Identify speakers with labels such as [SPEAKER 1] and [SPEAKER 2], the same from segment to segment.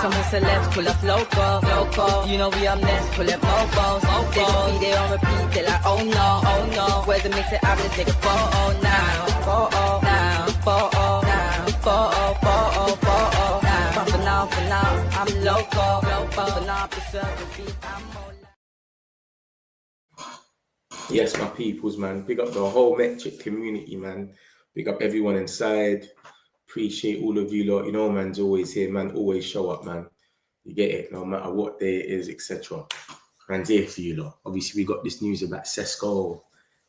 [SPEAKER 1] Someone said let's pull up local. You know we up next, pull up mobos. They gon' be there on repeat, they like oh no. Where's the mix it up, let's take a photo now. But for now, I'm local. For now, preserve the beat, I'm more.
[SPEAKER 2] Yes, my peoples, man. Big up the whole Metric community, man. Big up everyone inside. Appreciate all of you lot. You know, man's always here, man. Always show up, man. You get it, no matter what day it is, etc. Man's here for you lot. Obviously, we got this news about Sesko.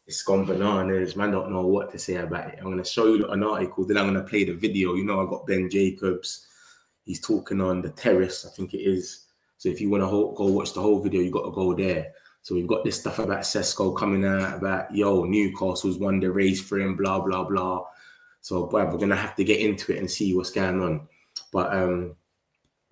[SPEAKER 2] It's gone bananas. Man, don't know what to say about it. I'm going to show you an article, then I'm going to play the video. You know, I got Ben Jacobs. He's talking on the Terrace, I think it is. So if you want to go watch the whole video, you got to go there. So we've got this stuff about Sesko coming out about, Newcastle's won the race for him, blah, blah, blah. So, boy, we're going to have to get into it and see what's going on. But,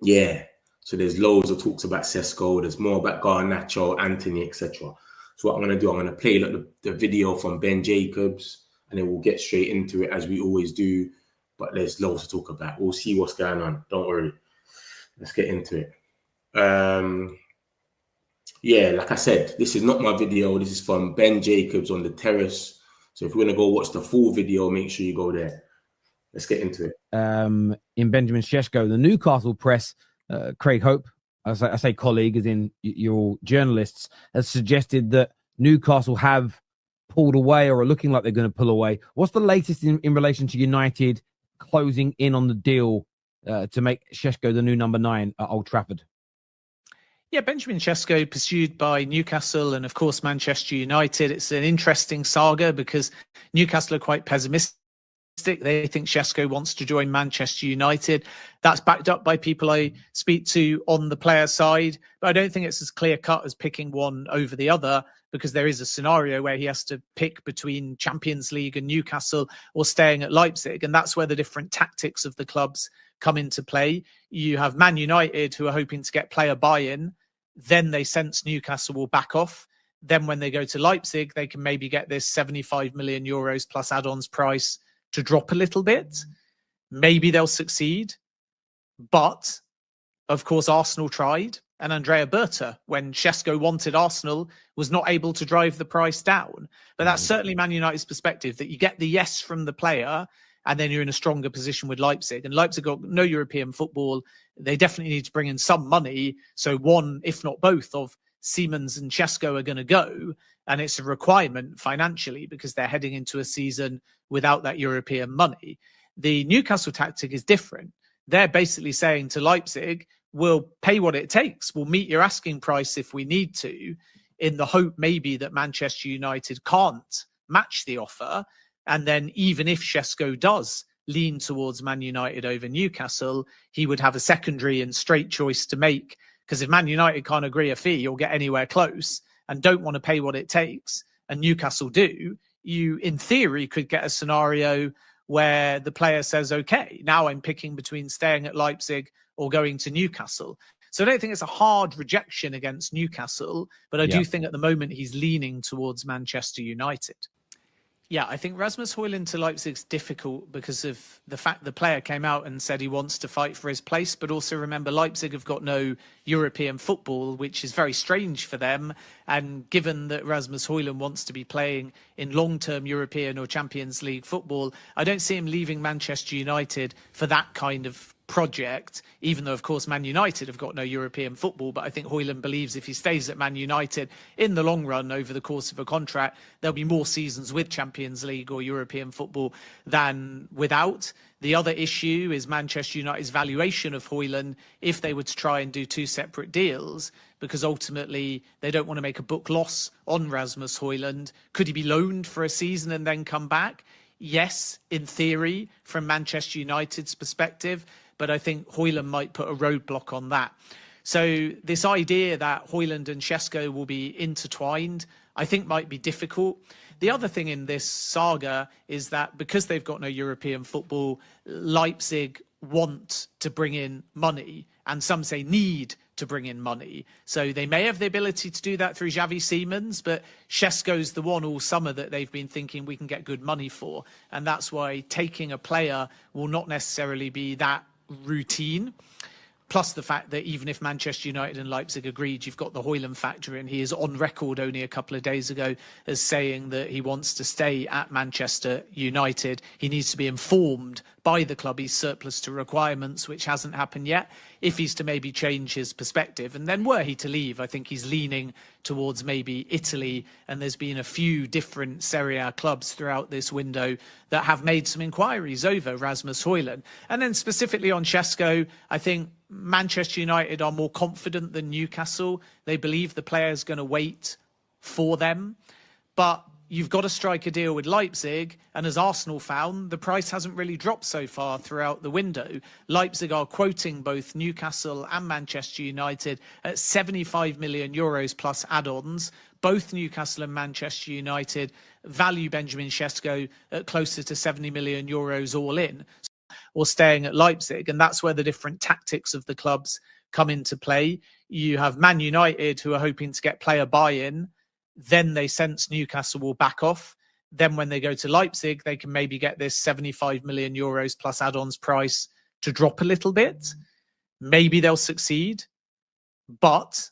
[SPEAKER 2] yeah. So there's loads of talks about Sesko. There's more about Garnacho, Anthony, etc. So what I'm going to do, I'm going to play the video from Ben Jacobs, and then we'll get straight into it as we always do. But there's loads to talk about. We'll see what's going on. Don't worry. Let's get into it. Yeah, like I said, this is not my video. This is from Ben Jacobs on the Terrace. So if you're going to go watch the full video, make sure you go there. Let's get into it.
[SPEAKER 3] In Benjamin Sesko, the Newcastle press, Craig Hope, I say colleague, as in your journalists, has suggested that Newcastle have pulled away or are looking like they're going to pull away. What's the latest in relation to United closing in on the deal to make Sesko the new number 9 at Old Trafford?
[SPEAKER 4] Yeah, Benjamin Sesko pursued by Newcastle and, of course, Manchester United. It's an interesting saga because Newcastle are quite pessimistic. They think Sesko wants to join Manchester United. That's backed up by people I speak to on the player side. But I don't think it's as clear-cut as picking one over the other, because there is a scenario where he has to pick between Champions League and Newcastle or staying at Leipzig. And that's where the different tactics of the clubs come into play. You have Man United, who are hoping to get player buy-in. Then they sense Newcastle will back off. Then when they go to Leipzig, they can maybe get this 75 million euros plus add-ons price to drop a little bit. Maybe they'll succeed. But, of course, Arsenal tried. And Andrea Berta, when Sesko wanted Arsenal, was not able to drive the price down. But that's certainly Man United's perspective, that you get the yes from the player, and then you're in a stronger position with Leipzig. And Leipzig got no European football. They definitely need to bring in some money. So one, if not both, of Siemens and Sesko are going to go. And it's a requirement financially because they're heading into a season without that European money. The Newcastle tactic is different. They're basically saying to Leipzig, we'll pay what it takes. We'll meet your asking price if we need to, in the hope maybe that Manchester United can't match the offer. And then even if Sesko does lean towards Man United over Newcastle, he would have a secondary and straight choice to make. Because if Man United can't agree a fee or get anywhere close and don't want to pay what it takes, and Newcastle do, you, in theory, could get a scenario where the player says, okay, now I'm picking between staying at Leipzig or going to Newcastle. So I don't think it's a hard rejection against Newcastle, but I do think at the moment he's leaning towards Manchester United. Yeah, I think Rasmus Hojlund to Leipzig's difficult because of the fact the player came out and said he wants to fight for his place. But also remember, Leipzig have got no European football, which is very strange for them. And given that Rasmus Hojlund wants to be playing in long-term European or Champions League football, I don't see him leaving Manchester United for that kind of project, even though, of course, Man United have got no European football. But I think Hojlund believes if he stays at Man United in the long run over the course of a contract, there'll be more seasons with Champions League or European football than without. The other issue is Manchester United's valuation of Hojlund if they were to try and do two separate deals, because ultimately they don't want to make a book loss on Rasmus Hojlund. Could he be loaned for a season and then come back? Yes, in theory, from Manchester United's perspective. But I think Hojlund might put a roadblock on that. So this idea that Hojlund and Sesko will be intertwined, I think might be difficult. The other thing in this saga is that because they've got no European football, Leipzig want to bring in money, and some say need to bring in money. So they may have the ability to do that through Xavi Siemens, but Sesko's the one all summer that they've been thinking we can get good money for. And that's why taking a player will not necessarily be that routine. Plus the fact that even if Manchester United and Leipzig agreed, you've got the Hojlund factor in. He is on record only a couple of days ago as saying that he wants to stay at Manchester United. He needs to be informed by the club he's surplus to requirements, which hasn't happened yet, if he's to maybe change his perspective. And then were he to leave, I think he's leaning towards maybe Italy. And there's been a few different Serie A clubs throughout this window that have made some inquiries over Rasmus Hojlund. And then specifically on Sesko, I think Manchester United are more confident than Newcastle. They believe the player is going to wait for them. But you've got to strike a deal with Leipzig. And as Arsenal found, the price hasn't really dropped so far throughout the window. Leipzig are quoting both Newcastle and Manchester United at 75 million euros plus add-ons. Both Newcastle and Manchester United value Benjamin Sesko at closer to 70 million euros all in, or staying at Leipzig. And that's where the different tactics of the clubs come into play. You have Man United, who are hoping to get player buy-in. Then they sense Newcastle will back off. Then when they go to Leipzig, they can maybe get this 75 million euros plus add-ons price to drop a little bit. Maybe they'll succeed. But,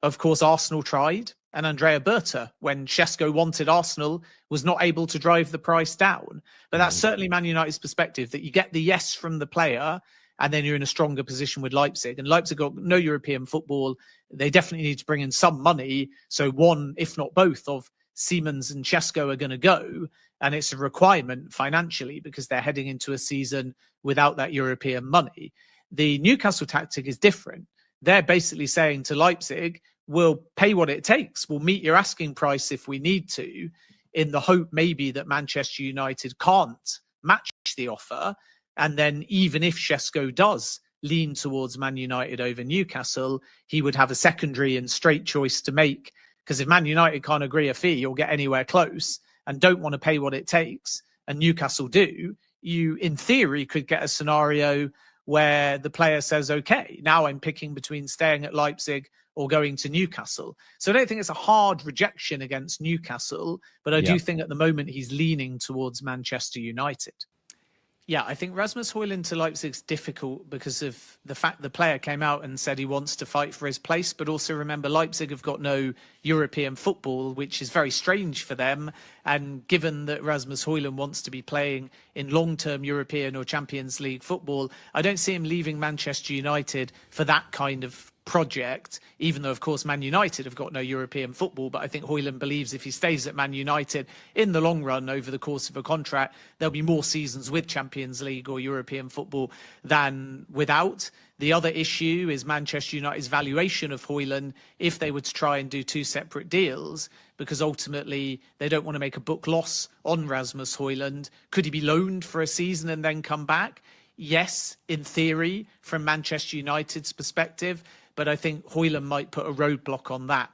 [SPEAKER 4] of course, Arsenal tried. And Andrea Berta, when Sesko wanted Arsenal, was not able to drive the price down. But that's certainly Man United's perspective, that you get the yes from the player, and then you're in a stronger position with Leipzig. And Leipzig got no European football. They definitely need to bring in some money. So one, if not both, of Siemens and Sesko are going to go. And it's a requirement financially because they're heading into a season without that European money. The Newcastle tactic is different. They're basically saying to Leipzig, we'll pay what it takes. We'll meet your asking price if we need to, in the hope maybe that Manchester United can't match the offer. And then even if Sesko does lean towards Man United over Newcastle, he would have a secondary and straight choice to make. Because if Man United can't agree a fee or get anywhere close and don't want to pay what it takes, and Newcastle do, you in theory could get a scenario where the player says, okay, now I'm picking between staying at Leipzig or going to Newcastle. So I don't think it's a hard rejection against Newcastle, but I do think at the moment he's leaning towards Manchester United. Yeah, I think Rasmus Hojlund to Leipzig's difficult because of the fact the player came out and said he wants to fight for his place. But also remember, Leipzig have got no European football, which is very strange for them. And given that Rasmus Hojlund wants to be playing in long-term European or Champions League football, I don't see him leaving Manchester United for that kind of project, even though, of course, Man United have got no European football. But I think Hojlund believes if he stays at Man United in the long run over the course of a contract, there'll be more seasons with Champions League or European football than without. The other issue is Manchester United's valuation of Hojlund if they were to try and do two separate deals, because ultimately they don't want to make a book loss on Rasmus Hojlund. Could he be loaned for a season and then come back? Yes, in theory, from Manchester United's perspective. But I think Hojlund might put a roadblock on that.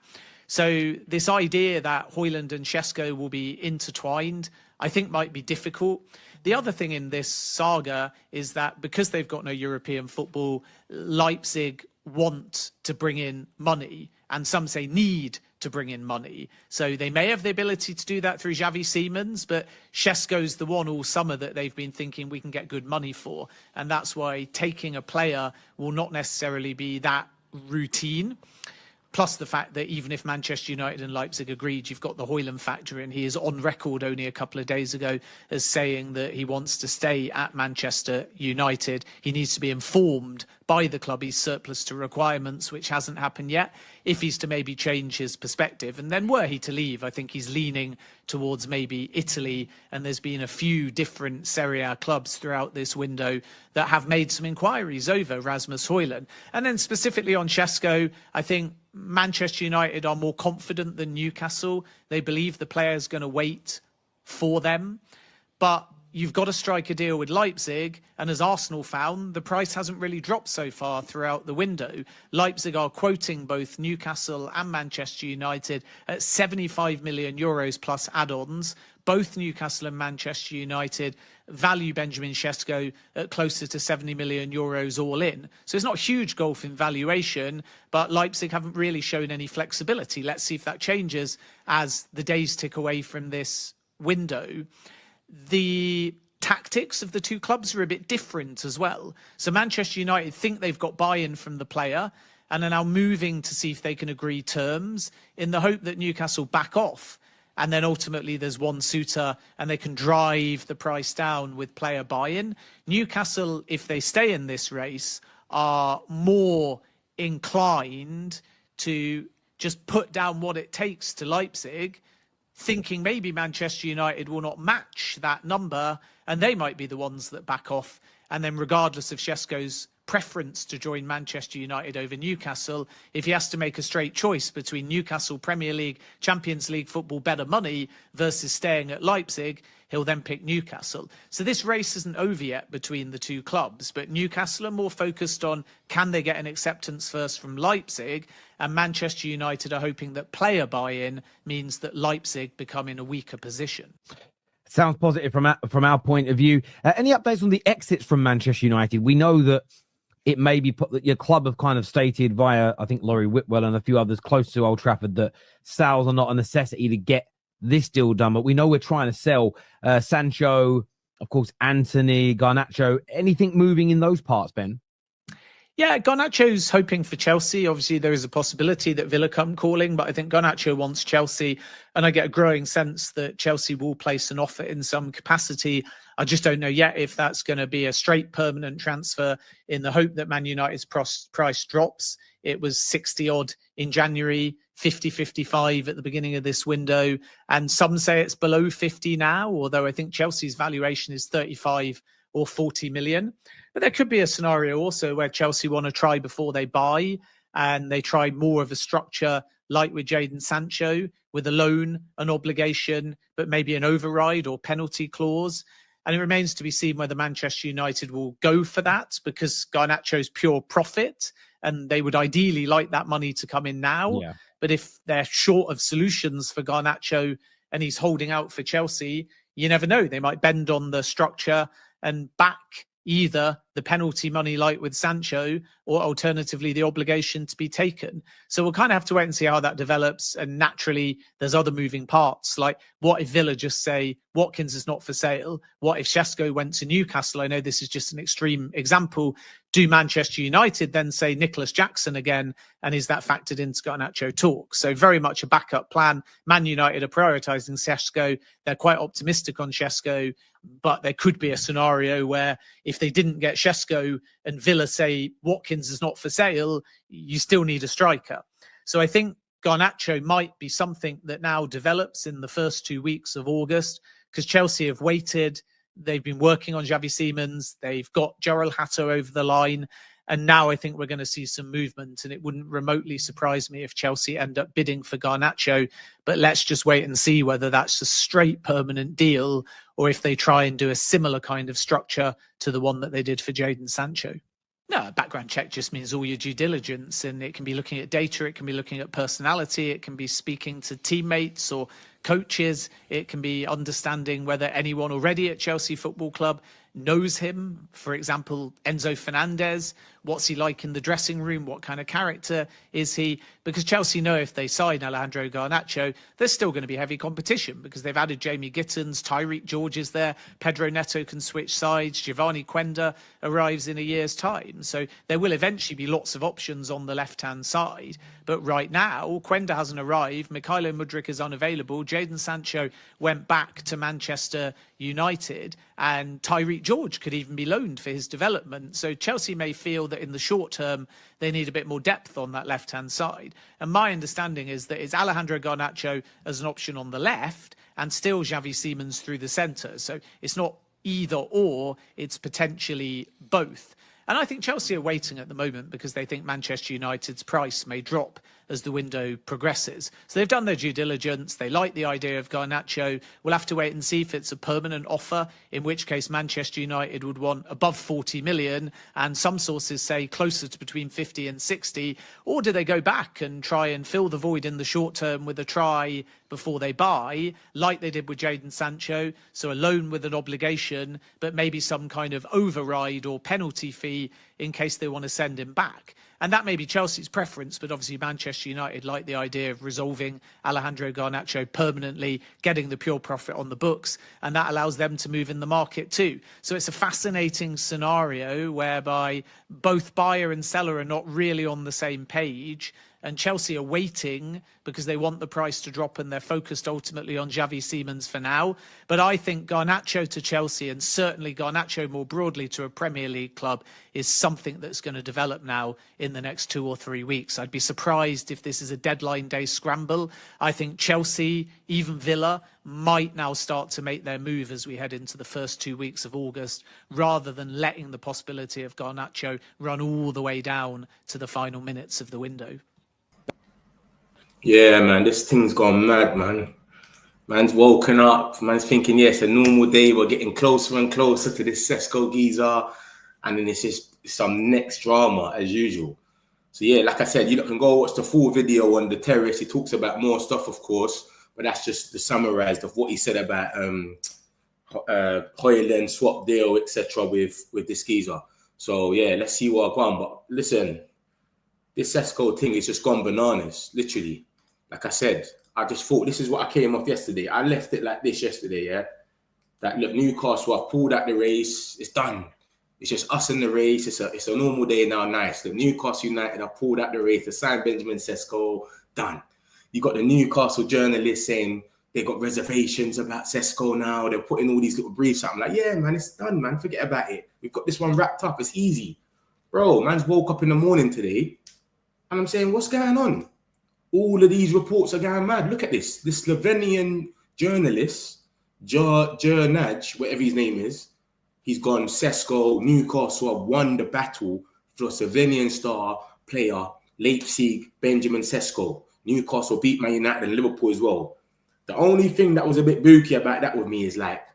[SPEAKER 4] So this idea that Hojlund and Sesko will be intertwined, I think might be difficult. The other thing in this saga is that because they've got no European football, Leipzig want to bring in money, and some say need to bring in money. So they may have the ability to do that through Xavi Siemens, but Sesko's the one all summer that they've been thinking we can get good money for. And that's why taking a player will not necessarily be that routine. Plus the fact that even if Manchester United and Leipzig agreed, you've got the Hojlund factor in. He is on record only a couple of days ago as saying that he wants to stay at Manchester United. He needs to be informed by the club he's surplus to requirements, which hasn't happened yet, if he's to maybe change his perspective. And then were he to leave, I think he's leaning towards maybe Italy. And there's been a few different Serie A clubs throughout this window that have made some inquiries over Rasmus Hojlund. And then specifically on Sesko, I think Manchester United are more confident than Newcastle. They believe the player is going to wait for them. But you've got to strike a deal with Leipzig. And as Arsenal found, the price hasn't really dropped so far throughout the window. Leipzig are quoting both Newcastle and Manchester United at 75 million euros plus add-ons. Both Newcastle and Manchester United value Benjamin Sesko at closer to 70 million euros all in. So it's not a huge gulf in valuation, but Leipzig haven't really shown any flexibility. Let's see if that changes as the days tick away from this window. The tactics of the two clubs are a bit different as well. So Manchester United think they've got buy-in from the player and are now moving to see if they can agree terms in the hope that Newcastle back off. And then ultimately there's one suitor and they can drive the price down with player buy-in. Newcastle, if they stay in this race, are more inclined to just put down what it takes to Leipzig, thinking maybe Manchester United will not match that number and they might be the ones that back off. And then regardless of Sesko's preference to join Manchester United over Newcastle, if he has to make a straight choice between Newcastle Premier League, Champions League football, better money versus staying at Leipzig, he'll then pick Newcastle. So this race isn't over yet between the two clubs, but Newcastle are more focused on can they get an acceptance first from Leipzig, and Manchester United are hoping that player buy-in means that Leipzig become in a weaker position.
[SPEAKER 3] Sounds positive from our point of view. Any updates on the exits from Manchester United? We know that it may be put that your club have kind of stated via, I think, Laurie Whitwell and a few others close to Old Trafford that sales are not a necessity to get this deal done. But we know we're trying to sell Sancho, of course, Anthony, Garnacho. Anything moving in those parts, Ben?
[SPEAKER 4] Yeah, Garnacho's hoping for Chelsea. Obviously, there is a possibility that Villa come calling, but I think Garnacho wants Chelsea. And I get a growing sense that Chelsea will place an offer in some capacity. I just don't know yet if that's going to be a straight permanent transfer in the hope that Man United's price drops. It was 60 odd in January, 50, 55 at the beginning of this window. And some say it's below 50 now, although I think Chelsea's valuation is 35 or 40 million. But there could be a scenario also where Chelsea want to try before they buy, and they try more of a structure like with Jadon Sancho, with a loan, an obligation, but maybe an override or penalty clause. And it remains to be seen whether Manchester United will go for that, because Garnacho's pure profit and they would ideally like that money to come in now. Yeah. But if they're short of solutions for Garnacho and he's holding out for Chelsea, you never know. They might bend on the structure and back either the penalty money like with Sancho or alternatively the obligation to be taken. So we'll kind of have to wait and see how that develops. And naturally, there's other moving parts. Like, what if Villa just say Watkins is not for sale? What if Sesko went to Newcastle? I know this is just an extreme example. Do Manchester United then say Nicholas Jackson again? And is that factored into Garnacho talk? So very much a backup plan. Man United are prioritising Sesko. They're quite optimistic on Sesko, but there could be a scenario where if they didn't get Sesko and Villa say Watkins is not for sale, you still need a striker. So I think Garnacho might be something that now develops in the first 2 weeks of August, because Chelsea have waited. They've been working on Xavi Simons. They've got Joel Hatto over the line. And now I think we're going to see some movement, and it wouldn't remotely surprise me if Chelsea end up bidding for Garnacho. But let's just wait and see whether that's a straight permanent deal or if they try and do a similar kind of structure to the one that they did for Jadon Sancho. No, a background check just means all your due diligence, and it can be looking at data, it can be looking at personality, it can be speaking to teammates or coaches, it can be understanding whether anyone already at Chelsea Football Club knows him. For example, Enzo Fernandez, what's he like in the dressing room? What kind of character is he? Because Chelsea know if they sign Alejandro Garnacho, there's still going to be heavy competition because they've added Jamie Gittins, Tyreek George is there, Pedro Neto can switch sides, Giovanni Quenda arrives in a year's time. So there will eventually be lots of options on the left-hand side. But right now, Quenda hasn't arrived, Mikhailo Mudryk is unavailable, Jadon Sancho went back to Manchester United, and Tyreek George could even be loaned for his development. So Chelsea may feel that in the short term, they need a bit more depth on that left-hand side. And my understanding is that it's Alejandro Garnacho as an option on the left and still Xavi Simons through the centre. So it's not either or, it's potentially both. And I think Chelsea are waiting at the moment because they think Manchester United's price may drop as the window progresses. So they've done their due diligence. They like the idea of Garnacho. We'll have to wait and see if it's a permanent offer, in which case Manchester United would want above 40 million. And some sources say closer to between 50 and 60. Or do they go back and try and fill the void in the short term with a try before they buy, like they did with Jadon Sancho? So a loan with an obligation, but maybe some kind of override or penalty fee in case they want to send him back. And that may be Chelsea's preference, but obviously Manchester United like the idea of resolving Alejandro Garnacho permanently, getting the pure profit on the books, and that allows them to move in the market too. So it's a fascinating scenario whereby both buyer and seller are not really on the same page, and Chelsea are waiting because they want the price to drop and they're focused ultimately on Xavi Simons for now. But I think Garnacho to Chelsea, and certainly Garnacho more broadly to a Premier League club, is something that's going to develop now in the next 2 or 3 weeks. I'd be surprised if this is a deadline day scramble. I think Chelsea, even Villa, might now start to make their move as we head into the first 2 weeks of August, rather than letting the possibility of Garnacho run all the way down to the final minutes of the window.
[SPEAKER 2] Yeah, man, this thing's gone mad, man. Man's woken up. Man's thinking, yes, a normal day. We're getting closer and closer to this Sesko geezer. And then it's just some next drama as usual. So, yeah, like I said, you can go watch the full video on the Terrace. He talks about more stuff, of course. But that's just the summarized of what he said about Hojlund, swap deal, etc. with this geezer. So, yeah, let's see what I go on. But listen, this Sesko thing is just gone bananas, literally. Like I said, I just thought this is what I came off yesterday. I left it like this yesterday, yeah? That, look, Newcastle, I've pulled out the race. It's done. It's just us in the race. It's a normal day now, nice. The Newcastle United, I've pulled out the race. The signed Benjamin Sesko, done. You got the Newcastle journalists saying they got reservations about Sesko now. They're putting all these little briefs out. I'm like, yeah, man, it's done, man. Forget about it. We've got this one wrapped up. It's easy. Bro, man's woke up in the morning today, and I'm saying, what's going on? All of these reports are going mad. Look at this. This Slovenian journalist, Garnacho, whatever his name is, he's gone Sesko, Newcastle have won the battle for Slovenian star player, Leipzig, Benjamin Sesko. Newcastle beat Man United and Liverpool as well. The only thing that was a bit booky about that with me is like,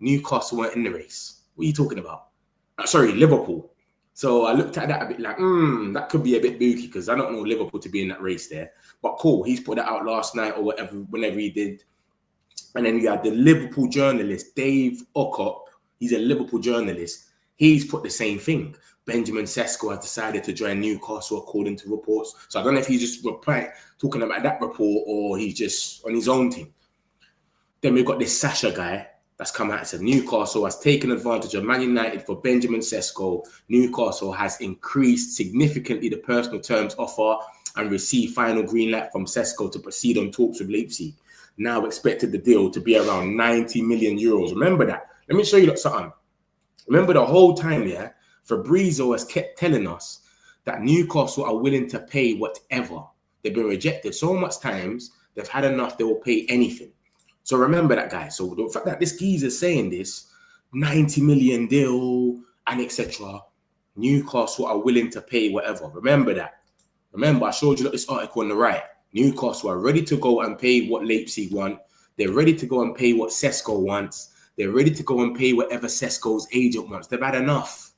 [SPEAKER 2] Newcastle weren't in the race. What are you talking about? Sorry, Liverpool. So I looked at that a bit like, that could be a bit booky because I don't know Liverpool to be in that race there. But cool, he's put that out last night or whatever, whenever he did. And then you had the Liverpool journalist, Dave Okop. He's a Liverpool journalist. He's put the same thing. Benjamin Sesko has decided to join Newcastle according to reports. So I don't know if he's just talking about that report or he's just on his own thing. Then we've got this Sasha guy that's come out and said Newcastle has taken advantage of Man United for Benjamin Sesko. Newcastle has increased significantly the personal terms offer and received final green light from Sesko to proceed on talks with Leipzig. Now expected the deal to be around 90 million euros. Remember that. Let me show you something. Remember the whole time, yeah, Fabrizio has kept telling us that Newcastle are willing to pay whatever. They've been rejected so much times, they've had enough, they will pay anything. So remember that, guys. So the fact that this geezer is saying this, 90 million deal and etc., Newcastle are willing to pay whatever. Remember that. Remember, I showed you this article on the right. Newcastle are ready to go and pay what Leipzig want. They're ready to go and pay what Sesko wants. They're ready to go and pay whatever Sesko's agent wants. They've had enough.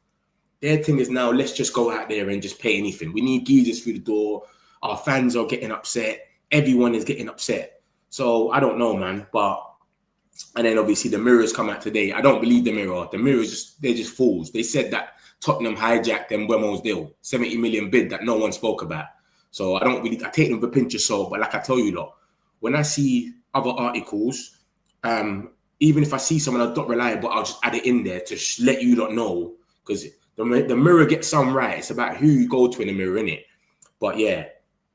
[SPEAKER 2] Their thing is now, let's just go out there and just pay anything. We need geezers through the door. Our fans are getting upset. Everyone is getting upset. So I don't know, man. And then obviously the Mirrors come out today. I don't believe the Mirror. The Mirrors, they're just fools. They said that Tottenham hijacked them Wemmo's deal, 70 million bid that no one spoke about. So I take them with a pinch of salt. But like I tell you, lot, when I see other articles, even if I see someone I don't rely on, but I'll just add it in there to let you lot know, because the Mirror gets some right. It's about who you go to in the Mirror, innit? But yeah,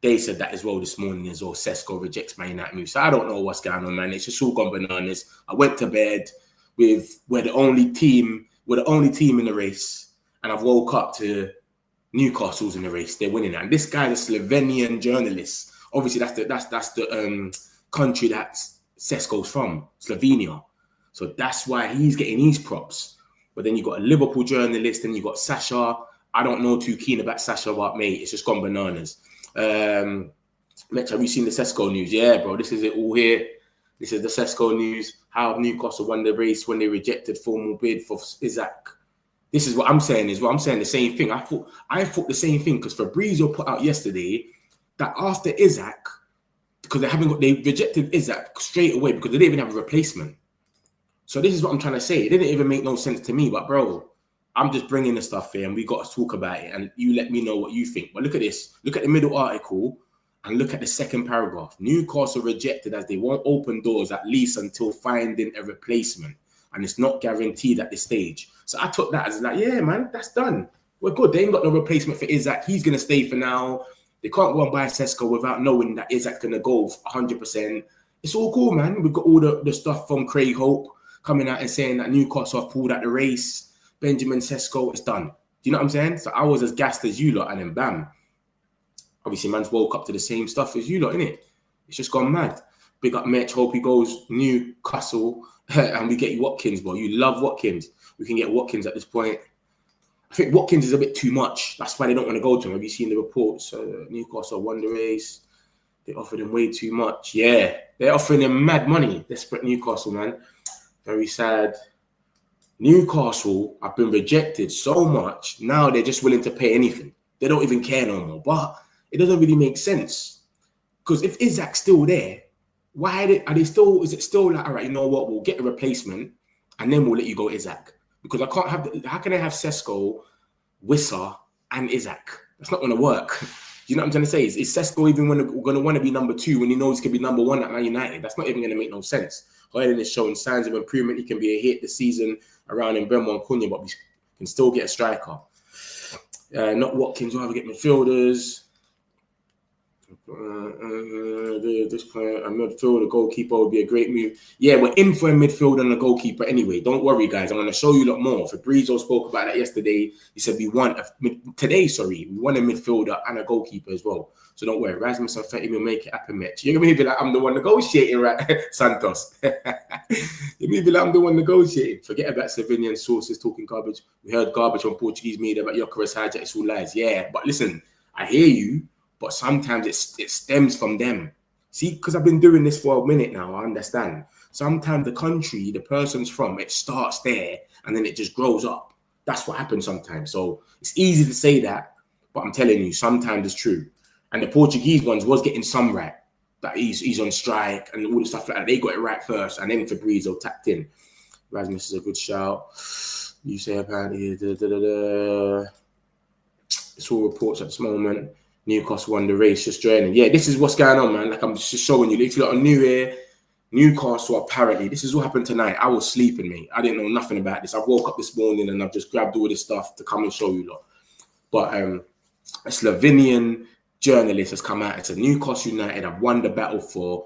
[SPEAKER 2] they said that as well this morning as well. Sesko rejects Man United move. So I don't know what's going on, man. It's just all gone bananas. I went to bed with we're the only team in the race, and I've woke up to Newcastle's in the race. They're winning that. And this guy's a Slovenian journalist. Obviously, that's the country that Sesko's from, Slovenia. So that's why he's getting these props. But then you got a Liverpool journalist, and you got Sasha. I don't know too keen about Sasha, but mate, it's just gone bananas. Mitch, have you seen the Sesko news? Yeah, bro, this is it all here. This is the Sesko news. How Newcastle won the race when they rejected formal bid for Isaac. This is what I'm saying as well. I'm saying the same thing. I thought the same thing because Fabrizio put out yesterday that after Isaac, because they rejected Isaac straight away because they didn't even have a replacement. So this is what I'm trying to say. It didn't even make no sense to me, but bro, I'm just bringing the stuff here and we got to talk about it and you let me know what you think. But look at this. Look at the middle article and look at the second paragraph. Newcastle rejected as they won't open doors at least until finding a replacement. And it's not guaranteed at this stage. So I took that as like, yeah, man, that's done. We're good. They ain't got no replacement for Isaac. He's going to stay for now. They can't go and buy Sesko without knowing that Isaac's going to go 100%. It's all cool, man. We've got all the stuff from Craig Hope coming out and saying that Newcastle have pulled out the race. Benjamin Sesko, it's done. Do you know what I'm saying? So I was as gassed as you lot, and then bam. Obviously, man's woke up to the same stuff as you lot, innit? It's just gone mad. Big up Mitch. Hope he goes Newcastle and we get you Watkins, bro. You love Watkins. We can get Watkins at this point. I think Watkins is a bit too much. That's why they don't want to go to him. Have you seen the reports? Newcastle won the race. They offered him way too much. Yeah, they're offering him mad money. Desperate Newcastle, man. Very sad. Newcastle have been rejected so much. Now they're just willing to pay anything. They don't even care no more. But it doesn't really make sense. Because if Isaac's still there, are they still, is it still like, all right, you know what, we'll get a replacement and then we'll let you go Isaac. Because I can't have, how can I have Sesko, Wissa and Isaac? That's not going to work. You know what I'm trying to say? Is Sesko even going to want to be number 2 when he knows he can be number 1 at Man United? That's not even going to make no sense. Hojlund is showing signs of improvement. He can be a hit this season around in Bremo and Cunha, but we can still get a striker. Not Watkins, we'll have to get midfielders. At this point, a midfielder, goalkeeper would be a great move. Yeah, we're in for a midfielder and a goalkeeper anyway. Don't worry, guys. I'm going to show you a lot more. Fabrizio spoke about that yesterday. He said we want we want a midfielder and a goalkeeper as well. So don't worry. Rasmus and Fetty will make it happen, Mitch. You're going to be like, I'm the one negotiating, right? Santos. You're going to be like, I'm the one negotiating. Forget about Slovenian sources talking garbage. We heard garbage on Portuguese media about Jokeris Haja. It's all lies. Yeah, but listen, I hear you. But sometimes it stems from them. See, because I've been doing this for a minute now, I understand. Sometimes the country the person's from, it starts there and then it just grows up. That's what happens sometimes. So it's easy to say that, but I'm telling you, sometimes it's true. And the Portuguese ones was getting some right. That he's on strike and all the stuff like that. They got it right first, and then Fabrizio tapped in. Rasmus is a good shout. You say apparently, it's all reports at this moment. Newcastle won the race, just joining. Yeah, this is what's going on, man. Like I'm just showing you. If you're new here, Newcastle apparently, this is what happened tonight. I was sleeping, mate. I didn't know nothing about this. I woke up this morning and I've just grabbed all this stuff to come and show you lot. But a Slovenian journalist has come out and said Newcastle United have won the battle for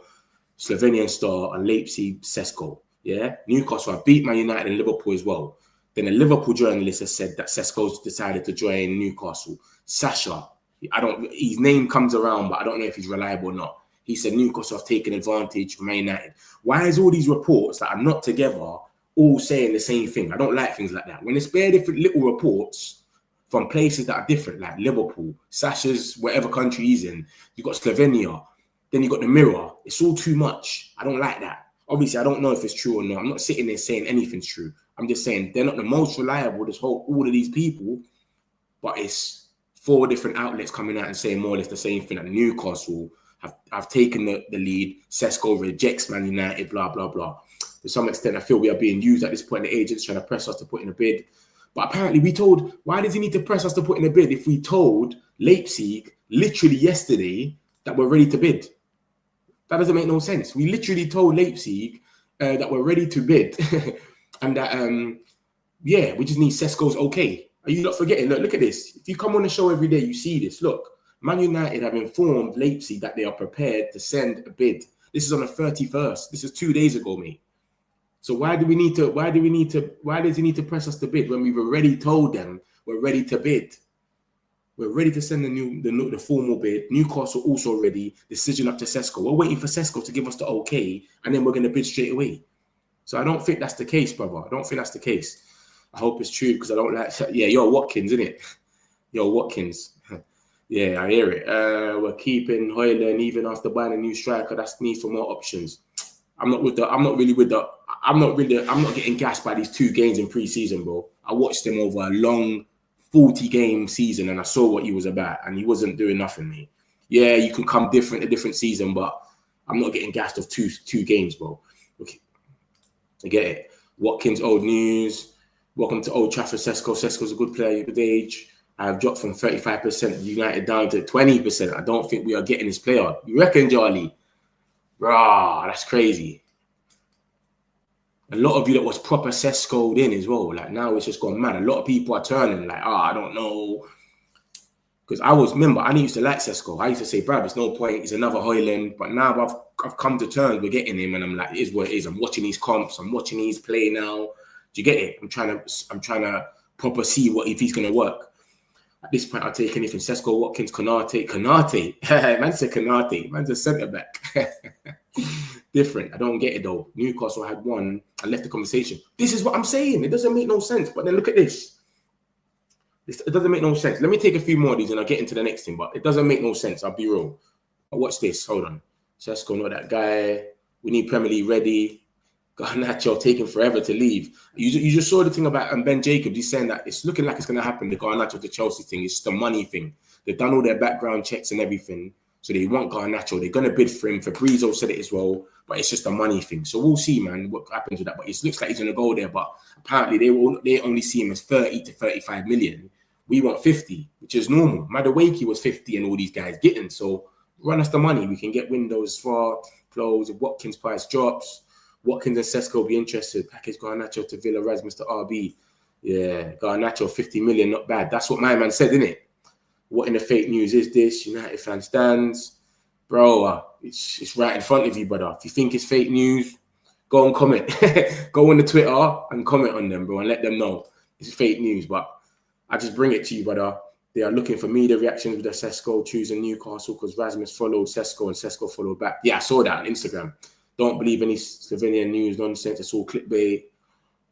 [SPEAKER 2] Slovenian star and Leipzig Sesko. Yeah, Newcastle have beat Man United and Liverpool as well. Then a Liverpool journalist has said that Sesko's decided to join Newcastle. Sasha. His name comes around, but I don't know if he's reliable or not. He said Newcastle have taken advantage of Man United. Why is all these reports that are not together all saying the same thing? I don't like things like that. When it's bare different little reports from places that are different, like Liverpool, Sasha's whatever country he's in, you got Slovenia, then you got the Mirror. It's all too much. I don't like that. Obviously, I don't know if it's true or not. I'm not sitting there saying anything's true. I'm just saying they're not the most reliable, all of these people, but it's 4 different outlets coming out and saying more or less the same thing. That Newcastle have taken the lead. Sesko rejects Man United, blah, blah, blah. To some extent, I feel we are being used at this point. The agents trying to press us to put in a bid. But apparently we told, why does he need to press us to put in a bid if we told Leipzig literally yesterday that we're ready to bid? That doesn't make no sense. We literally told Leipzig that we're ready to bid. And that, we just need Sesko's okay. Are you not forgetting? Look at this. If you come on the show every day, you see this. Look, Man United have informed Leipzig that they are prepared to send a bid. This is on the 31st. This is 2 days ago, mate. So why does he need to press us to bid when we've already told them we're ready to bid? We're ready to send the formal bid. Newcastle also ready. Decision up to Sesko. We're waiting for Sesko to give us the okay, and then we're going to bid straight away. So I don't think that's the case, brother. I don't think that's the case. I hope it's true because I don't like... Yeah, you're Watkins, innit? You're Watkins. Yeah, I hear it. We're keeping Hojlund even after buying a new striker. That's need for more options. I'm not getting gassed by these 2 games in pre-season, bro. I watched him over a long 40-game season and I saw what he was about and he wasn't doing nothing, mate. Yeah, you can come different a different season, but I'm not getting gassed of two games, bro. Okay. I get it. Watkins, old news. Welcome to Old Trafford, Sesko. Sesko's a good player at the age. I've dropped from 35% United down to 20%. I don't think we are getting this player. You reckon, Charlie? Rah, that's crazy. A lot of you that was proper Sesko'd in as well. Like now it's just gone mad. A lot of people are turning like, I don't know. Because I used to like Sesko. I used to say, bruv, it's no point. He's another Hojlund. But now I've come to terms with getting him, and I'm like, it is what it is. I'm watching these comps. I'm watching his play now. Do you get it? I'm trying to proper see if he's gonna work. At this point, I'll take anything. Sesko, Watkins, Konate. Man said Konate. Man's a centre back. Different. I don't get it though. Newcastle had one. I left the conversation. This is what I'm saying. It doesn't make no sense. But then look at this. It doesn't make no sense. Let me take a few more of these and I'll get into the next thing. But it doesn't make no sense. I'll be real. But watch this. Hold on. Sesko, not that guy. We need Premier League ready. Garnacho taking forever to leave. You just saw the thing about Ben Jacobs. He's saying that it's looking like it's going to happen. The Garnacho to Chelsea thing. It's just a money thing. They've done all their background checks and everything. So they want Garnacho. They're going to bid for him. Fabrizio said it as well. But it's just a money thing. So we'll see, man, what happens with that. But it looks like he's going to go there. But apparently they only see him as 30 to 35 million. We want 50, which is normal. Madueke was 50 and all these guys getting. So run us the money. We can get windows for close. If Watkins price drops, Watkins and Sesko will be interested. Package Garnacho to Villa, Rasmus to RB. Yeah, Garnacho 50 million, not bad. That's what my man said, isn't it? What in the fake news is this? United fan stands. Bro, it's right in front of you, brother. If you think it's fake news, go and comment. Go on the Twitter and comment on them, bro, and let them know it's fake news. But I just bring it to you, brother. They are looking for media reactions with the Sesko choosing Newcastle because Rasmus followed Sesko and Sesko followed back. Yeah, I saw that on Instagram. Don't believe any Slovenian news nonsense. It's all clickbait.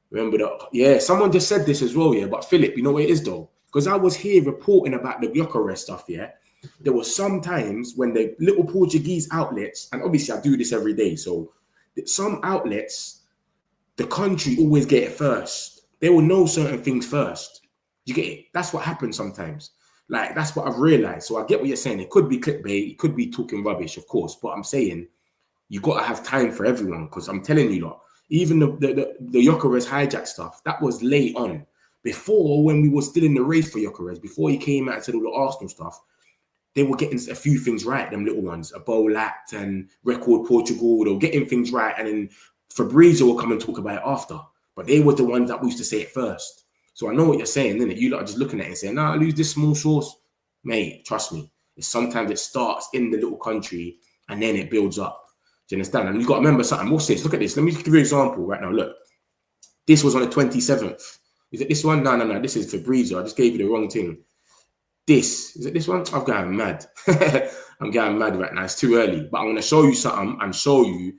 [SPEAKER 2] Remember that? Yeah, someone just said this as well, yeah. But Philip, you know what it is though? Because I was here reporting about the Gyökeres stuff, yeah. There were some times when the little Portuguese outlets, and obviously I do this every day, so some outlets, the country always get it first. They will know certain things first. You get it? That's what happens sometimes. Like, that's what I've realized. So I get what you're saying. It could be clickbait. It could be talking rubbish, of course. But I'm saying you got to have time for everyone because I'm telling you, lot, even the Gyökeres hijack stuff, that was late on. Before, when we were still in the race for Gyökeres, before he came out and said all the Arsenal stuff, they were getting a few things right, them little ones. A Bolat and Record Portugal, they were getting things right. And then Fabrizio will come and talk about it after. But they were the ones that we used to say it first. So I know what you're saying, innit? You lot are just looking at it and saying, nah, I lose this small source. Mate, trust me. Sometimes it starts in the little country and then it builds up. Do you understand? And you've got to remember something. What's this? Look at this. Let me give you an example right now. Look. This was on the 27th. Is it this one? No. This is Fabrizio. I just gave you the wrong thing. This. Is it this one? I'm going mad. I'm going mad right now. It's too early. But I'm going to show you something and show you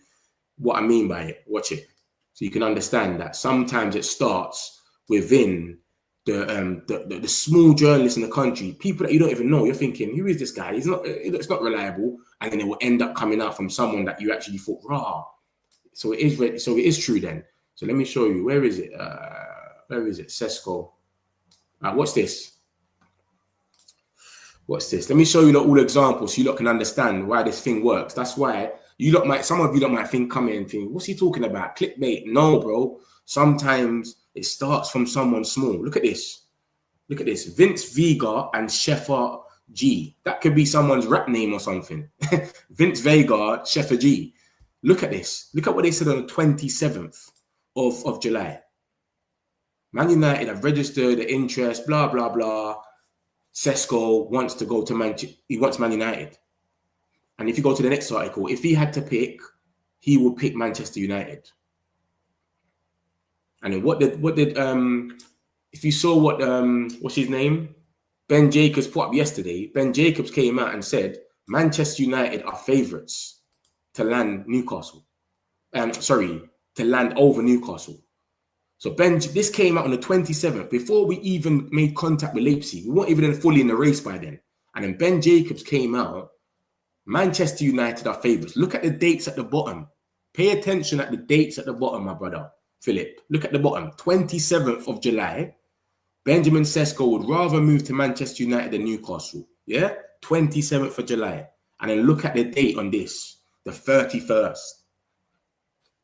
[SPEAKER 2] what I mean by it. Watch it. So you can understand that sometimes it starts within the small journalists in the country, people that you don't even know. You're thinking, who is this guy? It's not reliable, and then it will end up coming out from someone that you actually thought, raw. So it is true then. So let me show you. Where is it? Where is it? Sesko. What's this? What's this? Let me show you all examples so you lot can understand why this thing works. That's why some of you lot might think, come in and think, what's he talking about? Clickbait. No, bro. Sometimes it starts from someone small. Look at this. Look at this. Vince Vega and Sheffer G. That could be someone's rap name or something. Vince Vega, Sheffer G. Look at this. Look at what they said on the 27th of July. Man United have registered the interest, blah, blah, blah. Sesko wants to go to he wants Man United. And if you go to the next article, if he had to pick, he would pick Manchester United. And then if you saw what's his name? Ben Jacobs put up yesterday. Ben Jacobs came out and said Manchester United are favourites to land Newcastle. To land over Newcastle. So this came out on the 27th, before we even made contact with Leipzig. We weren't even fully in the race by then. And then Ben Jacobs came out, Manchester United are favourites. Look at the dates at the bottom. Pay attention at the dates at the bottom, my brother. Philip, look at the bottom. 27th of July, Benjamin Sesko would rather move to Manchester United than Newcastle. Yeah? 27th of July. And then look at the date on this, the 31st.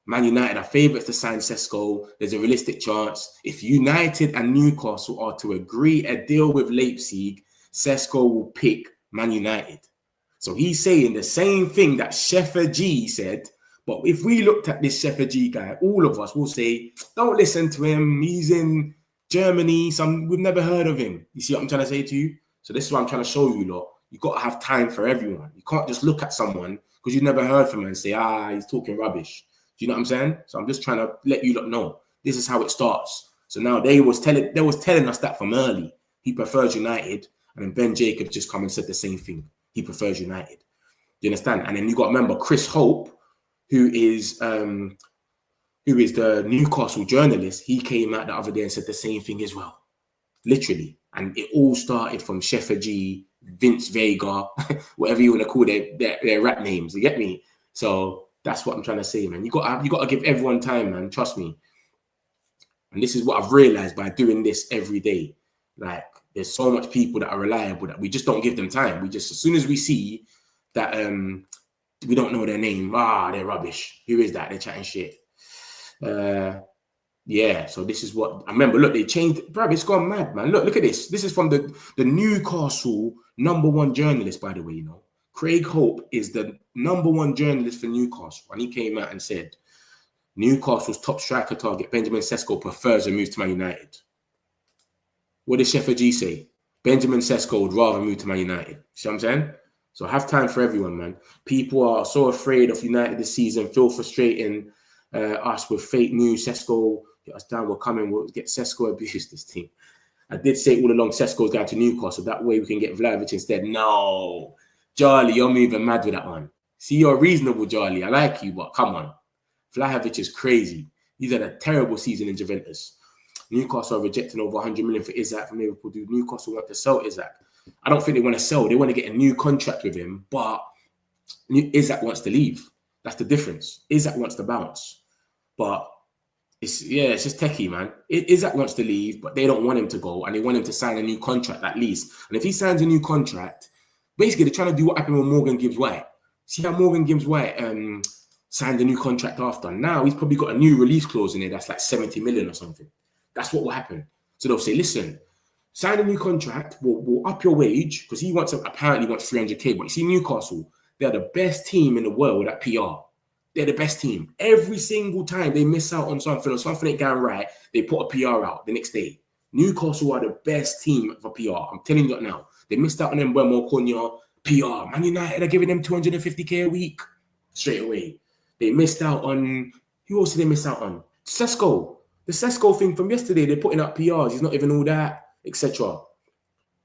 [SPEAKER 2] Man United are favourites to sign Sesko. There's a realistic chance. If United and Newcastle are to agree a deal with Leipzig, Sesko will pick Man United. So he's saying the same thing that Sheffer G said. But if we looked at this Sheffer G guy, all of us will say, don't listen to him. He's in Germany. We've never heard of him. You see what I'm trying to say to you? So this is what I'm trying to show you, lot. You got to have time for everyone. You can't just look at someone because you've never heard from him and say, he's talking rubbish. Do you know what I'm saying? So I'm just trying to let you lot know this is how it starts. So now they was telling us that from early. He prefers United, and then Ben Jacobs just come and said the same thing. He prefers United. Do you understand? And then you got to remember Chris Hope, who is the Newcastle journalist. He came out the other day and said the same thing as well, literally. And it all started from Sheffer G, Vince Vega, whatever you want to call their rap names. You get me? So that's what I'm trying to say, man. You got to give everyone time, man. Trust me. And this is what I've realized by doing this every day. Like, there's so much people that are reliable that we just don't give them time. We just, as soon as we see that we don't know their name, they're rubbish. Who is that? They're chatting shit. Yeah, so this is what I remember. Look, they changed, bro. It's gone mad, man. Look at this. This is from the Newcastle #1 journalist, by the way. You know, Craig Hope is the #1 journalist for Newcastle, and he came out and said Newcastle's top striker target, Benjamin Sesko, prefers a move to Man United. What did Sheffer G say? Benjamin Sesko would rather move to Man United. See what I'm saying? So have time for everyone, man. People are so afraid of United this season, feel frustrating us with fake news. Sesko, get us down, we're coming, we'll get Sesko abused this team. I did say all along Sesko's going to Newcastle. That way we can get Vlahovic instead. No. Charlie, you're moving mad with that one. See, you're reasonable, Charlie. I like you, but come on. Vlahovic is crazy. He's had a terrible season in Juventus. Newcastle are rejecting over 100 million for Isak from Liverpool. Do Newcastle want to sell Isak? I don't think they want to sell. They want to get a new contract with him, but Isak wants to leave. That's the difference. Isak wants to bounce. But it's just techie, man. Isak wants to leave, but they don't want him to go, and they want him to sign a new contract at least. And if he signs a new contract, basically they're trying to do what happened with Morgan Gibbs-White. See how Morgan Gibbs-White signed a new contract after? Now he's probably got a new release clause in there that's like 70 million or something. That's what will happen. So they'll say, listen, sign a new contract, we'll up your wage, because he apparently wants 300k. But you see, Newcastle, they're the best team in the world at PR. They're the best team. Every single time they miss out on something or something ain't going right, they put a PR out the next day. Newcastle are the best team for PR. I'm telling you that now. They missed out on them Mbeumo Konya, PR. Man United are giving them 250k a week straight away. They missed out on, who else did they miss out on? Sesko. The Sesko thing from yesterday, they're putting out PRs. He's not even all that, etc.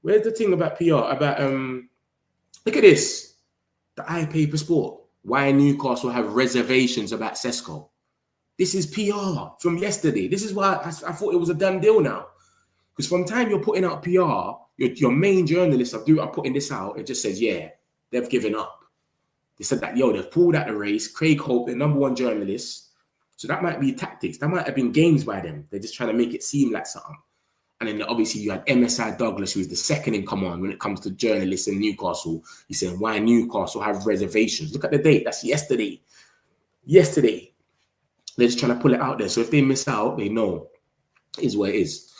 [SPEAKER 2] Where's the thing about PR? About look at this. The iPaper Sport. Why Newcastle have reservations about Sesko. This is PR from yesterday. This is why I thought it was a done deal now. Because from the time you're putting out PR, your main journalists are putting this out. It just says, yeah, they've given up. They said that, they've pulled out the race. Craig Hope, the #1 journalist. So that might be tactics. That might have been games by them. They're just trying to make it seem like something. And then obviously you had MSI Douglas, who is the second in command when it comes to journalists in Newcastle. He's saying, why Newcastle have reservations? Look at the date. That's yesterday. Yesterday. They're just trying to pull it out there. So if they miss out, they know it is what it is.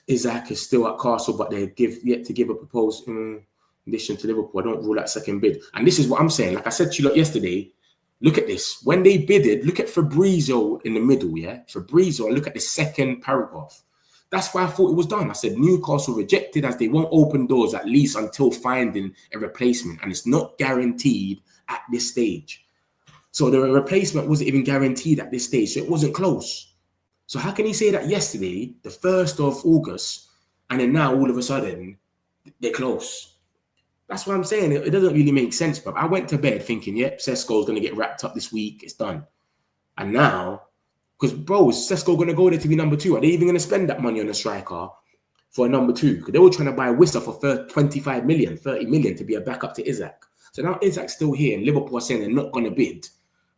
[SPEAKER 2] Isak is still at Castle, but they yet to give a proposed condition to Liverpool. I don't rule out second bid. And this is what I'm saying. Like I said to you yesterday, look at this. When they bidded, look at Fabrizio in the middle, yeah? Fabrizio, and look at the second paragraph. That's why I thought it was done. I said Newcastle rejected as they won't open doors at least until finding a replacement. And it's not guaranteed at this stage. So the replacement wasn't even guaranteed at this stage. So it wasn't close. So how can he say that yesterday, the 1st of August, and then now all of a sudden they're close? That's what I'm saying. It doesn't really make sense, but I went to bed thinking, yep, Sesko's going to get wrapped up this week. It's done. And now, because, bro, is Sesko going to go there to be #2? Are they even going to spend that money on a striker for a #2? Because they were trying to buy Wissa for 25 million, 30 million to be a backup to Isak. So now Isak's still here and Liverpool are saying they're not going to bid.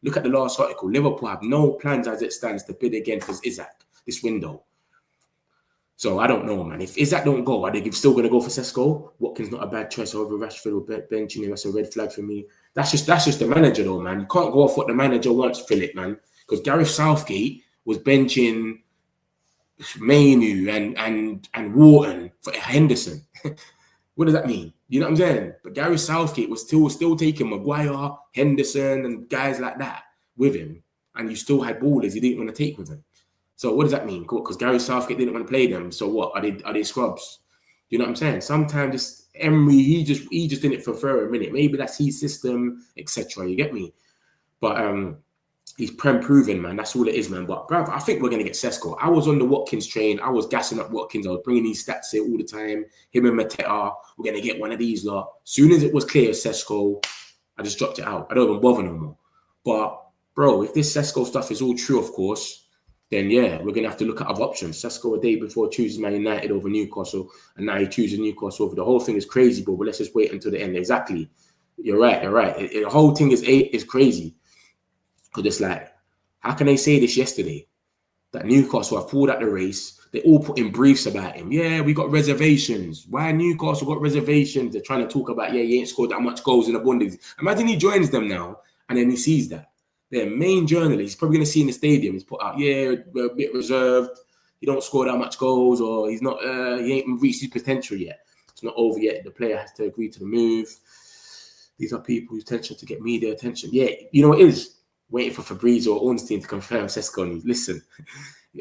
[SPEAKER 2] Look at the last article. Liverpool have no plans as it stands to bid again for Isak this window. So I don't know, man. If Isak don't go, are they still going to go for Sesko? Watkins not a bad choice over Rashford or benching him. That's a red flag for me. That's just the manager, though, man. You can't go off what the manager wants, Philip, man. because Gareth Southgate was benching Mainu and Wharton for Henderson. What does that mean? You know what I'm saying? But Gareth Southgate was still taking Maguire, Henderson, and guys like that with him, and you still had ballers he didn't want to take with him. So what does that mean? Because Gareth Southgate didn't want to play them. So what? Are they scrubs? You know what I'm saying? Sometimes this Emery, he just did it for a minute. Maybe that's his system, etc. You get me? But he's proven, man. That's all it is, man. But bruv, I think we're gonna get Sesko. I was on the Watkins train. I was gassing up Watkins. I was bringing these stats here all the time. Him and Mateta, we're gonna get one of these lot. Soon as it was clear Sesko, I just dropped it out. I don't even bother no more. But bro, if this Sesko stuff is all true, of course, then yeah, we're gonna have to look at other options. Sesko a day before chooses Man United over Newcastle, and now he chooses Newcastle over. The whole thing is crazy, bro. But let's just wait until the end. Exactly. You're right. The whole thing is crazy. Because it's like, how can they say this yesterday? That Newcastle have pulled out the race. They all put in briefs about him. Yeah, we got reservations. Why Newcastle got reservations? They're trying to talk about, yeah, he ain't scored that much goals in the Bundesliga. Imagine he joins them now and then he sees that. Their main journalist, he's probably going to see in the stadium, he's put out, yeah, we're a bit reserved. He don't score that much goals, or he's not, he ain't reached his potential yet. It's not over yet. The player has to agree to the move. These are people whose attention to get media attention. Yeah, you know what it is? Waiting for Fabrizio or Ornstein to confirm Sesko. Listen,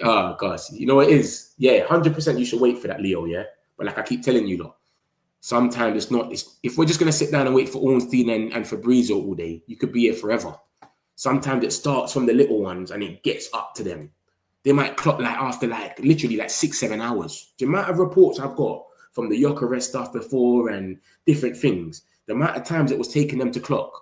[SPEAKER 2] oh gosh, you know what it is? Yeah, 100% you should wait for that, Leo, yeah? But like I keep telling you, lot, sometimes it's not, if we're just going to sit down and wait for Ornstein and Fabrizio all day, you could be here forever. Sometimes it starts from the little ones and it gets up to them. They might clock like after like literally like 6-7 hours. The amount of reports I've got from the Gyökeres stuff before and different things, the amount of times it was taking them to clock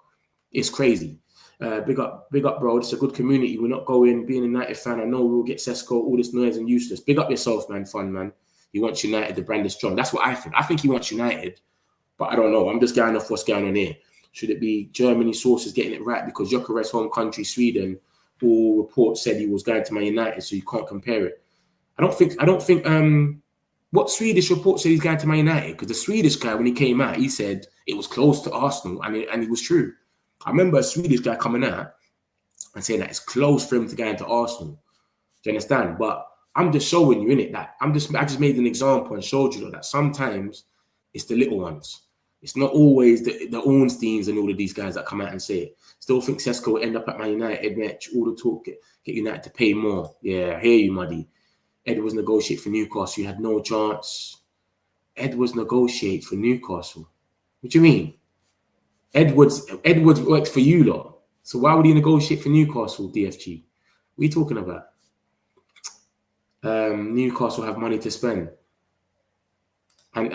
[SPEAKER 2] is crazy. Big up, bro. It's a good community. We're not going, being a United fan. I know we'll get Sesko, all this noise and useless. Big up yourself, man. Fun, man. He wants United, the brand is strong. That's what I think. I think he wants United, but I don't know. I'm just going off what's going on here. Should it be Germany sources getting it right? Because Gyökeres' home country, Sweden, all reports said he was going to Man United, so you can't compare it. I don't think what Swedish report said he's going to Man United, because the Swedish guy, when he came out, he said it was close to Arsenal, and it was true. I remember a Swedish guy coming out and saying that it's close for him to go into Arsenal. Do you understand? But I'm just showing you, innit, that I just made an example and showed you that sometimes it's the little ones. It's not always the Ornsteins and all of these guys that come out and say it. Still think Sesko will end up at Man United, match, all the talk, get United to pay more. Yeah, I hear you, Muddy. Edwards negotiate for Newcastle. You had no chance. Edwards negotiate for Newcastle. What do you mean? Edwards works for you lot. So why would he negotiate for Newcastle, DFG? What are you talking about? Newcastle have money to spend. And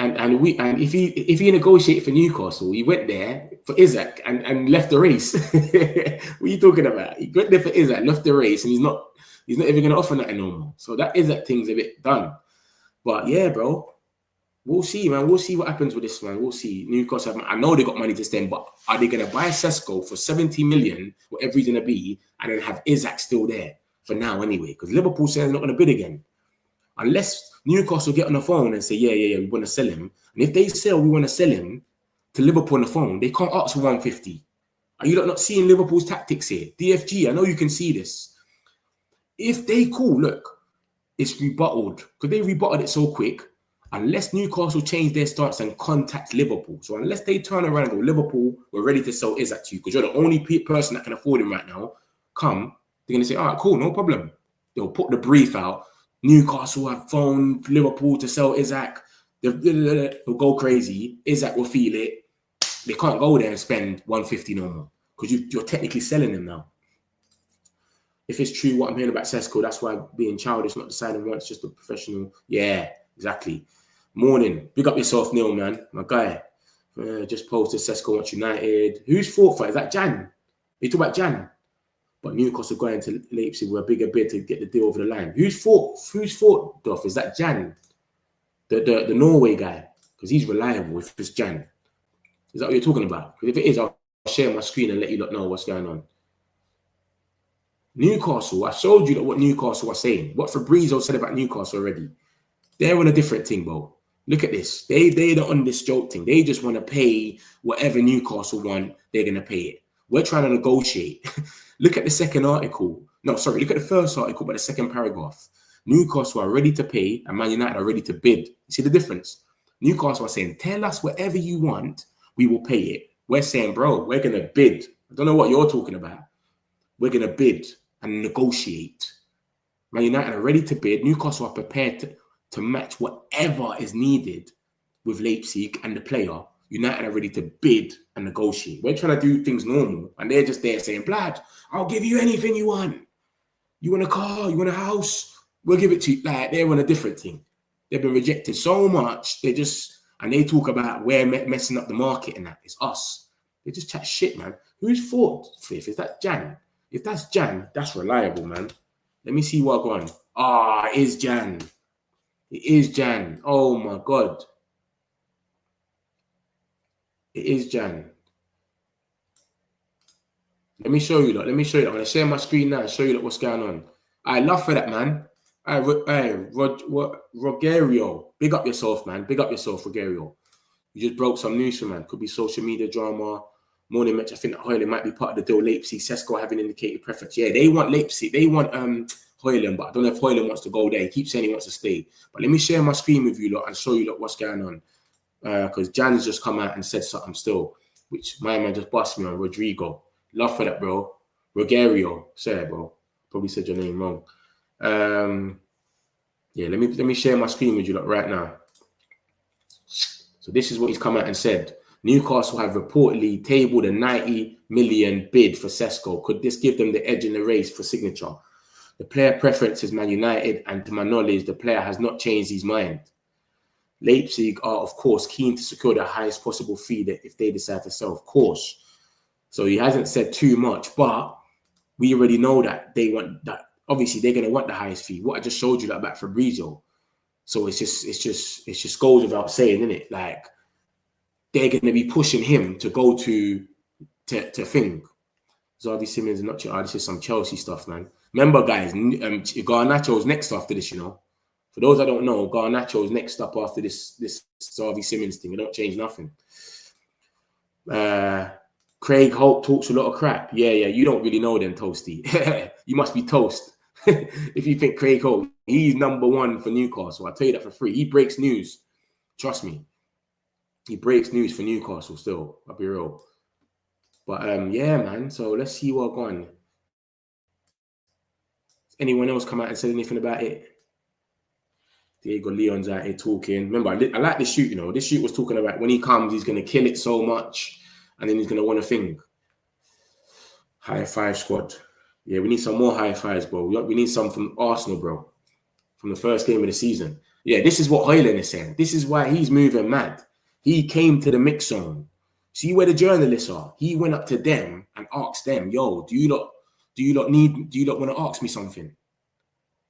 [SPEAKER 2] if he negotiated for Newcastle, he went there for Isaac and left the race. What are you talking about? He went there for Isaac, left the race, and he's not even going to offer nothing no more. So that Isaac thing's a bit done. But yeah, bro, we'll see, man. We'll see what happens with this, man. We'll see. Newcastle, I know they got money to spend, but are they going to buy Sesko for 70 million, whatever he's going to be, and then have Isaac still there for now anyway? Because Liverpool says they're not going to bid again. Unless Newcastle get on the phone and say, yeah, we want to sell him. And if they say we want to sell him to Liverpool on the phone, they can't ask for 150. Are you not seeing Liverpool's tactics here? DFG, I know you can see this. If they call, look, it's rebutted. Because they rebutted it so quick, unless Newcastle change their stance and contact Liverpool. So unless they turn around and go, Liverpool, we're ready to sell Isaac to you, because you're the only person that can afford him right now, they're going to say, all right, cool, no problem. They'll put the brief out. Newcastle have phoned Liverpool to sell Isaac. They'll go crazy. Isaac will feel it. They can't go there and spend 150 no more, because you're technically selling them now. If it's true what I'm hearing about Sesko, that's why being childish, not deciding once, just a professional. Yeah, exactly. Morning. Big up yourself, Neil, man. My guy. Just posted Sesko wants United. Who's fought for it? Is that Jan? You talk about Jan? But Newcastle going to Leipzig with a bigger bid to get the deal over the line. Who's fought, Duff? Is that Jan? The Norway guy? Because he's reliable if it's Jan. Is that what you're talking about? Because if it is, I'll share my screen and let you lot know what's going on. Newcastle, I showed you what Newcastle was saying. What Fabrizio said about Newcastle already. They're on a different thing, bro. Look at this. They're on this joke thing. They just want to pay whatever Newcastle want. They're going to pay it. We're trying to negotiate. Look at the second article. No, sorry, look at the first article, but the second paragraph. Newcastle are ready to pay and Man United are ready to bid. You see the difference? Newcastle are saying, tell us whatever you want, we will pay it. We're saying, bro, we're going to bid. I don't know what you're talking about. We're going to bid and negotiate. Man United are ready to bid. Newcastle are prepared to match whatever is needed with Leipzig and the player. United are ready to bid and negotiate. We're trying to do things normal, and they're just there saying, Blad, I'll give you anything you want. You want a car? You want a house? We'll give it to you. Like, they're on a different thing. They've been rejected so much. They talk about we're messing up the market and that. It's us. They just chat shit, man. Who's fourth, fifth? Is that Jan? If that's Jan, that's reliable, man. Let me see what going on. It is Jan. It is Jan. Oh, my God. It is Jan. Let me show you that. I'm going to share my screen now and show you what's going on. I love for that, man. Rogerio. Big up yourself, man. Big up yourself, Rogerio. You just broke some news for man. Could be social media drama. Morning match. I think that Hojlund might be part of the deal. Leipzig, Sesko having indicated preference. Yeah, they want Leipzig. They want Hojlund, but I don't know if Hojlund wants to go there. He keeps saying he wants to stay. But let me share my screen with you lot and show you what's going on. Because Jan's just come out and said something still, which my man just bust me on. Rodrigo. Love for that, bro. Rogerio. Sorry, bro. Probably said your name wrong. Yeah, let me share my screen with you lot right now. So this is what he's come out and said. Newcastle have reportedly tabled a 90 million bid for Sesko. Could this give them the edge in the race for signature? The player preference is Man United, and to my knowledge, the player has not changed his mind. Leipzig are, of course, keen to secure the highest possible fee that if they decide to sell, of course. So he hasn't said too much, but we already know that they want that. Obviously, they're going to want the highest fee. What I just showed you about Fabrizio. So it's just goes without saying, isn't it? Like, they're going to be pushing him to go to thing. Xavi Simons and not this is some Chelsea stuff, man. Remember, guys, Garnacho's next after this, you know. For those that don't know, Garnacho's next up after this Xavi Simons thing. It don't change nothing. Craig Hope talks a lot of crap. Yeah, you don't really know then, Toasty. You must be toast. If you think Craig Hope, he's number one for Newcastle. I'll tell you that for free. He breaks news. Trust me. He breaks news for Newcastle still. I'll be real. But yeah, man. So let's see what's going on. Anyone else come out and say anything about it? Diego Leon's out here talking. Remember, I like this shoot, you know. This shoot was talking about when he comes, he's going to kill it so much. And then he's going to want to think. High five squad. Yeah, we need some more high fives, bro. We need some from Arsenal, bro. From the first game of the season. Yeah, this is what Hojlund is saying. This is why he's moving mad. He came to the mix zone. See where the journalists are. He went up to them and asked them, yo, do you lot want to ask me something?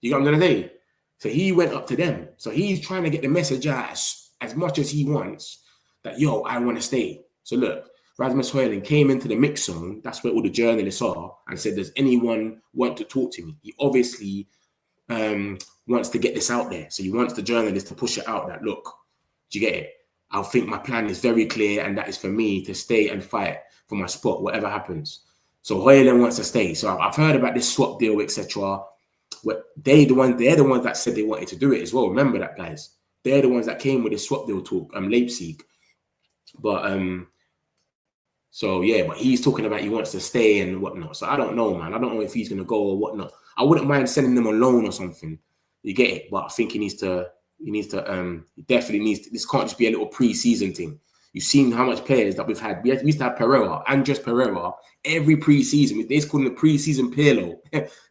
[SPEAKER 2] You got what I'm going to say? So he went up to them. So he's trying to get the message out as much as he wants that, yo, I want to stay. So look, Rasmus Hojlund came into the mix zone. That's where all the journalists are, and said, does anyone want to talk to me? He obviously wants to get this out there. So he wants the journalists to push it out that, look, do you get it? I think my plan is very clear, and that is for me to stay and fight for my spot, whatever happens. So Hojlund wants to stay. So I've heard about this swap deal, etc. They're the ones that said they wanted to do it as well. Remember that, guys. They're the ones that came with the swap deal talk, Leipzig. But so yeah, but he's talking about he wants to stay and whatnot. So I don't know, man. I don't know if he's gonna go or whatnot. I wouldn't mind sending them on loan or something. You get it? But I think he definitely needs to. This can't just be a little pre-season thing. You've seen how much players that we've had. We used to have Pereira, Andres Pereira, every pre-season. They called him the pre-season Pirlo.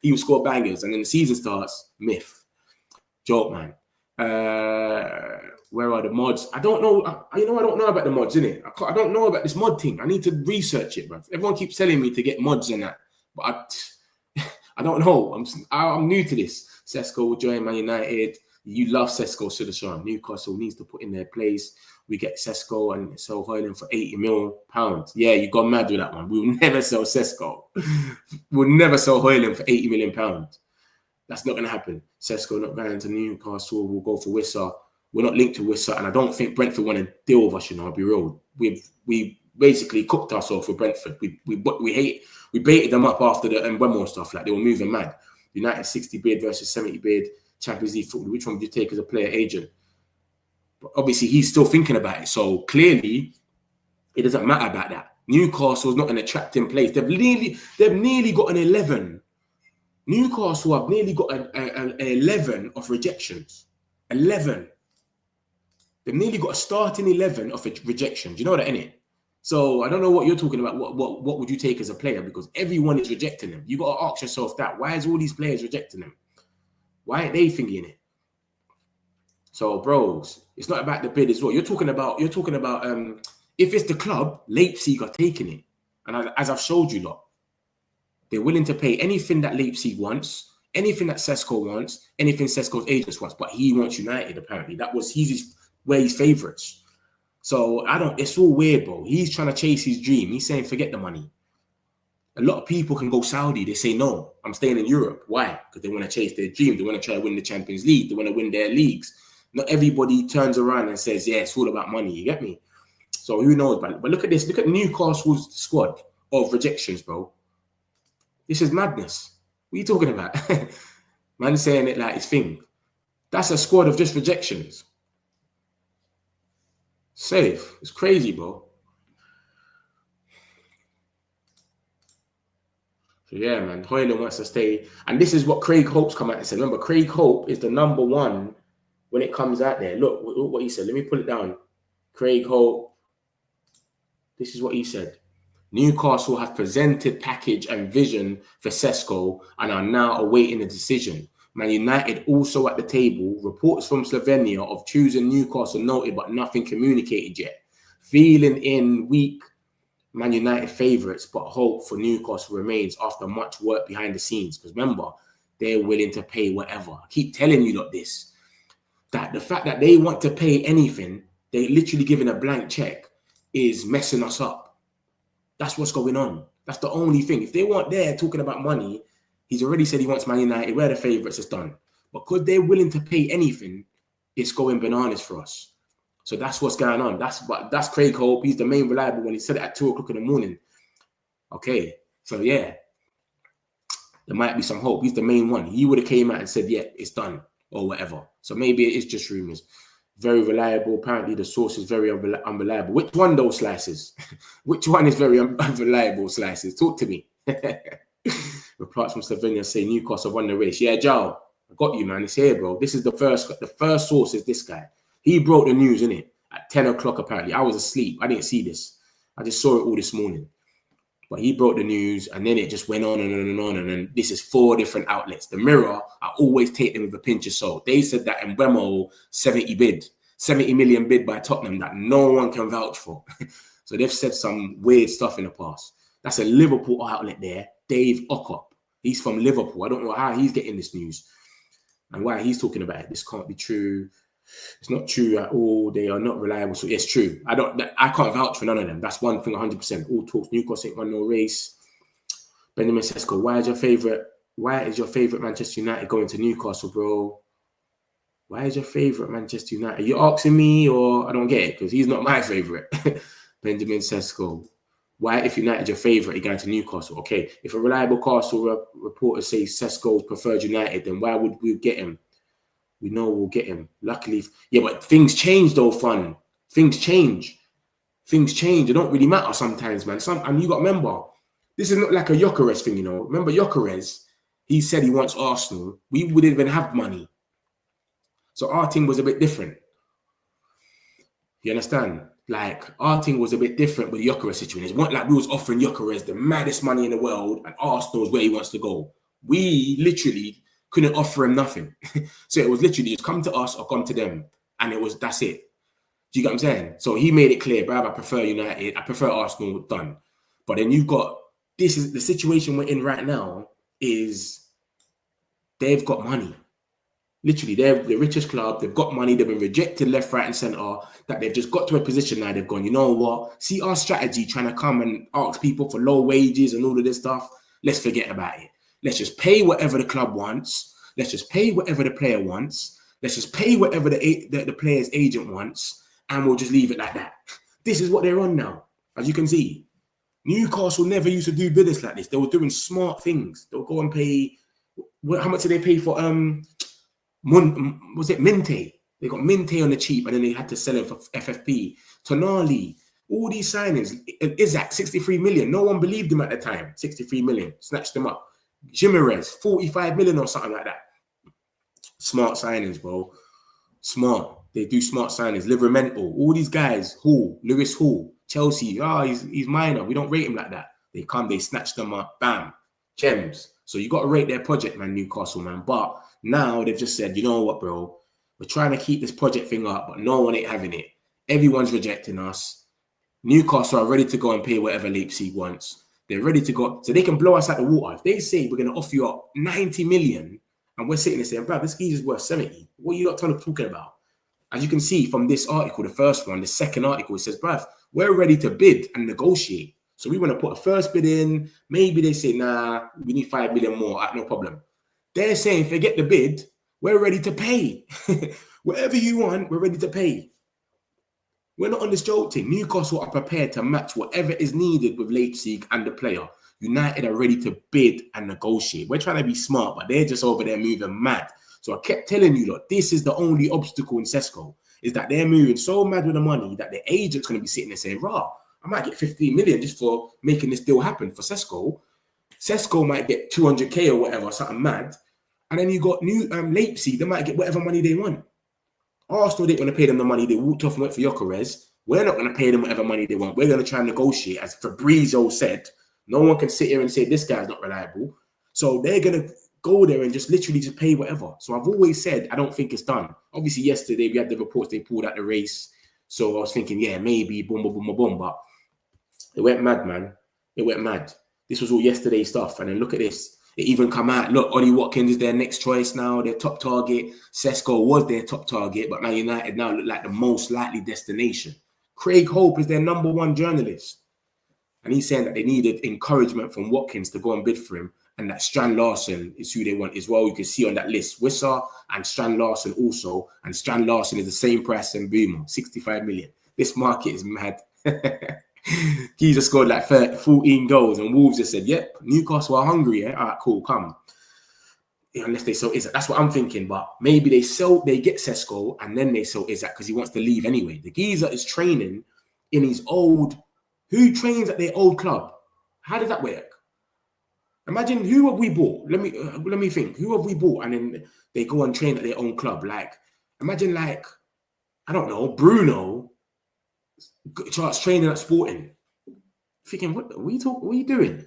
[SPEAKER 2] He would score bangers, and then the season starts, myth. Joke, man. Where are the mods? I don't know. I don't know about the mods, innit? I don't know about this mod thing. I need to research it, bro. Everyone keeps telling me to get mods and that, but I don't know. I'm new to this. Sesko will join Man United. You love Sesko, Sudarshan. Newcastle needs to put in their place. We get Sesko and sell Hojlund for £80 million. Yeah, you got mad with that one. We'll never sell Sesko. We'll never sell Hojlund for £80 million. That's not going to happen. Sesko not going to Newcastle. We'll go for Wissa. We're not linked to Wissa, and I don't think Brentford want to deal with us. You know, I'll be real. basically cooked ourselves for Brentford. We baited them up after the Mbeumo stuff. Like, they were moving mad. United 60 bid versus 70 bid, Champions League football. Which one would you take as a player agent? But obviously, he's still thinking about it. So clearly, it doesn't matter about that. Newcastle's not an attracting place. They've nearly got an 11. Newcastle have nearly got an 11 of rejections. 11. They've nearly got a starting 11 of rejections. You know that, innit? So I don't know what you're talking about. What would you take as a player? Because everyone is rejecting them. You got to ask yourself that. Why is all these players rejecting them? Why aren't they thinking it? So, bros, it's not about the bid as well. You're talking about if it's the club, Leipzig are taking it. And as I've showed you lot, they're willing to pay anything that Leipzig wants, anything that Sesko wants, anything Sesko's agents wants. But he wants United, apparently. He's where his favourites. So it's all weird, bro. He's trying to chase his dream. He's saying, forget the money. A lot of people can go Saudi. They say, no, I'm staying in Europe. Why? Because they want to chase their dream. They want to try to win the Champions League. They want to win their leagues. Not everybody turns around and says, yeah, it's all about money. You get me? So who knows, man? But look at this. Look at Newcastle's squad of rejections, bro. This is madness. What are you talking about? Man saying it like it's thing. That's a squad of just rejections. Safe. It's crazy, bro. So yeah, man. Hojlund wants to stay. And this is what Craig Hope's come out and said. Remember, Craig Hope is the number one when it comes out there. Look what he said. Let me pull it down. Craig Hope. This is what he said. Newcastle have presented package and vision for Sesko and are now awaiting a decision. Man United also at the table. Reports from Slovenia of choosing Newcastle noted, but nothing communicated yet. Feeling in weak Man United favourites, but hope for Newcastle remains after much work behind the scenes. Because remember, they're willing to pay whatever. I keep telling you lot this. That the fact that they want to pay anything, they literally giving a blank check, is messing us up. That's what's going on. That's the only thing. If they weren't there talking about money, he's already said he wants Man United. We're the favourites, it's done. But because they're willing to pay anything, it's going bananas for us. So that's what's going on. That's Craig Hope. He's the main reliable one. He said it at 2 o'clock in the morning. Okay. So yeah, there might be some hope. He's the main one. He would have came out and said, yeah, it's done or whatever. So maybe it is just rumours. Very reliable. Apparently the source is very unreliable. Which one, those Slices? Which one is very unreliable, Slices? Talk to me. Reports from Slovenia say Newcastle won the race. Yeah, Joe, I got you, man. It's here, bro. This is the first source is this guy. He broke the news, innit? At 10 o'clock, apparently. I was asleep. I didn't see this. I just saw it all this morning. But he broke the news, and then it just went on and on and on. And then this is 4 different outlets. The Mirror, I always take them with a pinch of salt. They said that Mbeumo 70 million bid by Tottenham that no one can vouch for. So they've said some weird stuff in the past. That's a Liverpool outlet there. Dave Ockop. He's from Liverpool. I don't know how he's getting this news and why he's talking about it. This can't be true. It's not true at all. They are not reliable. So it's true. I can't vouch for none of them. That's one thing 100%. All talks. Newcastle ain't won no race. Benjamin Sesko, why is your favorite Manchester United going to Newcastle, bro? Why is your favorite Manchester United? Are you asking me or I don't get it? Because he's not my favorite. Benjamin Sesko. Why, if United your favorite, you're going to Newcastle? Okay, if a reliable Castle reporter says Sesko's preferred United, then why would we get him? We know we'll get him. Luckily, yeah, but things change though, fun. Things change. Things change. It don't really matter sometimes, man. And you got to remember, this is not like a Gyökeres thing, you know. Remember Gyökeres? He said he wants Arsenal. We wouldn't even have money. So our thing was a bit different. You understand? Like, our thing was a bit different with the Gyökeres situation. It's not like we was offering Gyökeres the maddest money in the world and Arsenal's where he wants to go. We literally couldn't offer him nothing. So it was literally just come to us or come to them. And that's it. Do you get what I'm saying? So he made it clear, bruv, I prefer United. I prefer Arsenal, done. But then you've got, this is the situation we're in right now is they've got money. Literally, they're the richest club. They've got money. They've been rejected left, right, and centre. That they've just got to a position now. They've gone, you know what? See our strategy trying to come and ask people for low wages and all of this stuff. Let's forget about it. Let's just pay whatever the club wants. Let's just pay whatever the player wants. Let's just pay whatever the player's agent wants. And we'll just leave it like that. This is what they're on now. As you can see, Newcastle never used to do business like this. They were doing smart things. They'll go and pay. How much did they pay for? Was it Minte? They got Minte on the cheap, and then they had to sell him for FFP. Tonali, all these signings. Isaac, 63 million. No one believed him at the time. 63 million, snatched him up. Jimenez, 45 million or something like that. Smart signings, bro. Smart. They do smart signings. Livramento, all these guys. Lewis Hall, Chelsea. He's minor. We don't rate him like that. They come, they snatch them up. Bam. Gems. So you got to rate their project, man, Newcastle, man. But now they've just said, you know what, bro? We're trying to keep this project thing up, but no one ain't having it. Everyone's rejecting us. Newcastle are ready to go and pay whatever Leipzig wants. They're ready to go. So they can blow us out the water. If they say we're going to offer you up 90 million and we're sitting there saying, bro, this geezer's worth 70. What are you not talking about? As you can see from this article, the first one, the second article, it says, bruv, we're ready to bid and negotiate. So we want to put a first bid in. Maybe they say, nah, we need 5 million more. No problem. They're saying if they get the bid, we're ready to pay. Whatever you want, we're ready to pay. We're not on this joke thing. Newcastle are prepared to match whatever is needed with Leipzig and the player. United are ready to bid and negotiate. We're trying to be smart, but they're just over there moving mad. So I kept telling you, look, this is the only obstacle in Sesko, is that they're moving so mad with the money that the agent's going to be sitting there saying, rah, I might get 15 million just for making this deal happen for Sesko. Sesko might get 200k or whatever, something mad. And then you got Leipzig, they might get whatever money they want. Arsenal didn't want to pay them the money. They walked off and went for Gyökeres. We're not going to pay them whatever money they want. We're going to try and negotiate. As Fabrizio said, no one can sit here and say this guy's not reliable. So they're going to go there and just literally just pay whatever. So I've always said, I don't think it's done. Obviously, yesterday we had the reports they pulled out the race. So I was thinking, yeah, maybe, boom, boom, boom, boom. But it went mad, man. It went mad. This was all yesterday's stuff. And then look at this. It even come out, look, Ollie Watkins is their next choice now, their top target. Sesko was their top target, but Man United now look like the most likely destination. Craig Hope is their #1 journalist. And he's saying that they needed encouragement from Watkins to go and bid for him, and that Strand Larsen is who they want as well. You can see on that list, Wissa and Strand Larsen also. And Strand Larsen is the same price as Boomer, 65 million. This market is mad. He just scored like 14 goals, and Wolves just said, yep, Newcastle are hungry. All right, cool, come. Yeah, unless they sell Isaac. That's what I'm thinking. But maybe they get Sesko and then they sell Isaac because he wants to leave anyway. The geezer is training in his old... Who trains at their old club? How does that work? Imagine, who have we bought? Let me think. Who have we bought? And then they go and train at their own club. Like, imagine like, I don't know, Bruno starts training at Sporting. Thinking, what are you doing?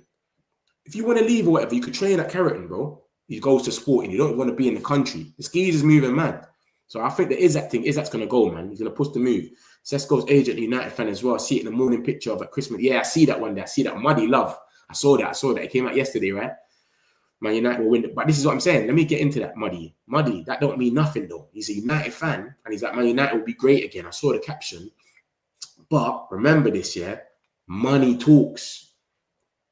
[SPEAKER 2] If you want to leave or whatever, you could train at Carrington, bro. He goes to Sporting. You don't want to be in the country. The skis is moving mad. So I think the Isaac thing, Isaac's going to go, man. He's going to push the move. Sesko's agent, United fan as well. I see it in the morning picture of at Christmas. Yeah, I see that one there. I see that Muddy Love. I saw that. It came out yesterday, right? Man United will win. But this is what I'm saying. Let me get into that, Muddy. Muddy, that don't mean nothing, though. He's a United fan, and he's like, Man United will be great again. I saw the caption. But remember this, yeah? Money talks.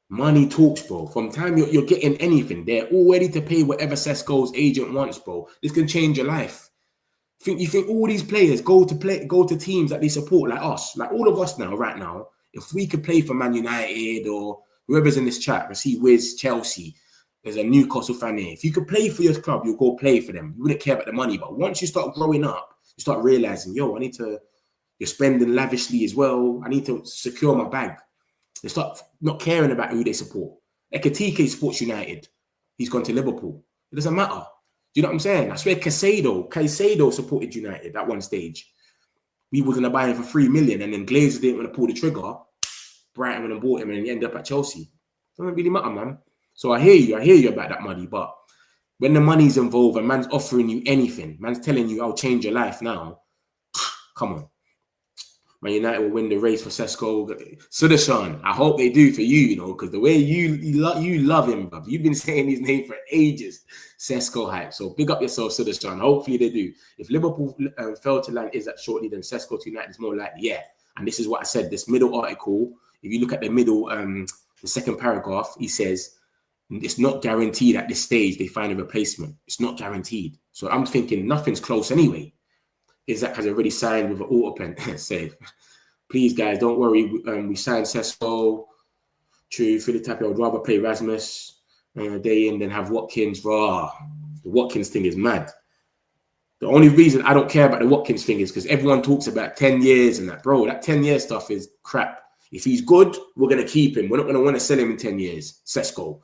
[SPEAKER 2] Money talks, bro. From the time you're getting anything, they're all ready to pay whatever Sesko's agent wants, bro. This can change your life. You think all these players go to teams that they support, like us, like all of us now, right now, if we could play for Man United or whoever's in this chat, I see Wiz, Chelsea, there's a Newcastle fan here. If you could play for your club, you'll go play for them. You wouldn't care about the money. But once you start growing up, you start realizing, yo, you're spending lavishly as well. I need to secure my bag. They start not caring about who they support. Ekatike supports United. He's gone to Liverpool. It doesn't matter. Do you know what I'm saying? I swear Caicedo supported United at one stage. We were going to buy him for 3 million, and then Glazers didn't want to pull the trigger. Brighton went and bought him, and he ended up at Chelsea. Doesn't really matter, man. So I hear you about that money, but when the money's involved and man's offering you anything, man's telling you, I'll change your life now. Come on. Man United will win the race for Sesko. Sudarshan, I hope they do for you, because the way you love him, bro. You've been saying his name for ages. Sesko hype. So big up yourself, Sudarshan. Hopefully they do. If Liverpool fail to land Isaac shortly, then Sesko to United is more likely. Yeah. And this is what I said. This middle article, if you look at the middle, the second paragraph, he says, it's not guaranteed at this stage they find a replacement. It's not guaranteed. So I'm thinking nothing's close anyway. Isaac has already signed with an auto pen save. Please, guys, don't worry. We signed Sesko. True, Philly Tapia would rather play Rasmus day in than have Watkins. Raw. The Watkins thing is mad. The only reason I don't care about the Watkins thing is because everyone talks about 10 years and that. Bro, that 10-year stuff is crap. If he's good, we're going to keep him. We're not going to want to sell him in 10 years, Sesko.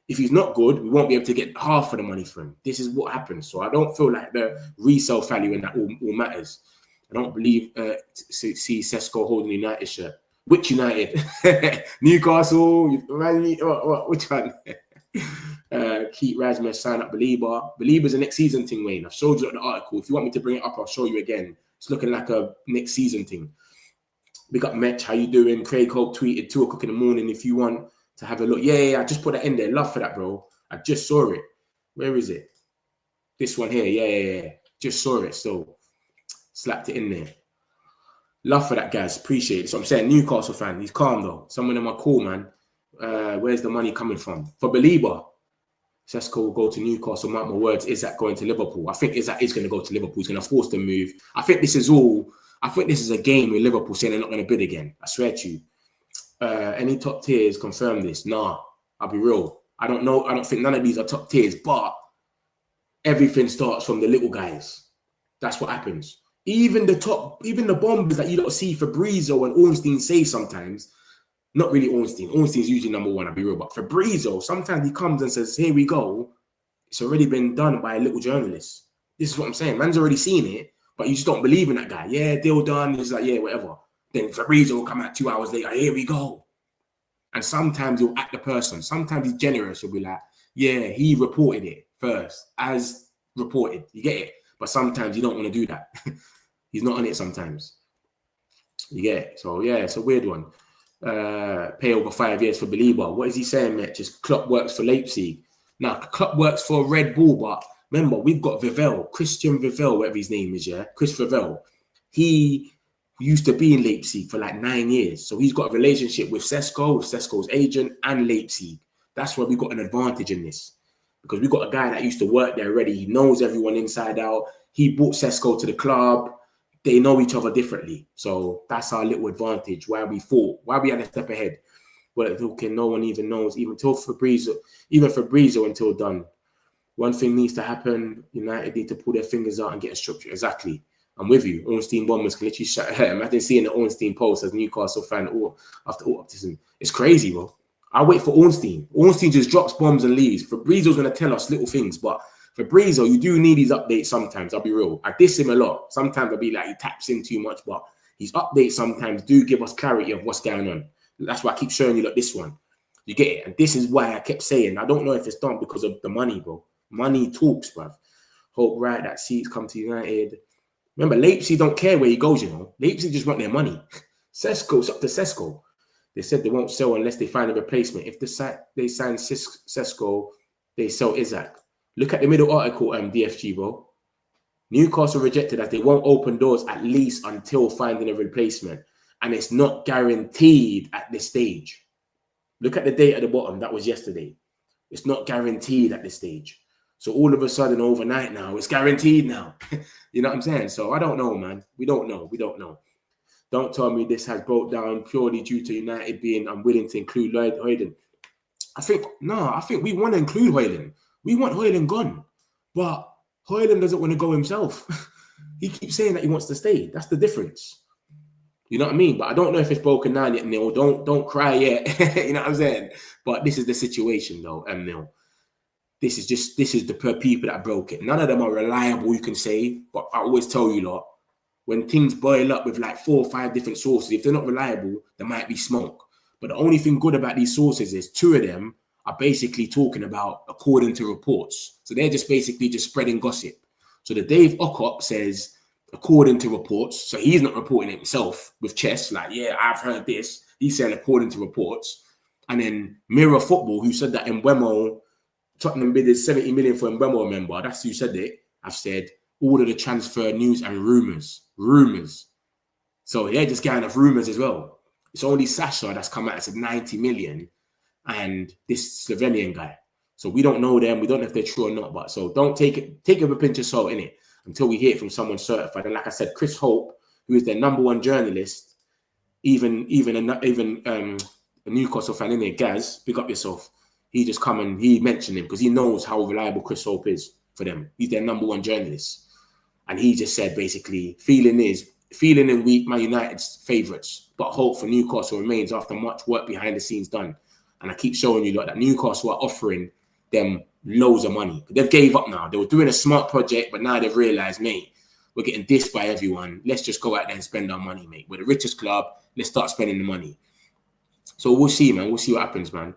[SPEAKER 2] If he's not good, we won't be able to get half of the money for him. This is what happens. So I don't feel like the resale value in that all matters. I don't believe see Sesko holding United shirt. Which United? Newcastle? Which one? Keep Rasmus, sign up Belieber. Belieber's a next season thing, Wayne. I've showed you the article. If you want me to bring it up, I'll show you again. It's looking like a next season thing. Big up Metch, how you doing? Craig Hope tweeted 2 o'clock in the morning if you want to have a look. Yeah, I just put that in there. Love for that, bro. I just saw it. Where is it? This one here. Yeah. Just saw it. So slapped it in there. Love for that, guys. Appreciate it. So I'm saying Newcastle fan. He's calm though. Someone in my call, man. Where's the money coming from? For Belieber, Sesko will go to Newcastle. Mark my words. Is that going to Liverpool? I think Isak is going to go to Liverpool. He's going to force the move. I think this is a game with Liverpool saying they're not going to bid again. I swear to you. Any top tiers confirm this? Nah, I'll be real. I don't know. I don't think none of these are top tiers, but everything starts from the little guys. That's what happens. Even the bombers that you don't see Fabrizio and Ornstein say sometimes, not really Ornstein. Ornstein's usually number one, I'll be real, but Fabrizio, sometimes he comes and says, here we go. It's already been done by a little journalist. This is what I'm saying. Man's already seen it, but you just don't believe in that guy. Yeah, deal done. He's like, yeah, whatever. Then Fabrizio will come out 2 hours later, here we go. And sometimes he'll act the person. Sometimes he's generous. He'll be like, yeah, he reported it first, as reported. You get it? But sometimes you don't want to do that. He's not on it sometimes. You get it? So, yeah, it's a weird one. Pay over 5 years for Belieber. What is he saying, Mitch? Just Klopp works for Leipzig. Now, Klopp works for Red Bull, but remember, we've got Vivel, Christian Vivel, whatever his name is, yeah? Chris Vivel. He used to be in Leipzig for like 9 years. So he's got a relationship with Sesko's agent, and Leipzig. That's why we got an advantage in this. Because we got a guy that used to work there already. He knows everyone inside out. He brought Sesko to the club. They know each other differently. So that's our little advantage, why we fought, why we had a step ahead. Well, okay, no one even knows, even Fabrizio until done. One thing needs to happen. United need to pull their fingers out and get a structure. Exactly. I'm with you. Ornstein bombers can literally shut her. Imagine seeing the Ornstein post as Newcastle fan after autism. It's crazy, bro. I wait for Ornstein. Ornstein just drops bombs and leaves. Fabrizio's going to tell us little things, but Fabrizio, you do need his updates sometimes. I'll be real. I diss him a lot. Sometimes I'll be like, he taps in too much, but his updates sometimes do give us clarity of what's going on. That's why I keep showing you like this one. You get it? And this is why I kept saying, I don't know if it's done because of the money, bro. Money talks, bruv. Hope right that seats come to United. Remember, Leipzig don't care where he goes, you know. Leipzig just want their money. Sesko, it's up to Sesko. They said they won't sell unless they find a replacement. If they sign Sesko, they sell Isak. Look at the middle article, DFG, bro. Newcastle rejected as they won't open doors at least until finding a replacement. And it's not guaranteed at this stage. Look at the date at the bottom. That was yesterday. It's not guaranteed at this stage. So all of a sudden, overnight now, it's guaranteed now. You know what I'm saying? So I don't know, man. We don't know. Don't tell me this has broke down purely due to United being unwilling to include Hojlund. I think we want to include Hojlund. We want Hojlund gone. But Hojlund doesn't want to go himself. He keeps saying that he wants to stay. That's the difference. You know what I mean? But I don't know if it's broken down yet, Neil. Don't cry yet. You know what I'm saying? But this is the situation, though, Neil. This is the people that broke it. None of them are reliable, you can say. But I always tell you, lot, when things boil up with like 4 or 5 different sources, if they're not reliable, there might be smoke. But the only thing good about these sources is 2 of them are basically talking about according to reports. So they're just basically just spreading gossip. So the Dave Okop says, according to reports. So he's not reporting it himself with chest, like, yeah, I've heard this. He's saying according to reports. And then Mirror Football, who said that Mbeumo, Tottenham bidded 70 million for Mbeumo, remember? That's who said it. I've said all of the transfer news and rumours. So they're just getting off rumours as well. It's only Sasha that's come out and said 90 million and this Slovenian guy. So we don't know them. We don't know if they're true or not. But so don't take it with a pinch of salt, innit? Until we hear from someone certified. And like I said, Chris Hope, who is their #1 journalist, even a Newcastle fan in there, Gaz, pick up yourself. He just come and he mentioned him because he knows how reliable Chris Hope is for them. He's their #1 journalist. And he just said basically, feeling in week, Man United's favourites, but hope for Newcastle remains after much work behind the scenes done. And I keep showing you that Newcastle are offering them loads of money. They've gave up now. They were doing a smart project, but now they've realised, mate, we're getting dissed by everyone. Let's just go out there and spend our money, mate. We're the richest club. Let's start spending the money. So we'll see, man. We'll see what happens, man.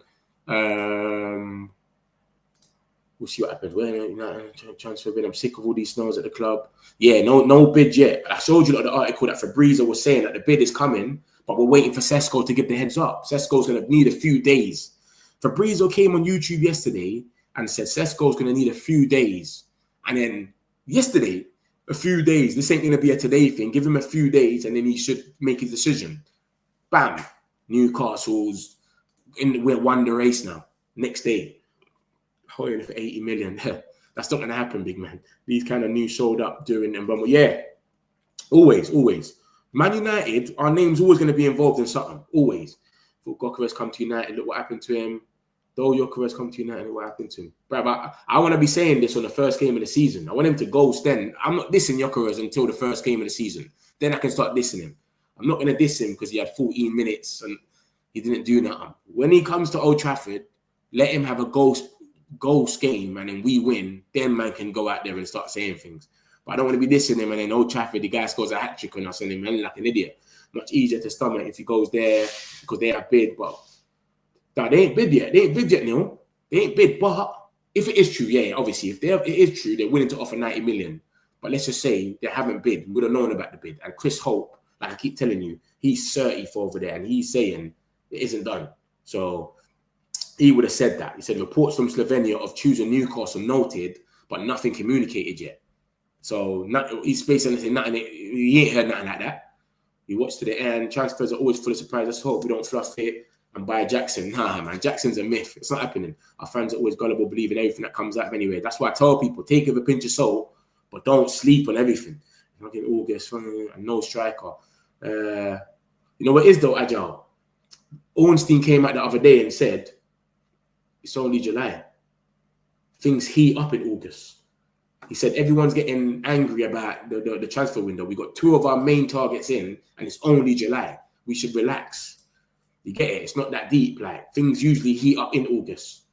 [SPEAKER 2] We'll see what happens. Well, transfer bid. I'm sick of all these snows at the club. Yeah, no bid yet. I showed you the article that Fabrizio was saying that the bid is coming, but we're waiting for Sesko to give the heads up. Sesko's going to need a few days. Fabrizio came on YouTube yesterday and said Sesko's going to need a few days. And then yesterday, a few days. This ain't going to be a today thing. Give him a few days and then he should make his decision. Bam. Newcastle's won the race now. Next day. Hojlund for 80 million. That's not going to happen, big man. These kind of news showed up during them. But yeah, always. Man United, our name's always going to be involved in something. Always. For Gokares come to United, look what happened to him. Though Gokares come to United, look what happened to him. But I want to be saying this on the first game of the season. I want him to ghost then. I'm not dissing Gokares until the first game of the season. Then I can start dissing him. I'm not going to diss him because he had 14 minutes and he didn't do nothing. When he comes to Old Trafford, let him have a ghost game and then we win. Then man can go out there and start saying things. But I don't want to be dissing him and then Old Trafford, the guy scores a hat-trick on us and him like an idiot. Much easier to stomach if he goes there because they have bid. But no, they ain't bid yet. Neil. They ain't bid. But if it is true, yeah, obviously, if it is true, they're willing to offer 90 million. But let's just say they haven't bid. We would have known about the bid. And Chris Hope, like I keep telling you, he's 30 for over there and he's saying it isn't done. So he would have said that. He said reports from Slovenia of choosing Newcastle noted, but nothing communicated yet. So he's basically saying nothing. He ain't heard nothing like that. He watched to the end. Transfers are always full of surprise. Let's hope we don't fluff it and buy Jackson. Nah, man. Jackson's a myth. It's not happening. Our fans are always gullible, believing everything that comes out anyway. That's why I tell people, take it with a pinch of salt, but don't sleep on everything. You're not getting August and no striker. You know what is though, Agile? Ornstein came out the other day and said, it's only July. Things heat up in August. He said everyone's getting angry about the transfer window. We got 2 of our main targets in, and it's only July. We should relax. You get it? It's not that deep. Like things usually heat up in August.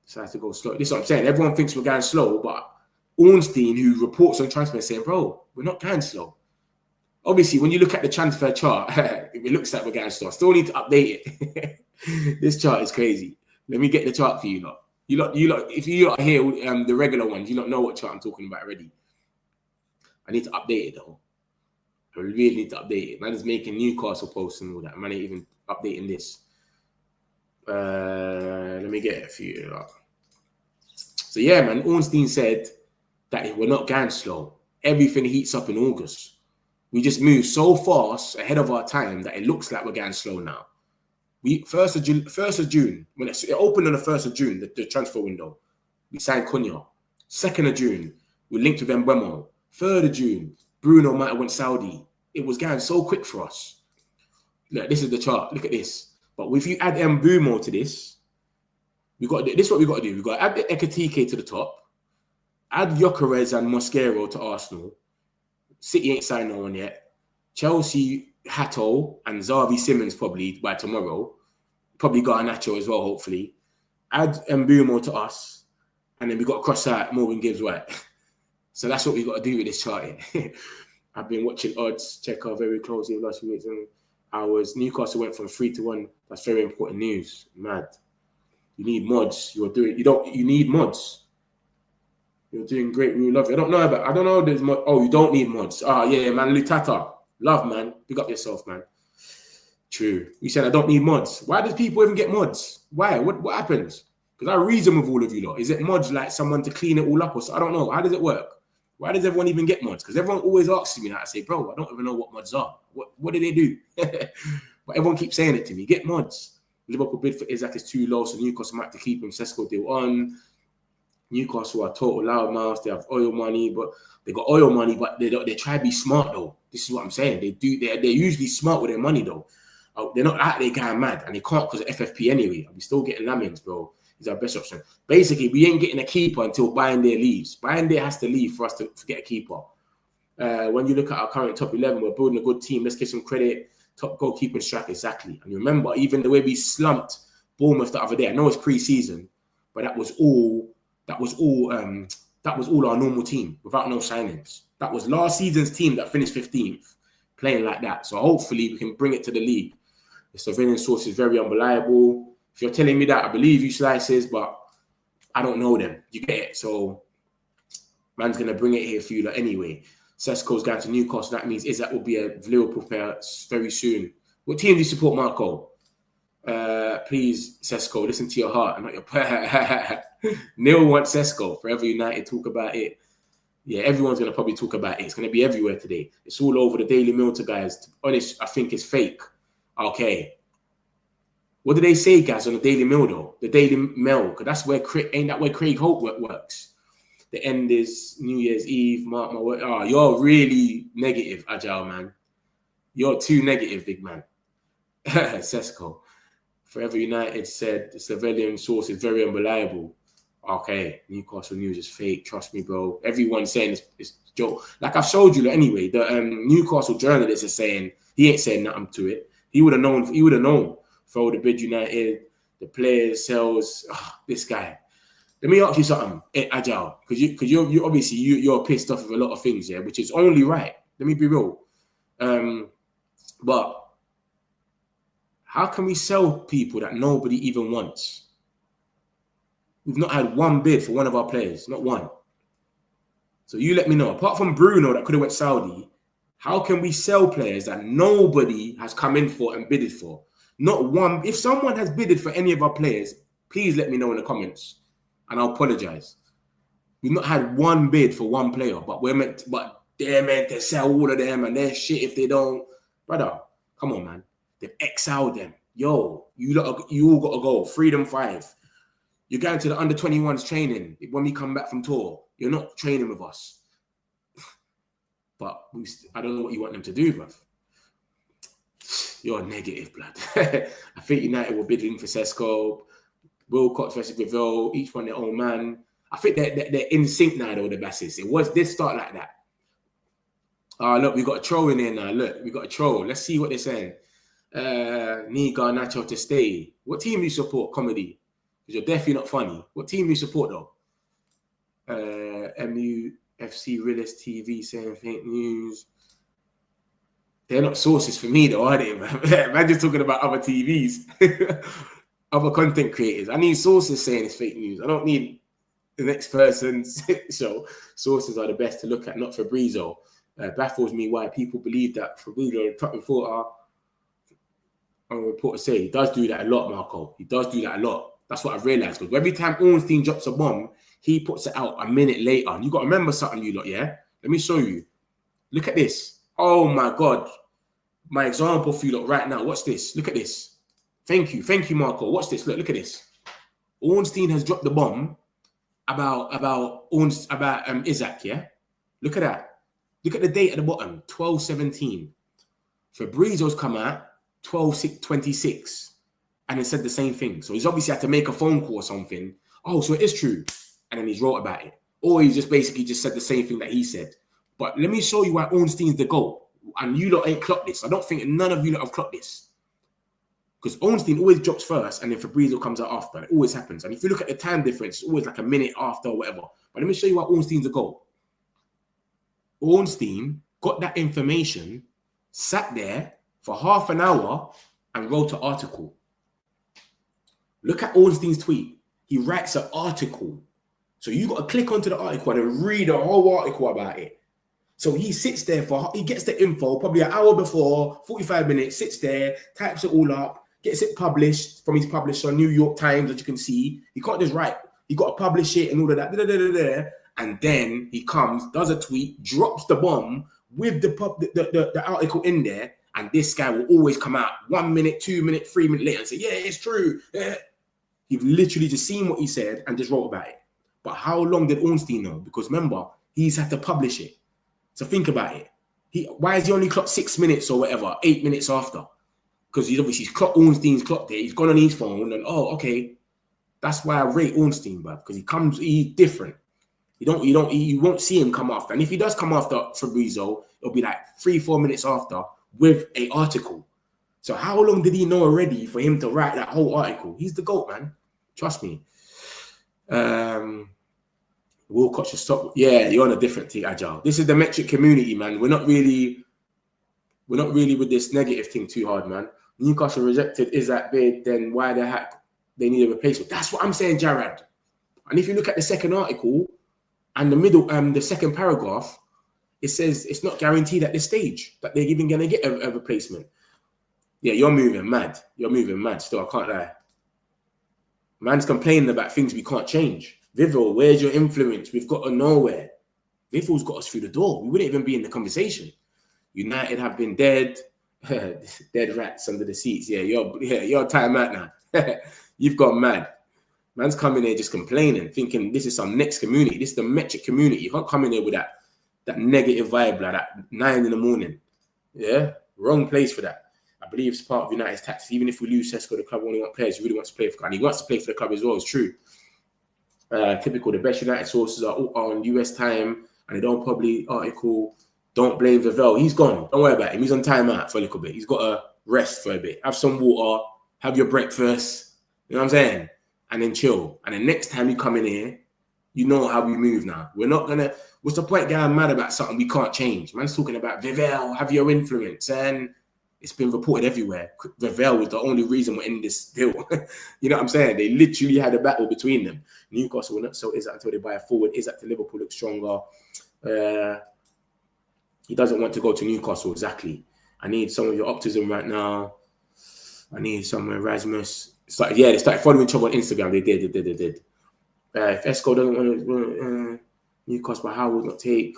[SPEAKER 2] So I have to go slow. This is what I'm saying. Everyone thinks we're going slow, but Ornstein, who reports on transfer, saying, "Bro, we're not going slow." Obviously, when you look at the transfer chart, it looks like we're going slow. Still need to update it. This chart is crazy. Let me get the chart for you lot. You lot, if you lot hear the regular ones, you don't know what chart I'm talking about already. I need to update it though. I really need to update it. Man is making Newcastle posts and all that. Man ain't even updating this. Let me get it for you lot. So yeah, man, Ornstein said that we're not going slow. Everything heats up in August. We just move so fast ahead of our time that it looks like we're going slow now. We 1st of June, when it opened on the 1st of June, the transfer window, we signed Cunha. 2nd of June, we linked with Mbeumo. 3rd of June, Bruno might have went Saudi. It was going so quick for us. Look, this is the chart. Look at this. But if you add Mbeumo to this, this is what we got to do. We got to add the Ekatike to the top, add Gyökeres and Mosquera to Arsenal. City ain't signed no one yet. Chelsea, Hato and Xavi Simons probably by tomorrow. Probably Garnacho as well, hopefully. Add Mbeumo to us. And then we got to cross out Morgan Gibbs White. So that's what we got to do with this chart here. I've been watching odds, check out very closely the last few weeks and hours. Newcastle went from 3 to 1. That's very important news. Mad. You need mods. You need mods. You're doing great. We love you. I don't know there's mod. Oh, you don't need mods. Yeah, man. Lutata. Love, man. Pick up yourself, man. True. You said I don't need mods. Why does people even get mods? Why? What happens? Because I reason with all of you lot. Is it mods like someone to clean it all up or so? I don't know. How does it work? Why does everyone even get mods? Because everyone always asks me that. I say, bro, I don't even know what mods are. What do they do? But everyone keeps saying it to me. Get mods. Liverpool bid for Isaac is too low, so Newcastle might have to keep him. Sesko deal on. Newcastle are total loudmouths. They have oil money, but they try to be smart though. This is what I'm saying. They're usually smart with their money though. They're not out there going mad, and they can't because of FFP anyway. And we're still getting Lamings, bro. He's our best option. Basically, we ain't getting a keeper until Bayern leaves. Bayern has to leave for us to get a keeper. When you look at our current top 11, we're building a good team. Let's give some credit. Top goalkeeping strike, exactly. And remember, even the way we slumped Bournemouth the other day. I know it's pre-season, but that was all our normal team without no signings. That was last season's team that finished 15th, playing like that. So hopefully we can bring it to the league. The surveillance source is very unreliable. If you're telling me that, I believe you, Slices, but I don't know them. You get it? So man's going to bring it here for you anyway. Sesko's going to Newcastle. That means Isak will be a Liverpool player very soon. What team do you support, Marco? Please, Sesko, listen to your heart and not your... Neil wants Sesko. Forever United, talk about it. Yeah, everyone's going to probably talk about it. It's going to be everywhere today. It's all over the Daily Mail to guys. To be honest, I think it's fake. Okay. What do they say, guys, on the Daily Mail, though? The Daily Mail, because that's where... Ain't that where Craig Hope works? The end is New Year's Eve. Mark my word. Oh, you're really negative, Agile, man. You're too negative, big man. Sesko. Forever United said the surveillance source is very unreliable. Okay, Newcastle news is fake. Trust me, bro. Everyone's saying it's joke. Like I've showed you anyway. The Newcastle journalist is saying he ain't saying nothing to it. He would have known. He would have known. Throw the bid United, the players, sales. This guy. Let me ask you something, Agile, because you obviously you're pissed off with a lot of things, yeah, which is only right. Let me be real. But how can we sell people that nobody even wants? We've not had one bid for one of our players, not one. So you let me know. Apart from Bruno that could have went Saudi, how can we sell players that nobody has come in for and bidded for? Not one. If someone has bidded for any of our players, please let me know in the comments. And I'll apologize. We've not had one bid for one player, but they're meant to sell all of them and they're shit if they don't. Brother, come on, man. They've exiled them. Yo, you all got to go. Freedom 5. You're going to the under-21s training when we come back from tour. You're not training with us. But I don't know what you want them to do, bruv. You're negative, blood. I think United were bidding for Sesko. Wilcox versus Vivell, each one their own man. I think they're in sync now, though, the Basses. It did start like that. Look, we got a troll in here now. Look, we got a troll. Let's see what they're saying. Need Garnacho to stay. What team do you support, comedy? Because you're definitely not funny. What team do you support, though? MUFC Realist TV saying fake news. They're not sources for me, though, are they, man? Man, just talking about other TVs. Other content creators. I need sources saying it's fake news. I don't need the next person's show. Sources are the best to look at, not Fabrizio. Baffles me why people believe that Fabrizio, the top reporter, reporter say, he does do that a lot, Marco. He does do that a lot. That's what I've realized. Because every time Ornstein drops a bomb, he puts it out a minute later. And you got to remember something, you lot, yeah? Let me show you. Look at this. Oh, my God. My example for you lot right now. Watch this. Look at this. Thank you, Marco. Watch this. Look at this. Ornstein has dropped the bomb about Isak, yeah? Look at that. Look at the date at the bottom, 12/17. Fabrizio's come out 12/26 and then said the same thing. So he's obviously had to make a phone call or something. Oh, so it is true. And then he's wrote about it. Or he's just basically just said the same thing that he said. But let me show you why Ornstein's the GOAT. And you lot ain't clocked this. I don't think none of you lot have clocked this. Because Ornstein always drops first and then Fabrizio comes out after. It always happens. And if you look at the time difference, it's always like a minute after or whatever. But let me show you why Ornstein's a GOAT. Ornstein got that information, sat there for half an hour and wrote an article. Look at Ornstein's tweet. He writes an article. So you got to click onto the article and read a whole article about it. So he sits there he gets the info probably an hour before, 45 minutes, sits there, types it all up, gets it published from his publisher, New York Times, as you can see. He can't just write. He got to publish it and all of that. And then he comes, does a tweet, drops the bomb with the article in there. And this guy will always come out 1 minute, 2 minutes, 3 minutes later and say, yeah, it's true. Yeah. You've literally just seen what he said and just wrote about it. But how long did Ornstein know? Because remember, he's had to publish it. So think about it. Why is he only clocked 6 minutes or whatever, 8 minutes after? Because he's clocked Ornstein's clocked it. He's gone on his phone and okay, that's why I rate Ornstein, bruv, because he's different. You won't see him come after. And if he does come after Fabrizio, it'll be like 3-4 minutes after with a article. So how long did he know already for him to write that whole article? He's the GOAT, man. Trust me. Walcott should stop. Yeah, you're on a different thing, Agile. This is the metric community, man. We're not really with this negative thing too hard, man. Newcastle rejected is that bid, then why the heck they need a replacement? That's what I'm saying, Jared. And if you look at the second article and the second paragraph, it says it's not guaranteed at this stage that they're even going to get a replacement. Yeah, you're moving mad. You're moving mad still, I can't lie. Man's complaining about things we can't change. Vivil, where's your influence? We've got to nowhere. Vivil's got us through the door. We wouldn't even be in the conversation. United have been dead. Dead rats under the seats. Yeah, you're time out now. You've gone mad. Man's coming here just complaining, thinking this is some next community. This is the metric community. You can't come in here with that negative vibe like that 9 in the morning. Yeah, wrong place for that. I believe it's part of United's tactics. Even if we lose Sesko, the club only wants players who really wants to play for, and he wants to play for the club as well. It's true. Typical. The best United sources are on US time, and they don't probably article. Don't blame Vivell. He's gone. Don't worry about him. He's on timeout for a little bit. He's got to rest for a bit. Have some water. Have your breakfast. You know what I'm saying? And then chill. And then next time you come in here, you know how we move now. We're not gonna. What's the point getting mad about something we can't change? Man's talking about Vivell, have your influence, and it's been reported everywhere. Vivell was the only reason we're in this deal. You know what I'm saying? They literally had a battle between them. Newcastle will not sell Isak until they buy a forward. Isak to Liverpool looks stronger. He doesn't want to go to Newcastle, exactly. I need some of your optimism right now. I need some Erasmus. They started following each other on Instagram. They did. If Sesko doesn't want to Newcastle, but how would not take?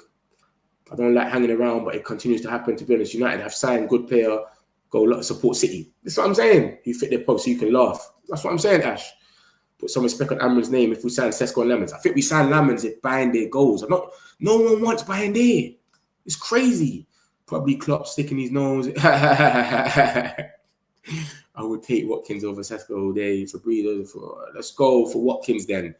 [SPEAKER 2] I don't like hanging around, but it continues to happen. To be honest, United have signed good player, go support City. That's what I'm saying. You fit their post so you can laugh. That's what I'm saying, Ash. Put some respect on Amran's name if we sign Sesko and Lemons. I think we signed Lemons if buying their goals. No one wants buying there. It's crazy. Probably Klopp sticking his nose. I would take Watkins over Sesko all day. Let's go for Watkins then.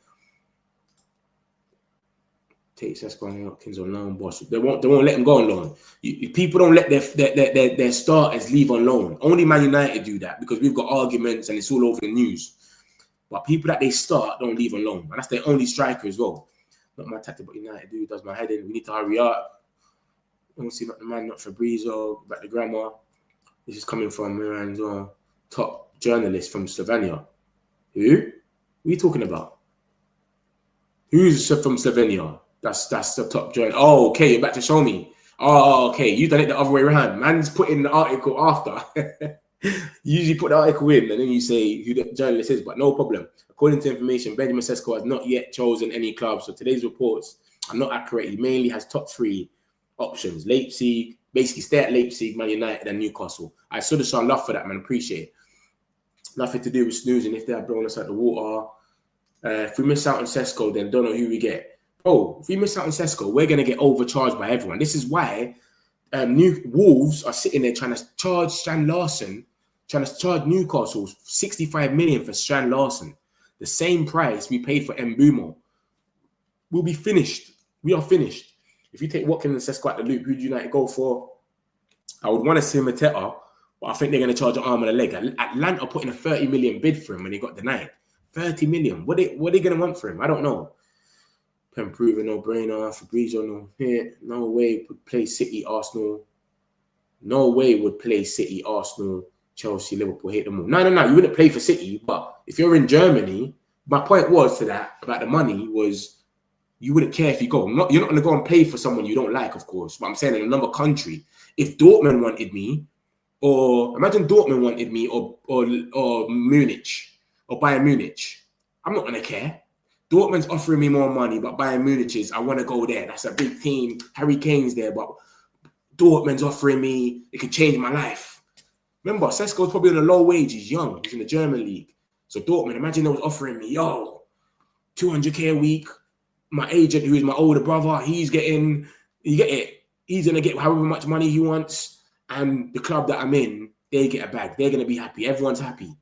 [SPEAKER 2] Take Sesko and Watkins on loan, boss. They won't let him go on loan. People don't let their starters leave on loan. Only Man United do that because we've got arguments and it's all over the news. But people that they start don't leave on loan. And that's their only striker as well. Not my tactic, but United do. Does my head in. We need to hurry up. I don't see not the man, not Fabrizio, but the grammar. This is coming from Miran's top journalist from Slovenia. Who? What are you talking about? Who's from Slovenia? That's the top journalist. Oh, okay, you're about to show me. Oh, okay, you done it the other way around. Man's putting the article after. You usually put the article in and then you say who the journalist is, but no problem. According to information, Benjamin Sesko has not yet chosen any club, so today's reports are not accurate. He mainly has top 3 options. Leipzig, basically stay at Leipzig, Man United and Newcastle. I sort of saw love for that, man. Appreciate it. Nothing to do with snoozing if they have blown us out the water. If we miss out on Sesko, then don't know who we get. Oh, if we miss out on Sesko, we're going to get overcharged by everyone. This is why Wolves are sitting there trying to charge Strand Larsen, trying to charge Newcastle 65 million for Strand Larsen. The same price we paid for Mbumo. We'll be finished. We are finished. If you take Watkins and Sesko out the loop, who do United go for? I would want to see Mateta, but I think they're going to charge an arm and a leg. Atlanta put in a 30 million bid for him when he got denied. 30 million. What are they going to want for him? I don't know. Pemproven, no brainer. Fabrizio, no hit. No way would play City, Arsenal. No way would play City, Arsenal, Chelsea, Liverpool, hate them all. No. You wouldn't play for City, but if you're in Germany, my point was to that about the money was you wouldn't care if you go. You're not going to go and play for someone you don't like, of course. But I'm saying in another country, if Dortmund wanted me, or imagine Dortmund wanted me, or Munich, or Bayern Munich, I'm not going to care. Dortmund's offering me more money, but Bayern Munich is, I want to go there. That's a big team. Harry Kane's there, but Dortmund's offering me, it could change my life. Remember, Sesko's probably on a low wage. He's young. He's in the German league. So Dortmund, imagine they was offering me, 200k a week. My agent, who is my older brother, you get it. He's going to get however much money he wants. And the club that I'm in, they get a bag. They're going to be happy. Everyone's happy.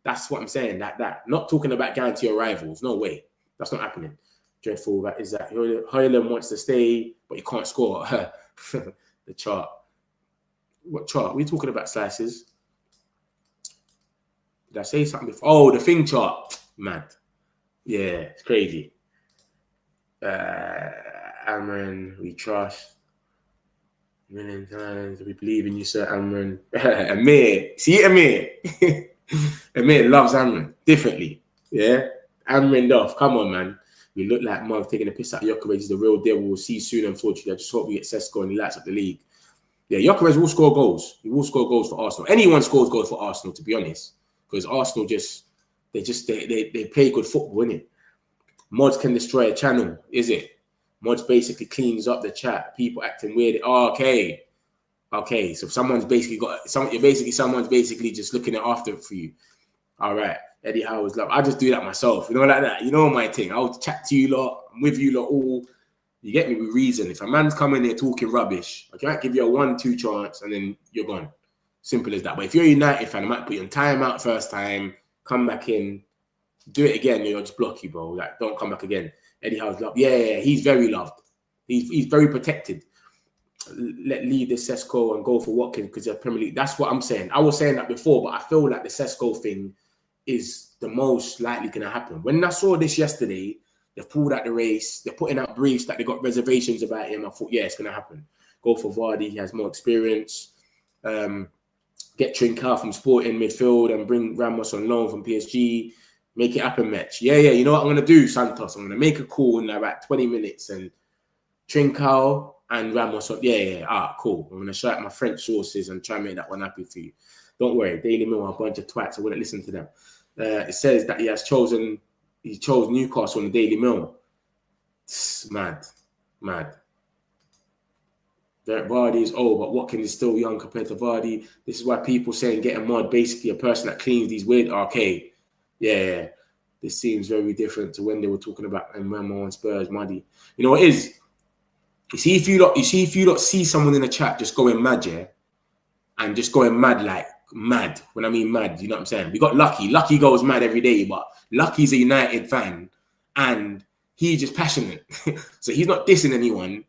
[SPEAKER 2] That's what I'm saying. That. Not talking about guarantee your rivals. No way. That's not happening. Dreadful. That is that. Hojlund wants to stay, but he can't score. The chart. What chart? We're talking about slices. Did I say something before? Oh, the thing chart. Mad. Yeah, it's crazy. Amran, we trust. Million times. We believe in you, Sir Amran. Amir. See Amir? Amir loves Amran differently. Yeah? Amran off. Come on, man. We look like Marv taking a piss out of Gyökeres. He's the real deal. We'll see soon, unfortunately. I just hope we get Sesko and he lights up the league. Yeah, Gyökeres will score goals. He will score goals for Arsenal. Anyone scores goals for Arsenal, to be honest. Because Arsenal they play good football, innit? Mods can destroy a channel, is it? Mods basically cleans up the chat. People acting weird. Oh, okay. Okay, so someone's basically just looking after it for you. All right. Eddie Howe's love. I just do that myself. You know, like that. You know my thing. I'll chat to you lot. I'm with you lot all. You get me with reason. If a man's coming here talking rubbish, I can't give you a 1-2 chance and then you're gone. Simple as that. But if you're a United fan, I might put you on timeout first time, come back in, do it again, you'll just block you, bro. Like, don't come back again. Eddie Howe's loved. Yeah, he's very loved. He's very protected. Leave the Sesko and go for Watkins because they're Premier League. That's what I'm saying. I was saying that before, but I feel like the Sesko thing is the most likely going to happen. When I saw this yesterday, they've pulled out the race. They're putting out briefs that they got reservations about him. I thought, yeah, it's going to happen. Go for Vardy. He has more experience. Get Trincao from Sporting midfield and bring Ramos on loan from PSG. Make it happen, Metch. Yeah. You know what I'm going to do, Santos? I'm going to make a call in about 20 minutes and Trincao and Ramos. Yeah. Cool. I'm going to shout out my French sources and try and make that one happy for you. Don't worry. Daily Mail are a bunch of twats. I wouldn't listen to them. It says that he chose Newcastle on the Daily Mail. It's mad. Vardy is old, but Watkins is still young compared to Vardy. This is why people saying getting Mod basically a person that cleans these weird. Okay, yeah. This seems very different to when they were talking about Memo and Spurs, Muddy. You know what it is? You see if you lot see someone in the chat just going mad, yeah, and just going mad like mad. When I mean mad, you know what I'm saying? We got Lucky. Lucky goes mad every day, but Lucky's a United fan and he's just passionate. So he's not dissing anyone.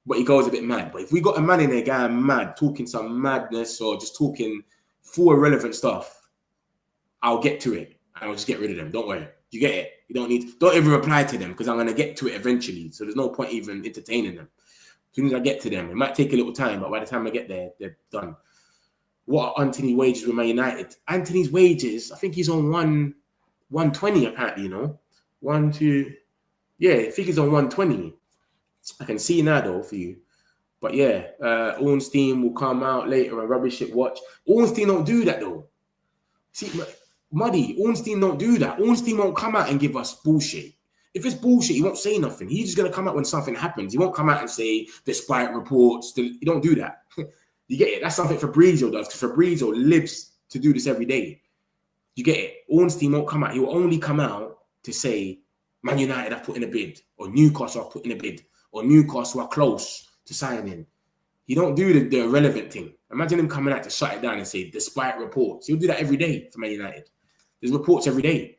[SPEAKER 2] But he goes a bit mad. But if we got a man in there going mad, talking some madness or just talking full irrelevant stuff, I'll get to it. And I'll just get rid of them. Don't worry. You get it? Don't even reply to them because I'm going to get to it eventually. So there's no point even entertaining them. As soon as I get to them, it might take a little time, but by the time I get there, they're done. What are Anthony's wages with Man United? Anthony's wages, I think he's on 120 apparently, you know. I think he's on 120. I can see now though for you. But yeah, Ornstein will come out later and rubbish it watch. Ornstein don't do that though. See, Muddy, Ornstein don't do that. Ornstein won't come out and give us bullshit. If it's bullshit, he won't say nothing. He's just going to come out when something happens. He won't come out and say, despite reports, he don't do that. You get it? That's something Fabrizio does because Fabrizio lives to do this every day. You get it? Ornstein won't come out. He will only come out to say, Man United have put in a bid or Newcastle have put in a bid. Or Newcastle are close to signing. He don't do the irrelevant thing. Imagine him coming out to shut it down and say, despite reports. He'll do that every day for Man United. There's reports every day.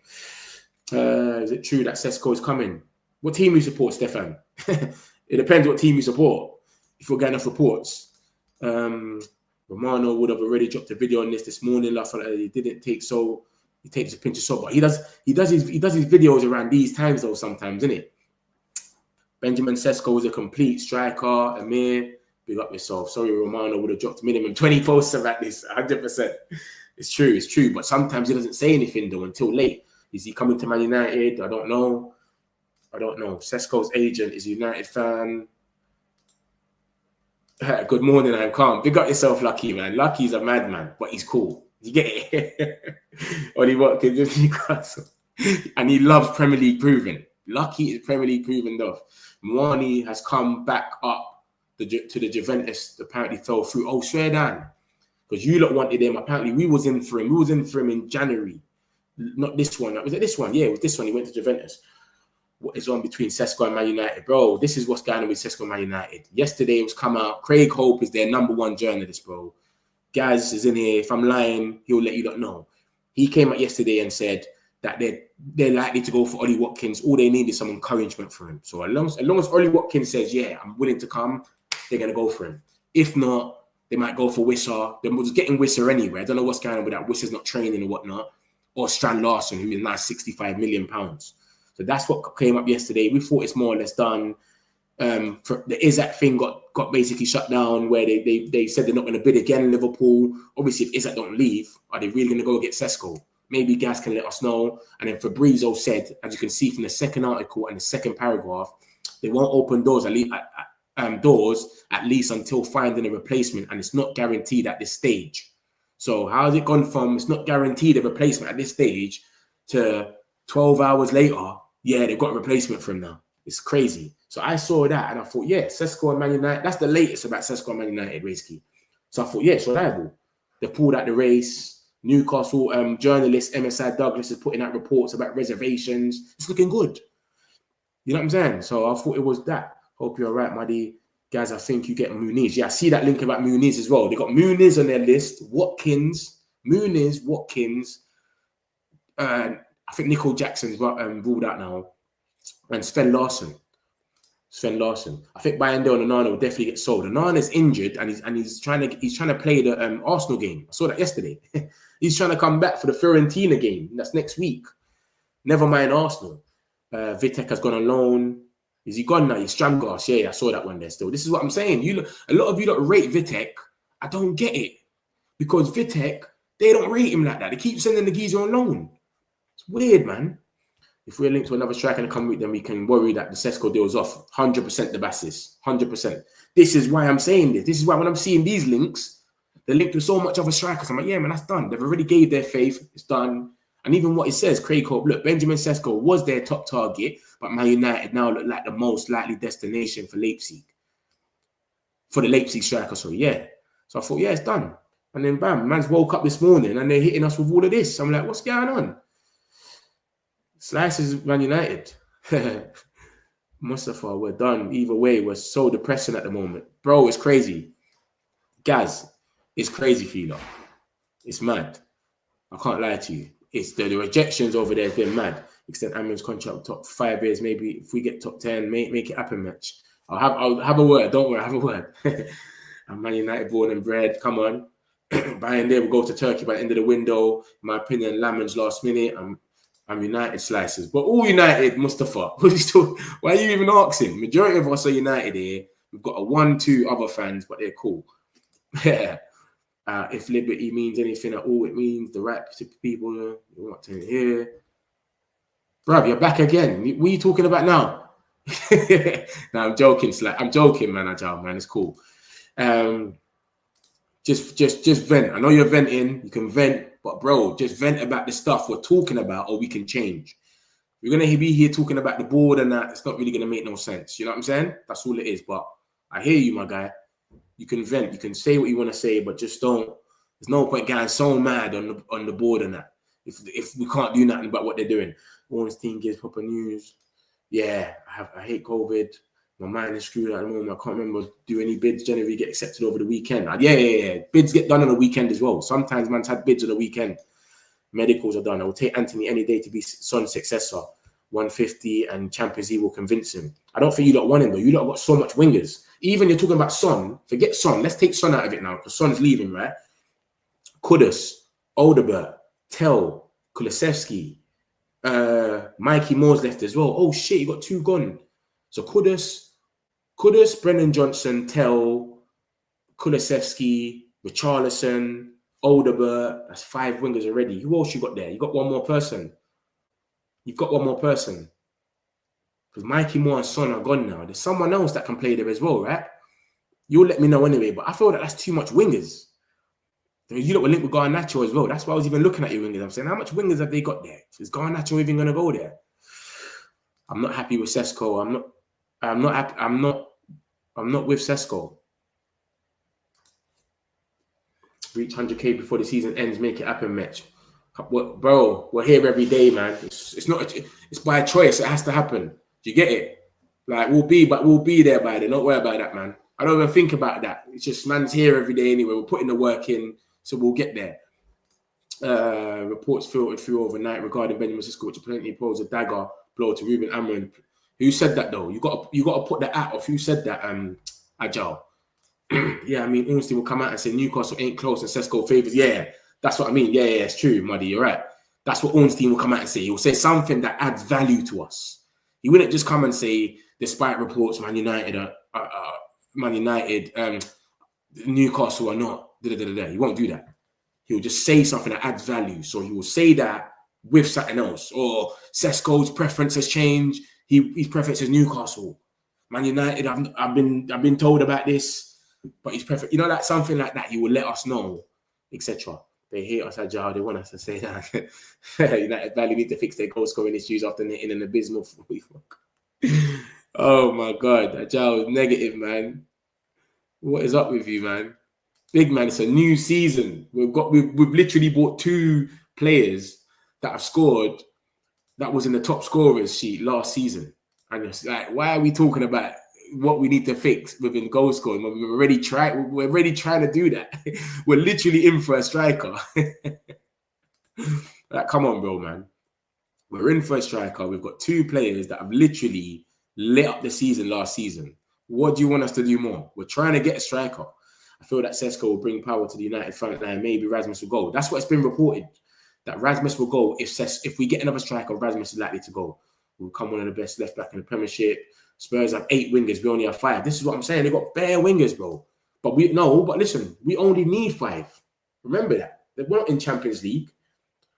[SPEAKER 2] Is it true that Sesko is coming? What team you support, Stefan? It depends what team you support. If you're getting off reports. Romano would have already dropped a video on this morning. Last night he didn't take so. He takes a pinch of salt. But he does his videos around these times though sometimes, isn't it? Benjamin Sesko is a complete striker. Amir, big up yourself. Sorry, Romano would have dropped minimum 20 posts about this. 100%. It's true. But sometimes he doesn't say anything though until late. Is he coming to Man United? I don't know. Sesko's agent is a United fan. Good morning, I'm calm. Big up yourself, Lucky, man. Lucky's a madman, but he's cool. You get it? Only Watkins with Newcastle. And he loves Premier League proven. Lucky is Premier League proven though. Mwani has come back up to the Juventus. Apparently fell through. Oh, swear down. Because you lot wanted him. Apparently we was in for him. We was in for him in January. Not this one. Was it this one? Yeah, it was this one. He went to Juventus. what is on between Sesko and Man United. Bro, this is what's going on with Sesko and Man United. Yesterday it was come out. Craig Hope is their #1 journalist, bro. Gaz is in here. If I'm lying, he'll let you lot know. He came out yesterday and said that they're likely to go for Ollie Watkins. All they need is some encouragement for him. So as long as Ollie Watkins says, yeah, I'm willing to come, they're going to go for him. If not, they might go for Wissa. They're just getting Wissa anyway. I don't know what's going on with that. Wissa's not training and whatnot. Or Strand Larson, who is now £65 million. So that's what came up yesterday. We thought it's more or less done. The Isak thing got basically shut down, where they said they're not going to bid again in Liverpool. Obviously, if Isak don't leave, are they really going to go get Sesko? Maybe Gaz can let us know. And then Fabrizio said, as you can see from the second article and the second paragraph, they won't open doors at least until finding a replacement, and it's not guaranteed at this stage. So how has it gone from it's not guaranteed a replacement at this stage to 12 hours later, yeah, they've got a replacement for him now? It's crazy. So I saw that and I thought, yeah, Sesko and Man United, that's the latest about Sesko and Man United, basically. So I thought, yeah, it's reliable. They've pulled out the race. Newcastle journalist MSI Douglas is putting out reports about reservations. It's looking good. You know what I'm saying? So I thought it was that. Hope you're all right, Muddy. Guys, I think you get Muniz. Yeah, I see that link about Muniz as well. They got Muniz on their list. Muniz, Watkins. I think Nicole Jackson's ruled out now. And Sven Larsson. I think Bayandel and Onana will definitely get sold. Onana's injured and he's trying to play the Arsenal game. I saw that yesterday. He's trying to come back for the Fiorentina game. That's next week. Never mind Arsenal. Vitek has gone on loan. Is he gone now? He's Stramgas. Yeah, I saw that one there still. This is what I'm saying. A lot of you don't rate Vitek. I don't get it. Because Vitek, they don't rate him like that. They keep sending the geezer on loan. It's weird, man. If we're linked to another striker in the coming week, then we can worry that the Sesko deal's off. 100% the basis. 100%. This is why I'm saying this. This is why when I'm seeing these links, they're linked to so much other strikers. I'm like, yeah, man, that's done. They've already gave their faith. It's done. And even what it says, Craig Hope, look, Benjamin Sesko was their top target, but Man United now look like the most likely destination for Leipzig. For the Leipzig striker, sorry, yeah. So I thought, yeah, it's done. And then bam, man's woke up this morning and they're hitting us with all of this. I'm like, what's going on? Slices Man United. Mustafa, we're done. Either way, we're so depressing at the moment. Bro, it's crazy. Gaz, it's crazy for you lot. It's mad. I can't lie to you. It's the rejections over there have been mad. Extend Amon's contract top 5 years. Maybe if we get top 10, make it happen, match. I'll have a word. Don't worry, I'll have a word. I'm Man United born and bred. Come on. Buying there, we'll go to Turkey by the end of the window. In my opinion, Lamon's last minute. I'm United slices. But all United, Mustafa. Why are you even asking? Majority of us are United here. We've got a 1-2 other fans, but they're cool. Yeah. If liberty means anything at all, it means the right people you want to hear. Bruv, you're back again. What are you talking about now? No, I'm joking. I'm joking, man. Man, it's cool. Just vent. I know you're venting. You can vent, but bro, just vent about the stuff we're talking about, or we can change. We're gonna be here talking about the board and that. It's not really gonna make no sense. You know what I'm saying? That's all it is. But I hear you, my guy. You can vent, you can say what you want to say, but just don't. There's no point getting so mad on the board and that. If we can't do nothing about what they're doing. Owen's team gives proper news. Yeah, I hate COVID. My mind is screwed at the moment. I can't remember, do any bids generally get accepted over the weekend? Yeah. Bids get done on the weekend as well. Sometimes man's had bids on the weekend. Medicals are done. I will take Anthony any day to be Son's successor. 150 and Champions League will convince him. I don't think you lot want him though. You lot got so much wingers. Even you're talking about Son. Forget Son. Let's take Son out of it now because Son's leaving, right? Kudus, Odegaard, Tell, Kulusevski, Mikey Moore's left as well. Oh shit, you got 2 gone. So Kudus, Brennan Johnson, Tell, Kulusevski, Richarlison, Odegaard. That's 5 wingers already. Who else you got there? You got one more person. You've got one more person. Because Mikey Moore and Son are gone now. There's someone else that can play there as well, right? You'll let me know anyway, but I feel that that's too much wingers. You lot were linked with Garnacho as well. That's why I was even looking at your wingers. I'm saying, how much wingers have they got there? Is Garnacho even going to go there? I'm not happy with Sesko. I'm not with Sesko. Reach 100k before the season ends. Make it happen, Mitch. Bro, we're here every day, man. It's by choice. It has to happen. Do you get it? Like, we'll be there by then. Don't worry about that, man. I don't even think about that. It's just man's here every day anyway. We're putting the work in, so we'll get there. Reports filtered through overnight regarding Benjamin Sesko, which apparently posed a dagger blow to Ruben Amorim. Who said that though? You got to put the at off. Who said that? Agile. Yeah, I mean, Ornstein will come out and say Newcastle ain't close and Sesko favours. Yeah, that's what I mean. Yeah, it's true, Muddy. You're right. That's what Ornstein will come out and say. He'll say something that adds value to us. He wouldn't just come and say, despite reports, Man United, Newcastle are not. He won't do that. He'll just say something that adds value. So he will say that with something else. Or Sesko's preference has changed. His preference is Newcastle. Man United, I've been told about this, but his preference, like something like that. He will let us know, etc. They hate us, Agile. They want us to say that. United badly need to fix their goal scoring issues after netting an abysmal. Oh my God, Agile is negative, man. What is up with you, man? Big man, it's a new season. We've literally bought 2 players that have scored that was in the top scorers sheet last season. And it's like, why are we talking about what we need to fix within goal scoring when we're already trying to do that? We're literally in for a striker. Like, come on, bro, man. We're in for a striker. We've got 2 players that have literally lit up the season last season. What do you want us to do more? We're trying to get a striker. I feel that Sesko will bring power to the United front line. Maybe Rasmus will go. That's what's been reported. That Rasmus will go if we get another striker. Rasmus is likely to go. We'll become one of the best left back in the Premiership. Spurs have 8 wingers. We only have 5. This is what I'm saying. They got bare wingers, bro. But listen, we only need 5. Remember that. We're not in Champions League.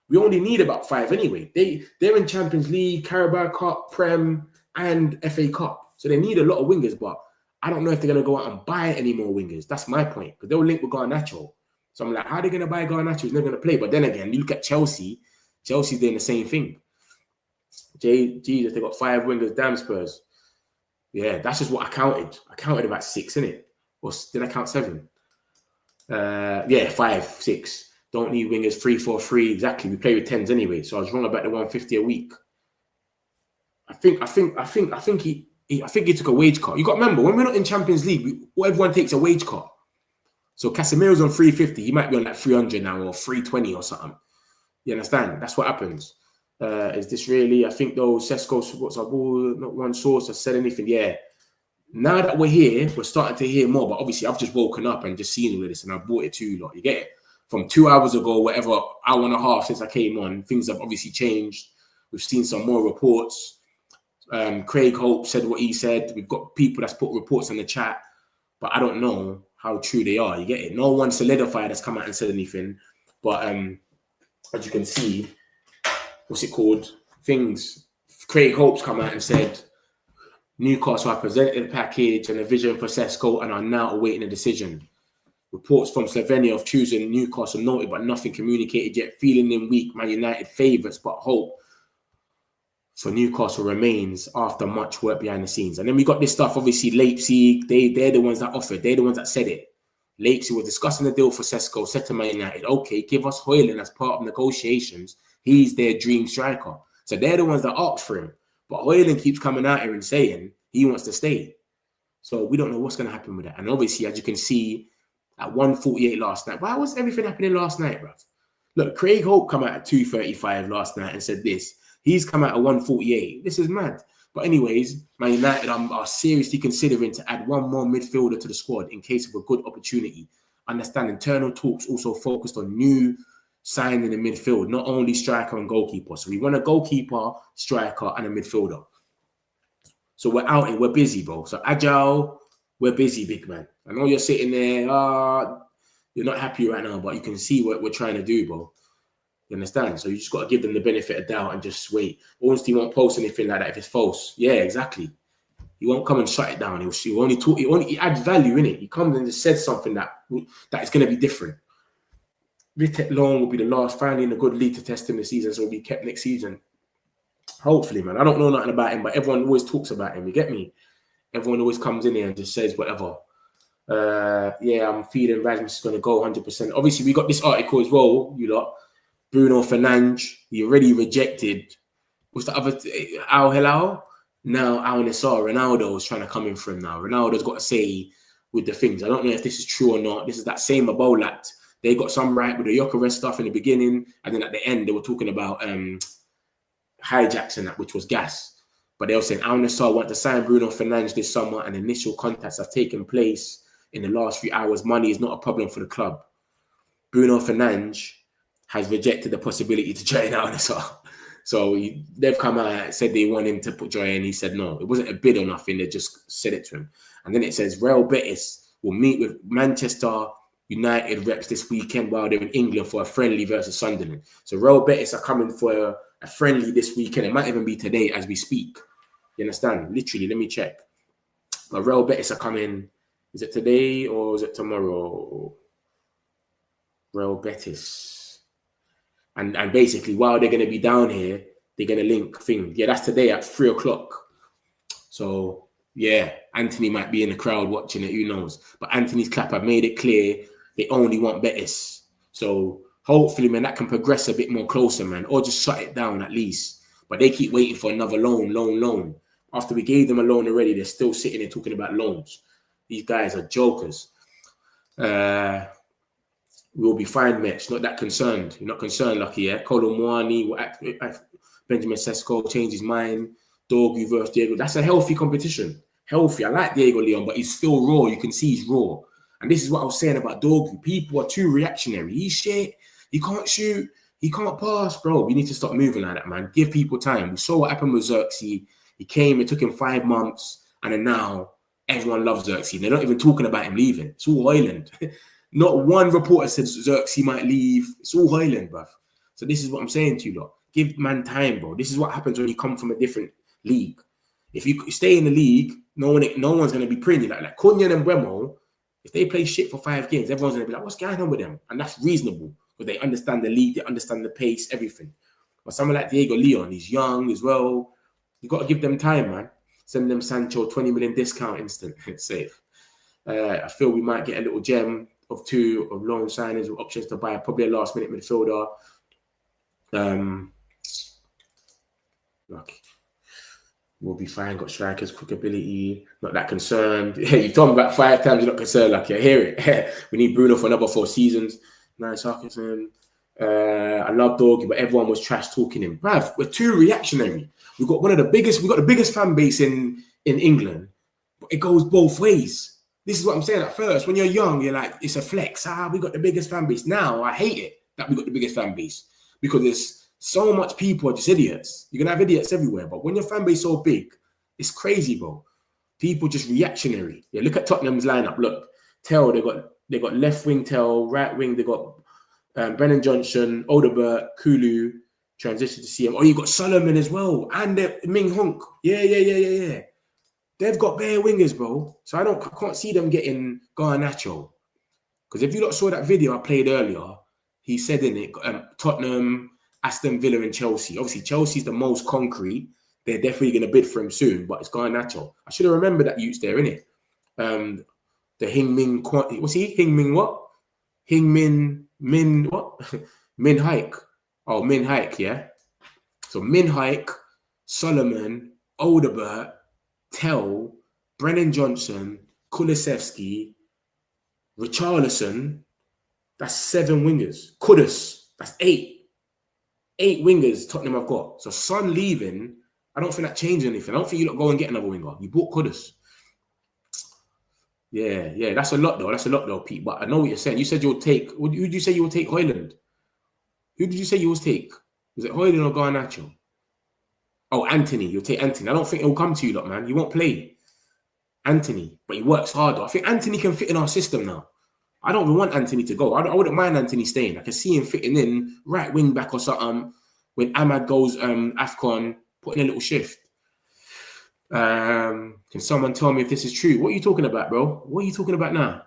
[SPEAKER 2] We only need about 5 anyway. They're in Champions League, Carabao Cup, Prem, and FA Cup. So they need a lot of wingers, but I don't know if they're going to go out and buy any more wingers. That's my point. Because they'll link with Garnacho. So I'm like, how are they going to buy Garnacho? He's never going to play. But then again, you look at Chelsea. Chelsea's doing the same thing. Jesus, they got 5 wingers. Damn Spurs. Yeah, that's just what I counted. I counted about 6, innit? Or did I count 7? 5, 6. Don't need wingers. 3-4-3. Exactly. We play with 10s anyway. So I was wrong about the 150 a week. I think he took a wage cut. You got to remember, when we're not in Champions League, everyone takes a wage cut. So Casemiro's on 350. He might be on like 300 now or 320 or something. You understand? That's what happens. Is this really? I think though, Sesko, not one source has said anything. Yeah. Now that we're here, we're starting to hear more. But obviously, I've just woken up and just seen all of this, and I brought it to you lot. You get it? From 2 hours ago, whatever, hour and a half since I came on, things have obviously changed. We've seen some more reports. Craig Hope said what he said. We've got people that's put reports in the chat, but I don't know how true they are. You get it? No one solidified has come out and said anything. But as you can see, what's it called? Craig Hope's come out and said Newcastle have presented a package and a vision for Sesko and are now awaiting a decision. Reports from Slovenia of choosing Newcastle noted, but nothing communicated yet. Feeling them weak, Man United favourites, but hope for Newcastle remains after much work behind the scenes. And then we got this stuff, obviously, Leipzig, they're the ones that offered. They're the ones that said it. Leipzig were discussing the deal for Sesko, said to Man United, okay, give us Hojlund as part of negotiations. He's their dream striker. So they're the ones that asked for him. But Hojlund keeps coming out here and saying he wants to stay. So we don't know what's going to happen with that. And obviously, as you can see, at 1:48 last night, why was everything happening last night, bruv? Look, Craig Hope come out at 2:35 last night and said this. He's come out at 1:48. This is mad. But anyways, Man United are seriously considering to add one more midfielder to the squad in case of a good opportunity. Understand internal talks also focused on new signing in the midfield, not only striker and goalkeeper. So we want a goalkeeper, striker, and a midfielder. So we're out here, we're busy, bro. So Agile, we're busy, big man. I know you're sitting there, you're not happy right now, but you can see what we're trying to do, bro. You understand? So you just got to give them the benefit of doubt and just wait. Ornstein won't post anything like that if it's false. Yeah, exactly. He won't come and shut it down. He adds value in it. He comes and just says something that is going to be different. Vitek Long will be the last, finally in a good league to test him this season, so he'll be kept next season. Hopefully, man. I don't know nothing about him, but everyone always talks about him. You get me? Everyone always comes in here and just says whatever. Yeah, I'm feeling Rasmus is going to go 100%. Obviously, we got this article as well, you lot. Bruno Fernandes, he already rejected. What's the other? Al Hilal? now Al Nassr, Ronaldo's trying to come in for him now. Ronaldo's got to say with the things. I don't know if this is true or not. This is that same Ebola. They got some right with the Gyökeres stuff in the beginning, and then at the end they were talking about hijacks and that, which was gas. But they were saying Al Nassr want to sign Bruno Fernandes this summer, and initial contacts have taken place in the last few hours. Money is not a problem for the club. Bruno Fernandes has rejected the possibility to join Al Nassr. So they've come out and said they want him to put joy in. He said no. It wasn't a bid or nothing. They just said it to him. And then it says Real Betis will meet with Manchester United reps this weekend while they're in England for a friendly versus Sunderland. So Real Betis are coming for a friendly this weekend. It might even be today as we speak. You understand? Literally, let me check. But Real Betis are coming. Is it today or is it tomorrow? Real Betis. And basically, while they're going to be down here, they're going to link things. Yeah, that's today at 3 o'clock. So, yeah, Anthony might be in the crowd watching it. Who knows? But Anthony's club have made it clear they only want Betis. So, hopefully, man, that can progress a bit more closer, man. Or just shut it down at least. But they keep waiting for another loan. After we gave them a loan already, they're still sitting there talking about loans. These guys are jokers. We'll be fine, Mitch. Not that concerned. You're not concerned, Lucky, yeah? Kolo Muani, Benjamin Sesko changed his mind. Dorgu versus Diego. That's a healthy competition. Healthy. I like Diego Leon, but he's still raw. You can see he's raw. And this is what I was saying about Dorgu. People are too reactionary. He's shit. He can't shoot. He can't pass, bro. We need to stop moving like that, man. Give people time. We saw what happened with Xerxes. He came. It took him 5 months. And then now everyone loves Xerxes. They're not even talking about him leaving. It's all Hojlund. Not one reporter said Xerxes might leave. It's all Hojlund, bruv. So this is what I'm saying to you, lot. Give man time, bro. This is what happens when you come from a different league. If you stay in the league, no one's going to be preying you like Cunha and Bremo. If they play shit for 5 games, everyone's going to be like, what's going on with them? And that's reasonable because they understand the league, they understand the pace, everything. But someone like Diego Leon, he's young as well. You got to give them time, man. Send them Sancho 20 million discount instant. It's safe. I feel we might get a little gem of 2 of loan signings with options to buy probably a last minute midfielder. Look, we'll be fine. Got strikers, quick ability. Not that concerned. You told me about 5 times. You're not concerned. Like, I hear it. We need Bruno for another 4 seasons. Nice Hawkinson. I love Dorgy, but everyone was trash talking him. Bruv, we're too reactionary. We've got the biggest fan base in England, but it goes both ways. This is what I'm saying at first. When you're young, you're like, it's a flex. We got the biggest fan base. Now, I hate it that we got the biggest fan base because there's so much people are just idiots. You're going to have idiots everywhere. But when your fan base is so big, it's crazy, bro. People just reactionary. Yeah, look at Tottenham's lineup. Look, Tell, they got left wing Tell, right wing, they got Brennan Johnson, Odobert, Kulu, transition to CM. Oh, you got Solomon as well. And Ming Honk. Yeah. They've got bare wingers, bro. So I can't see them getting Garnacho. Because if you lot saw that video I played earlier, he said in it, Tottenham, Aston Villa and Chelsea. Obviously, Chelsea's the most concrete. They're definitely going to bid for him soon, but it's Garnacho. I should have remembered that youth's there, innit? The Hing-Min, what's he? Hing-Min what? Min what? Min Hike. Oh, Min Hike, yeah? So Min Hike, Solomon, Odobert, Tell, Brennan Johnson, Kulusevski, Richarlison, that's 7 wingers. Kudus, that's 8. 8 wingers Tottenham have got. So Son leaving, I don't think that changed anything. I don't think you lot go and get another winger. You bought Kudus. Yeah, that's a lot though, Pete. But I know what you're saying. You said you'll take, who did you say you will take? Hojlund. Who did you say you will take? Was it Hojlund or Garnacho? Oh, Anthony. You'll take Anthony. I don't think he'll come to you lot, man. You won't play Anthony, but he works harder. I think Anthony can fit in our system now. I don't even want Anthony to go. I wouldn't mind Anthony staying. I can see him fitting in right wing back or something. When Ahmad goes AFCON, putting a little shift. Can someone tell me if this is true? What are you talking about, bro? What are you talking about now?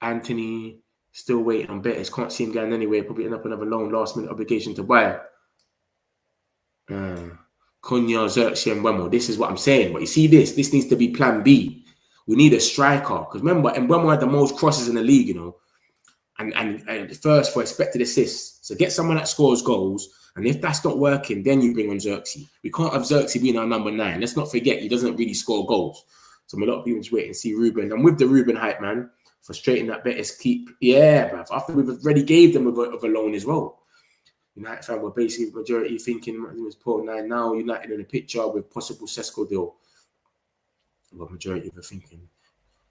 [SPEAKER 2] Anthony still waiting on Betis. Can't see him going anywhere. Probably end up another loan, last minute obligation to buy. Cunha, Xerxes, and Mbeumo. This is what I'm saying. But you see this needs to be plan B. We need a striker. Because remember, Mbeumo had the most crosses in the league, you know. And first for expected assists. So get someone that scores goals And if that's not working, then you bring on Xerxes. We can't have Xerxes being our number 9. Let's not forget he doesn't really score goals. So a lot of people just wait and see Ruben. And with the Ruben hype, man, frustrating that bet is keep. Yeah, bruv. After we've already gave them of a loan as well. United fan were basically majority thinking it was poor 9 now. United in a picture with possible Sesko deal. What majority were thinking.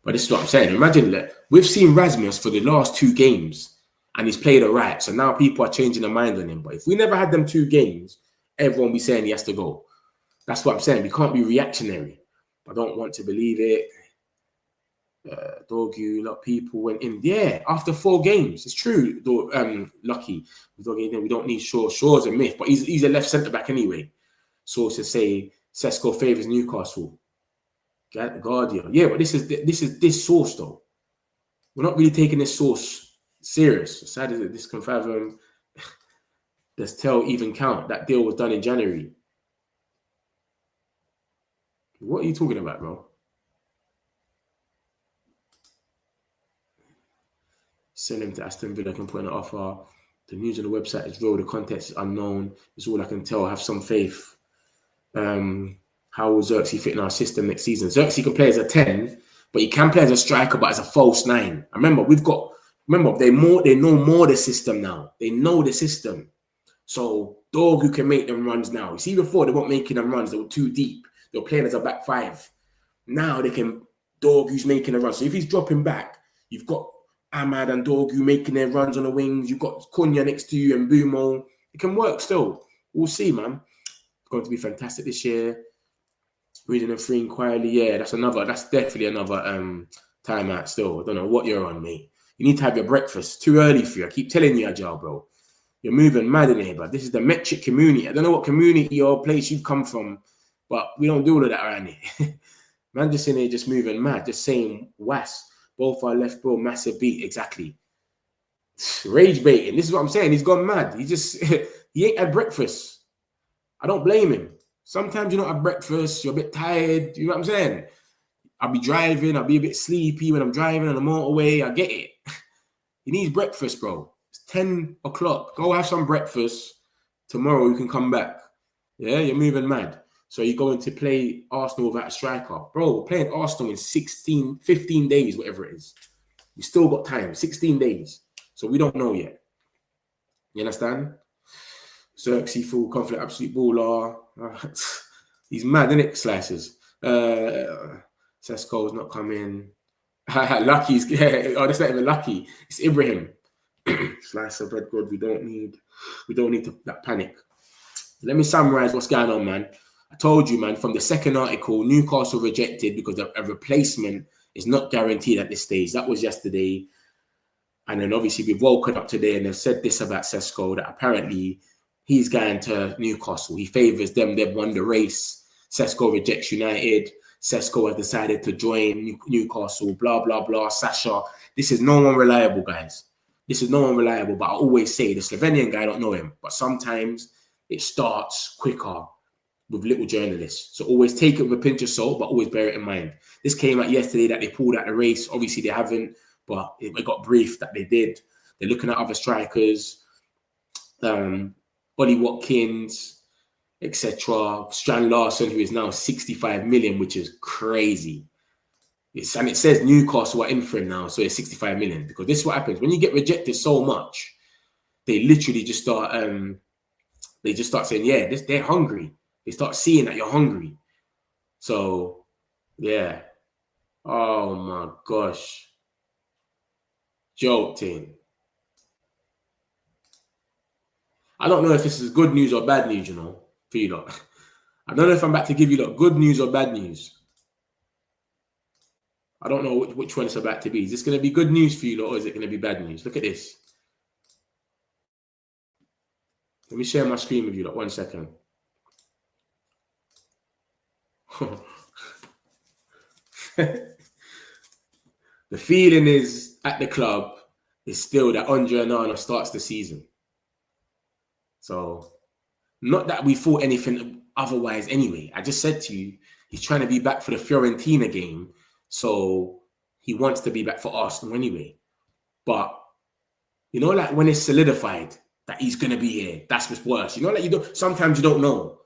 [SPEAKER 2] But this is what I'm saying. Imagine that we've seen Rasmus for the last 2 games and he's played all right. So now people are changing their mind on him. But if we never had them 2 games, everyone be saying he has to go. That's what I'm saying. We can't be reactionary. I don't want to believe it. Dorgu, a lot of people went in. Yeah, after 4 games. It's true, Lucky. We don't need Shaw. Shaw's a myth, but he's a left centre-back anyway. Sources say Sesko favours Newcastle. Guardian. Yeah, but this is this source, though. We're not really taking this source serious. Aside as this can fathom, does tell even count? That deal was done in January. What are you talking about, bro? Send him to Aston Villa, can put in an offer. The news on the website is real. The context is unknown. It's all I can tell. Have some faith. How will Xerxes fit in our system next season? Xerxes can play as a 10, but he can play as a striker, but as a false 9. Remember, they know more the system now. They know the system. So Dorgu can make them runs now. You see, before they weren't making them runs, they were too deep. They were playing as a back 5. Now they can Dorgu's making a run. So if he's dropping back, you've got Ahmad and Dorgu making their runs on the wings. You've got Cunha next to you and Bumo. It can work still. We'll see, man. It's going to be fantastic this year. Reading and freeing quietly. Yeah, that's definitely another timeout still. I don't know what you're on, mate. You need to have your breakfast. Too early for you. I keep telling you, Agile, bro. You're moving mad in here, but this is the metric community. I don't know what community or place you've come from, but we don't do all of that around here. Man, just in here, just moving mad, just saying was. Both are left, bro. Massive beat, exactly. Rage baiting. This is what I'm saying. He's gone mad. He ain't had breakfast. I don't blame him. Sometimes you don't have breakfast. You're a bit tired. You know what I'm saying? I'll be driving. I'll be a bit sleepy when I'm driving on the motorway. I get it. He needs breakfast, bro. It's 10 o'clock. Go have some breakfast. Tomorrow you can come back. Yeah, you're moving mad. So you're going to play Arsenal without a striker. Bro, we're playing Arsenal in 15 days, whatever it is. We still got time, 16 days. So we don't know yet. You understand? Xerxes, full confident, absolute baller. He's mad, isn't it, Slices? Sesko's not coming. Lucky's, oh, that's not even Lucky. It's Ibrahim. Slice of bread, good. We don't need that panic. Let me summarize what's going on, man. I told you, man, from the second article, Newcastle rejected because a replacement is not guaranteed at this stage. That was yesterday. And then obviously we've woken up today and they've said this about Sesko, that apparently he's going to Newcastle. He favours them. They've won the race. Sesko rejects United. Sesko has decided to join Newcastle, blah, blah, blah. Sasha. This is no one reliable, guys. This is no one reliable. But I always say the Slovenian guy, I don't know him. But sometimes it starts quicker with little journalists. So always take it with a pinch of salt, but always bear it in mind. This came out yesterday that they pulled out the race. Obviously, they haven't, but it got briefed that they did. They're looking at other strikers, Ollie Watkins, etc. Strand Larson, who is now 65 million, which is crazy. And it says Newcastle are in for him now, so it's 65 million. Because this is what happens. When you get rejected so much, they literally just start saying, yeah, they're hungry. They start seeing that you're hungry. So, yeah. Oh, my gosh. Jolting. I don't know if this is good news or bad news, you know, for you lot. I don't know if I'm about to give you lot good news or bad news. I don't know which one it's about to be. Is this going to be good news for you lot or is it going to be bad news? Look at this. Let me share my screen with you lot. 1 second. The feeling is at the club is still that Andre Onana starts the season. So, not that we thought anything otherwise anyway. I just said to you, he's trying to be back for the Fiorentina game. So, he wants to be back for Arsenal anyway. But, you know, like when it's solidified, that he's gonna be here. That's what's worse. You know, like you don't. Sometimes you don't know.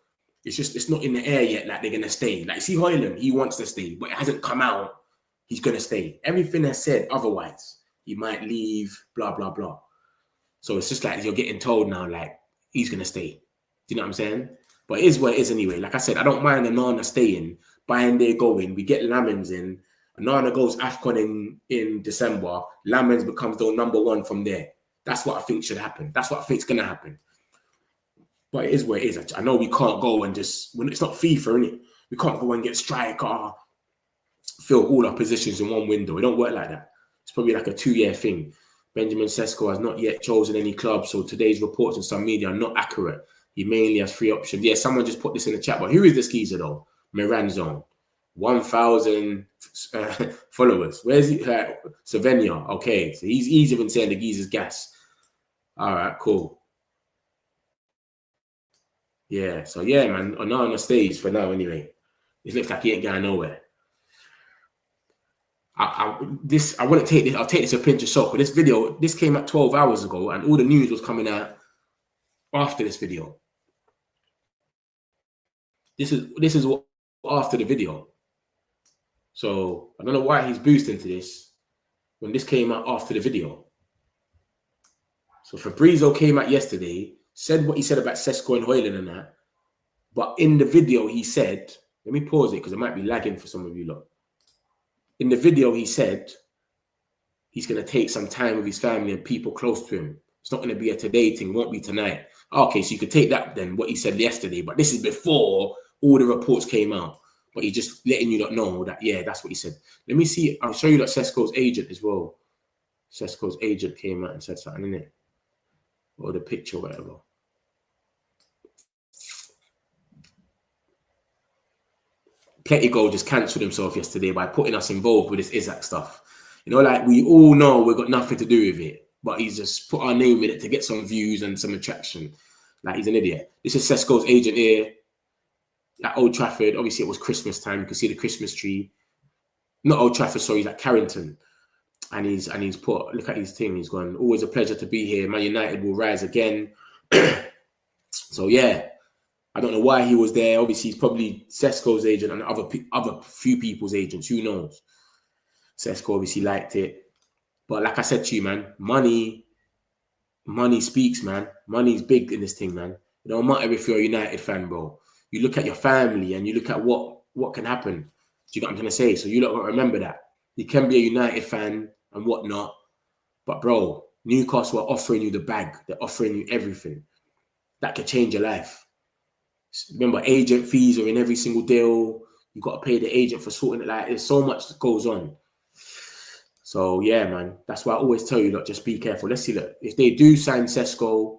[SPEAKER 2] It's not in the air yet. Like they're gonna stay. Like see Hojlund, he wants to stay, but it hasn't come out. He's gonna stay. Everything has said otherwise. He might leave. Blah blah blah. So it's just like you're getting told now, like he's gonna stay. Do you know what I'm saying? But it is what it is anyway. Like I said, I don't mind Onana staying. Bayern going. We get Lamens in. Onana goes AFCON in December. Lamens becomes the number one from there. That's what I think should happen. That's what I think is gonna happen. But it is what it is. I know we can't go and just when it's not FIFA, innit? We can't go and get striker, fill all our positions in one window. It don't work like that. It's probably like a 2-year thing. Benjamin Sesko has not yet chosen any club, so today's reports on some media are not accurate. He mainly has 3 options. Yeah, someone just put this in the chat, but who is this geezer though? Miranzon. 1,000 followers. Where's he? Slovenia. Okay, so he's even saying the geezer's gas. All right, cool. Yeah, so yeah, man. Onana stays for now anyway. It looks like he ain't going nowhere. I want to take this. I'll take this a pinch of salt. But this video, this came out 12 hours ago, and all the news was coming out after this video. This is what after the video. So I don't know why he's boosting to this when this came out after the video. So Fabrizio came out yesterday, said what he said about Sesko and Hojlund and that, but in the video he said, let me pause it because it might be lagging for some of you lot. In the video, he said he's going to take some time with his family and people close to him. It's not going to be a today thing. It won't be tonight. Okay, so you could take that then, what he said yesterday. But this is before all the reports came out. But he's just letting you not know that, yeah, that's what he said. Let me see. I'll show you that Sesko's agent as well. Sesko's agent came out and said something, innit? Or the picture, whatever. Pletigo just cancelled himself yesterday by putting us involved with this Isaac stuff. You know, like we all know we've got nothing to do with it, but he's just put our name in it to get some views and some attraction. Like he's an idiot. This is Sesko's agent here at Old Trafford. Obviously, it was Christmas time. You can see the Christmas tree. Not Old Trafford, sorry, he's at Carrington. And he's put, look at his thing. He's gone, always a pleasure to be here. Man United will rise again. So, yeah. I don't know why he was there. Obviously, he's probably Sesko's agent and other few people's agents. Who knows? Sesko obviously liked it. But like I said to you, man, money speaks, man. Money's big in this thing, man. It don't matter if you're a United fan, bro. You look at your family and you look at what can happen. Do you know what I'm trying to say? So you lot got to remember that. You can be a United fan and whatnot. But, bro, Newcastle are offering you the bag. They're offering you everything. That could change your life. Remember, agent fees are in every single deal. You got to pay the agent for sorting it. Like, there's so much that goes on. So, yeah, man. That's why I always tell you, look, just be careful. Let's see, look, if they do sign Sesko,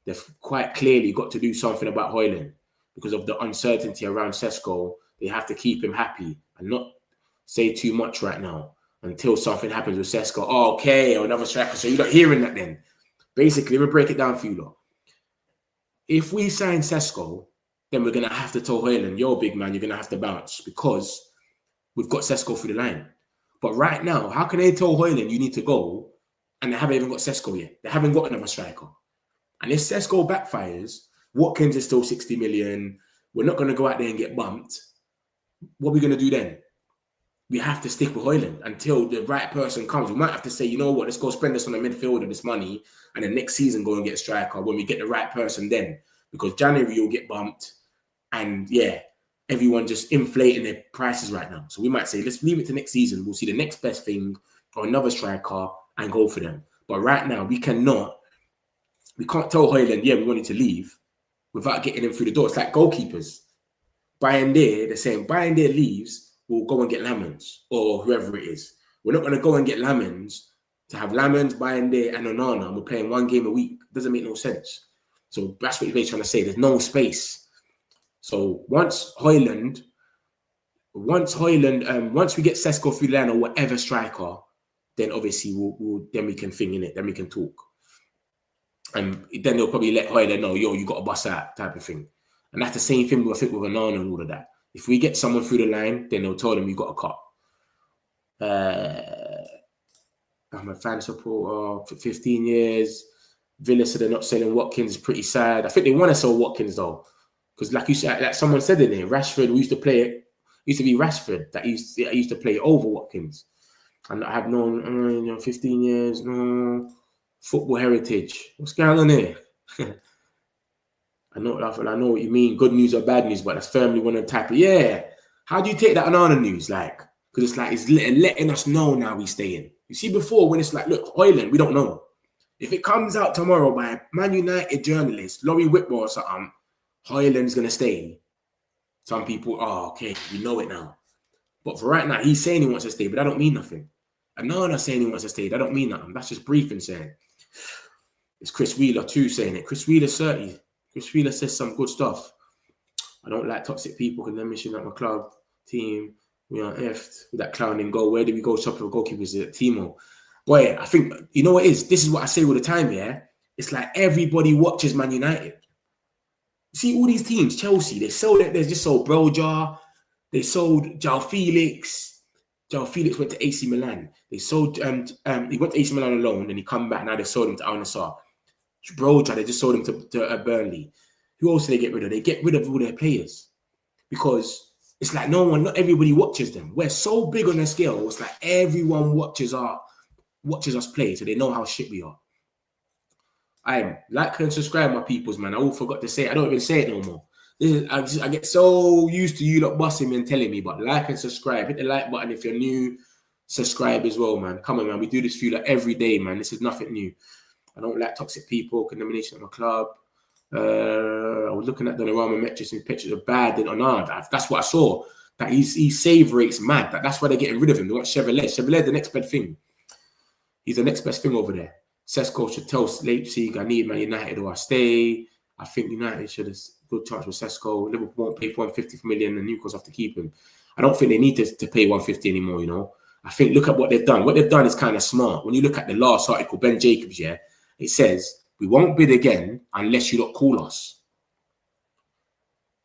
[SPEAKER 2] they've quite clearly got to do something about Hojlund because of the uncertainty around Sesko. They have to keep him happy and not say too much right now until something happens with Sesko. Oh, okay, or another striker. So you're not hearing that then. Basically, let me break it down for you, lot. If we sign Sesko, then we're going to have to tell Hojlund, yo, big man, you're going to have to bounce because we've got Sesko through the line. But right now, how can they tell Hojlund you need to go and they haven't even got Sesko yet? They haven't got another striker. And if Sesko backfires, Watkins is still 60 million. We're not going to go out there and get bumped. What are we going to do then? We have to stick with Hojlund until the right person comes. We might have to say, you know what, let's go spend this on a midfielder, this money, and then next season go and get a striker when we get the right person then. Because January you'll get bumped. And yeah, everyone just inflating their prices right now. So we might say, let's leave it to next season. We'll see the next best thing or another striker and go for them. But right now, we can't tell Hojlund, yeah, we wanted to leave without getting him through the door. It's like goalkeepers. Bayern there, they're saying, Bayern there leaves, we'll go and get Lamens or whoever it is. We're not going to go and get Lamens to have Lamens, Bayern there and Onana, and we're playing one game a week. It doesn't make no sense. So that's what he's trying to say. There's no space. So once we get Sesko through the line or whatever striker, then obviously then we can thing in it. Then we can talk. And then they'll probably let Hojlund know, yo, you got to bust out type of thing. And that's the same thing I think with Onana and all of that. If we get someone through the line, then they'll tell them you got to cut. I'm a fan supporter for 15 years. Villa said they're not selling Watkins. Is pretty sad. I think they want to sell Watkins though, because like you said, like someone said in there, Rashford, we used to play it. Used to be Rashford that used to play over Watkins, and I have known 15 years, no football heritage. What's going on here? I know what you mean. Good news or bad news, but that's firmly one of the type of How do you take that on the news? Like, because it's like it's letting us know now he's staying. You see, before when it's like, look, Hojlund, we don't know. If it comes out tomorrow by a Man United journalist, Laurie Whitmore or something, Hojlund's gonna stay. Some people, okay, we know it now. But for right now, he's saying he wants to stay, but that don't mean nothing. And no one's saying he wants to stay. That don't mean nothing. That's just briefing saying. It's Chris Wheeler too saying it. Chris Wheeler's 30. Chris Wheeler says some good stuff. I don't like toxic people. Can then mission at my club team. We are effed with that clowning goal. Where do we go shopping for goalkeepers? At Timo. Boy, I think, you know what it is? This is what I say all the time, yeah? It's like everybody watches Man United. See all these teams, Chelsea, they just sold Broja, they sold João Felix. João Felix went to AC Milan. They sold he went to AC Milan alone and he come back. Now they sold him to Al Nassr. Broja, they just sold him to Burnley. Who else do they get rid of? They get rid of all their players because it's like not everybody watches them. We're so big on the scale. It's like everyone watches us play, so they know how shit we are. I like and subscribe, my peoples, man. I all forgot to say it. I don't even say it no more. I get so used to you lot bossing me and telling me, but like and subscribe. Hit the like button if you're new. Subscribe as well, man. Come on, man. We do this for you like every day, man. This is nothing new. I don't like toxic people. Condemnation at my club. I was looking at Donnarumma metrics and pictures of bad. That's what I saw. That his save rate's mad. That's why they're getting rid of him. They want Chevrolet. Chevrolet's the next best thing. He's the next best thing over there. Sesko should tell Leipzig, I need Man United or I stay. I think United should have good chance with Sesko. Liverpool won't pay 150 million and Newcastle have to keep him. I don't think they need to pay 150 anymore, you know. I think look at what they've done. What they've done is kind of smart. When you look at the last article, Ben Jacobs, it says, we won't bid again unless you don't call us.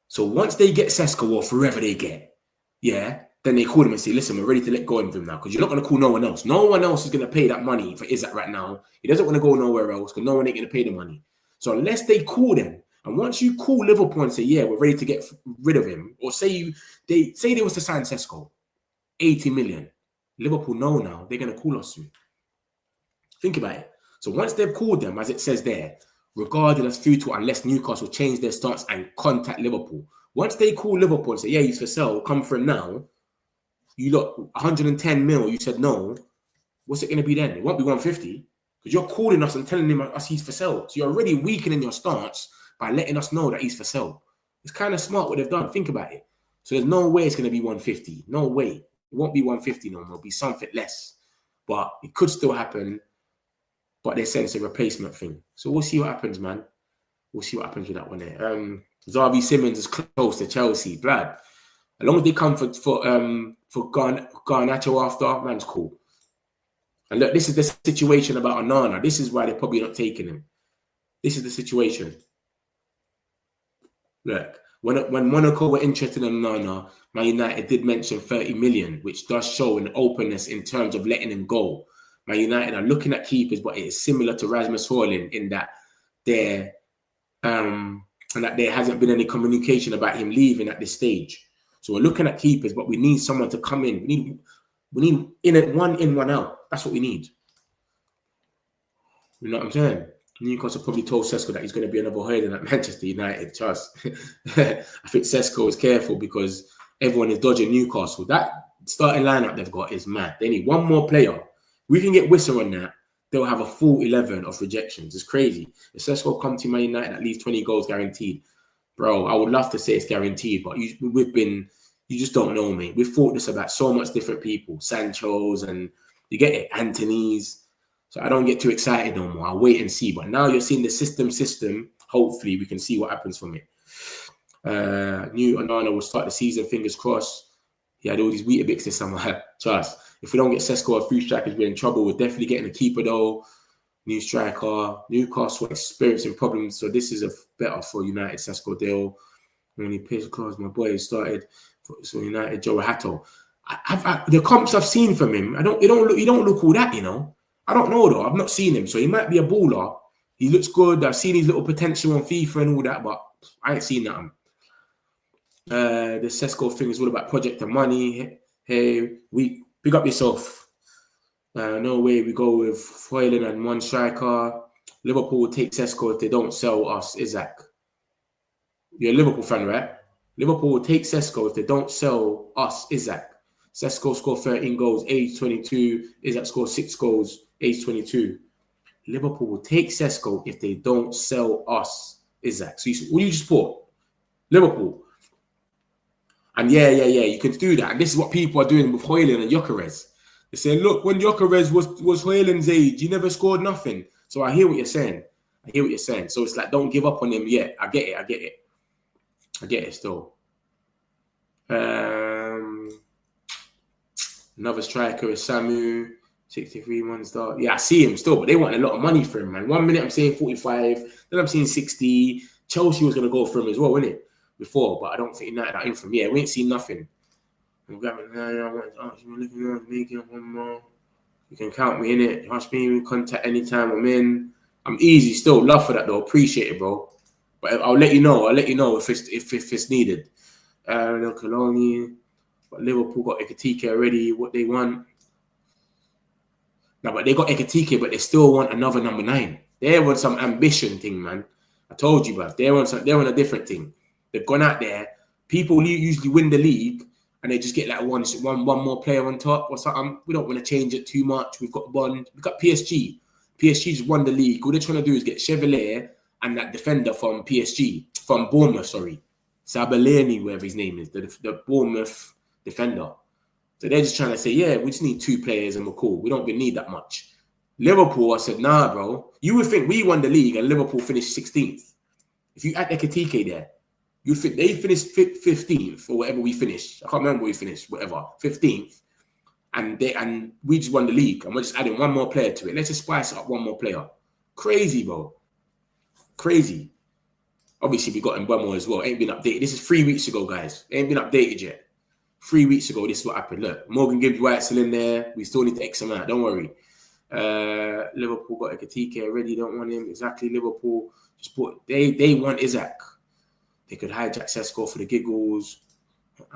[SPEAKER 2] So once they get Sesko or forever they get, then they call him and say, listen, we're ready to let go of him now because you're not going to call no one else. No one else is going to pay that money for Isak right now. He doesn't want to go nowhere else because no one ain't going to pay the money. So unless they call them, and once you call Liverpool and say, we're ready to get rid of him, or say they was to sign Sesko, 80 million. Liverpool know now they're going to call us soon. Think about it. So once they've called them, as it says there, regarded as futile unless Newcastle change their stance and contact Liverpool. Once they call Liverpool and say, he's for sale, come for him now, you look 110 mil, you said no, what's it going to be then? It won't be 150 because you're calling us and telling us he's for sale. So you're already weakening your stance by letting us know that he's for sale. It's kind of smart what they've done. Think about it. So there's no way it's going to be 150. No way. It won't be 150 no more. It'll be something less. But it could still happen. But they said it's a replacement thing. So we'll see what happens, man. We'll see what happens with that one there. Xavi Simons is close to Chelsea. Blood. As long as they come for Garnacho after, man's cool. And look, this is the situation about Onana. This is why they're probably not taking him. This is the situation. Look, when Monaco were interested in Onana, Man United did mention 30 million, which does show an openness in terms of letting him go. Man United are looking at keepers, but it is similar to Rasmus Hojlund in that there hasn't been any communication about him leaving at this stage. So we're looking at keepers, but we need someone to come in. We need one in, one out. That's what we need. You know what I'm saying? Newcastle probably told Sesko that he's going to be another Hojlund at Manchester United. Trust. I think Sesko is careful because everyone is dodging Newcastle. That starting lineup they've got is mad. They need one more player. We can get Whistle on that. They'll have a full 11 of rejections. It's crazy. If Sesko come to Man United, at least 20 goals guaranteed. Bro, I would love to say it's guaranteed, but you just don't know, mate. We've thought this about so much different people. Sancho's and you get it, Anthony's. So I don't get too excited no more. I'll wait and see. But now you're seeing the system. Hopefully we can see what happens from it. New Onana will start the season, fingers crossed. He had all these Weetabix this summer. Trust. If we don't get Sesko or 3 strikers, we're in trouble. We're definitely getting a keeper though. New striker. Newcastle experiencing problems. So this is a better for United Sesko deal. When he plays close, my boy started for United, Joe Hato. The comps I've seen from him, he don't look all that, you know. I don't know though. I've not seen him. So he might be a baller. He looks good. I've seen his little potential on FIFA and all that, but I ain't seen nothing. The Sesko thing is all about project and money. Hey, we pick up yourself. No way we go with Hojlund and one striker. Liverpool will take Sesko if they don't sell us, Isaac. You're a Liverpool fan, right? Liverpool will take Sesko if they don't sell us, Isaac. Sesko scored 13 goals, age 22. Isaac scored 6 goals, age 22. Liverpool will take Sesko if they don't sell us, Isaac. So what do you support? Liverpool. And yeah, you can do that. And this is what people are doing with Hojlund and Gyökeres. They say, look, when Gyökeres was Hojlund's age, he never scored nothing. So I hear what you're saying. So it's like, don't give up on him yet. I get it still. Another striker is Samu, 63 1 star. Yeah, I see him still, but they want a lot of money for him, man. 1 minute I'm saying 45, then I'm saying 60. Chelsea was going to go for him as well, wasn't it? Before, but I don't think United are in for him. Yeah, we ain't seen nothing. I'm grabbing, you can count me in it. Ask me in contact anytime I'm in. I'm easy still. Love for that though. Appreciate it, bro. But I'll let you know. If it's needed. Cologne, but Liverpool got Ekitike already. What they want? No, but they got Ekitike, but they still want another number 9. They want some ambition thing, man. I told you, bruv. They're on a different thing. They've gone out there. People usually win the league, and they just get like one more player on top or something. We don't want to change it too much. We've got Bond. We've got PSG. PSG just won the league. All they're trying to do is get Chevalier and that defender from PSG, from Bournemouth, sorry. Sabaleni, whatever his name is, the Bournemouth defender. So they're just trying to say, yeah, we just need 2 players and we're cool. We don't really need that much. Liverpool, I said, nah, bro. You would think we won the league and Liverpool finished 16th. If you add Ekitike there, you'd think they finished 15th or whatever we finished. I can't remember where we finished, whatever, 15th. And we just won the league and we're just adding one more player to it. Let's just spice up one more player. Crazy, bro. Crazy. Obviously, we got Mbeumo as well. Ain't been updated. This is 3 weeks ago, guys. Ain't been updated yet. 3 weeks ago, this is what happened. Look, Morgan Gibbs White's still in there. We still need to X him out. Don't worry. Liverpool got Ekitike already. Don't want him. Exactly. Liverpool just put. They want Isaac. They could hijack Sesko for the giggles.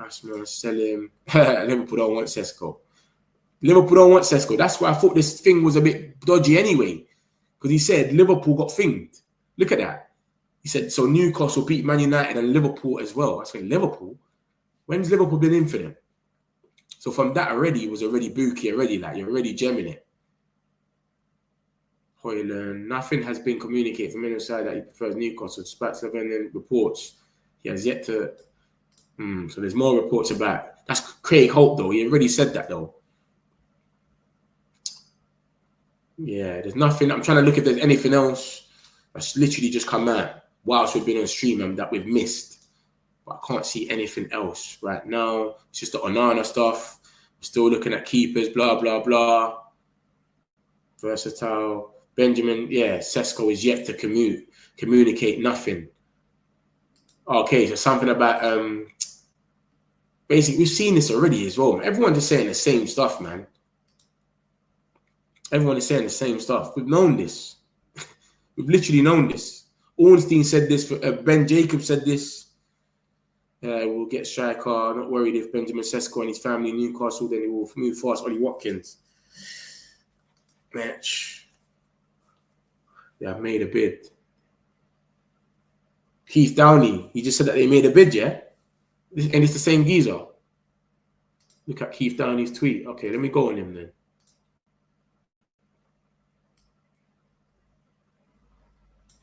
[SPEAKER 2] Asma, sell him. Liverpool don't want Sesko. That's why I thought this thing was a bit dodgy anyway. Because he said Liverpool got thinged. Look at that. He said, so Newcastle beat Man United and Liverpool as well. I said, Liverpool? When's Liverpool been in for them? So from that already, it was already bookie already. Like, you're already gemming it. Hojlund, nothing has been communicated from any side that he prefers Newcastle. Despite 7 reports, he has yet to... so there's more reports about... That's Craig Hope, though. He already said that, though. Yeah, there's nothing. I'm trying to look if there's anything else that's literally just come out whilst we've been on stream and that we've missed. But I can't see anything else right now. It's just the Onana stuff. We're still looking at keepers, blah, blah, blah. Versatile. Benjamin, yeah, Sesko is yet to communicate nothing. Okay, so something about... basically, we've seen this already as well. Everyone's just saying the same stuff, man. Everyone is saying the same stuff. We've known this. We've literally known this. Ornstein said this. Ben Jacobs said this. We'll get striker. Not worried if Benjamin Sesko and his family in Newcastle, then he will move fast. Ollie Watkins. Match. Yeah, I've made a bid. Keith Downey. He just said that they made a bid, yeah? And it's the same geezer. Look at Keith Downey's tweet. Okay, let me go on him then.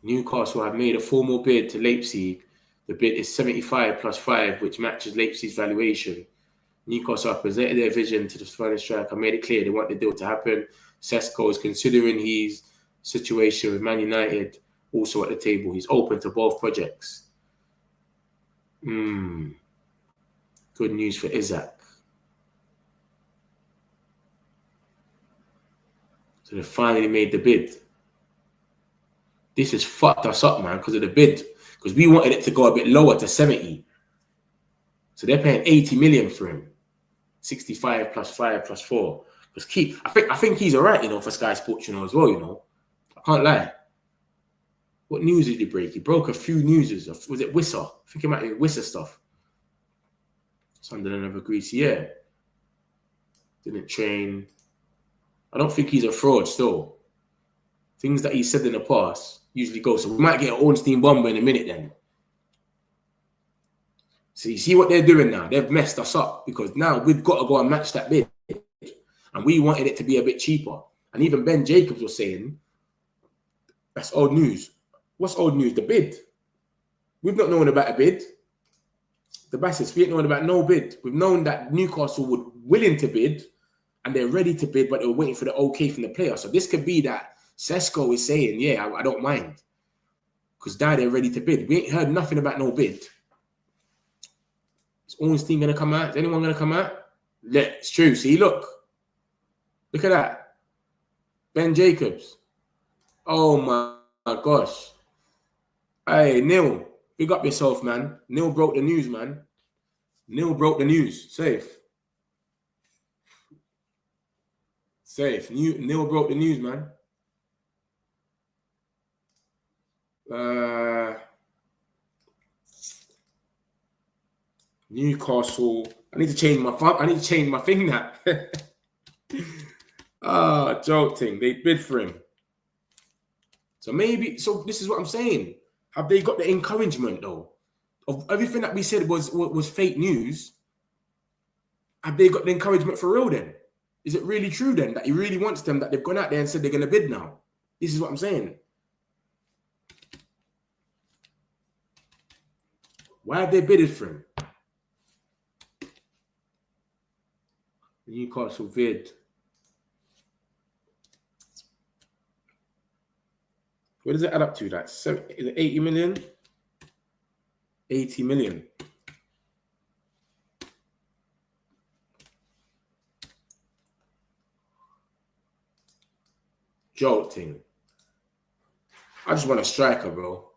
[SPEAKER 2] Newcastle have made a formal bid to Leipzig. The bid is 75 plus 5, which matches Leipzig's valuation. Newcastle have presented their vision to the Spanish striker, made it clear they want the deal to happen. Sesko is considering his situation with Man United also at the table. He's open to both projects. Good news for Isaac. So they finally made the bid. This has fucked us up, man, because of the bid. Because we wanted it to go a bit lower to 70. So they're paying 80 million for him. 65 plus 5 plus 4. Because I think he's all right, for Sky Sports, as well, I can't lie. What news did he break? He broke a few newses. Was it Wissa? I think it might be Wissa stuff. Sunderland have agreed. Yeah. Didn't train. I don't think he's a fraud still. Things that he said in the past usually go. So we might get an Ornstein bomber in a minute then. So you see what they're doing now? They've messed us up because now we've got to go and match that bid. And we wanted it to be a bit cheaper. And even Ben Jacobs was saying, that's old news. What's old news? The bid. We've not known about a bid. The basis, we ain't known about no bid. We've known that Newcastle were willing to bid and they're ready to bid, but they were waiting for the okay from the player. So this could be that Sesko is saying, yeah, I don't mind. Because now they're ready to bid. We ain't heard nothing about no bid. Is Ornstein going to come out? Is anyone going to come out? Yeah, it's true. See, look. Look at that. Ben Jacobs. Oh, my gosh. Hey, Neil. Big up yourself, man. Neil broke the news, man. Neil broke the news. Safe. Safe. Neil broke the news, man. Newcastle. I need to change my thing now. Joke thing. They bid for him. So this is what I'm saying. Have they got the encouragement though? Of everything that we said was fake news. Have they got the encouragement for real then? Is it really true then that he really wants them, that they've gone out there and said they're going to bid now? This is what I'm saying. Why have they bidded for him? Newcastle bid. What does it add up to? Like, is it 80 million? 80 million. Jolting. I just want a striker, bro.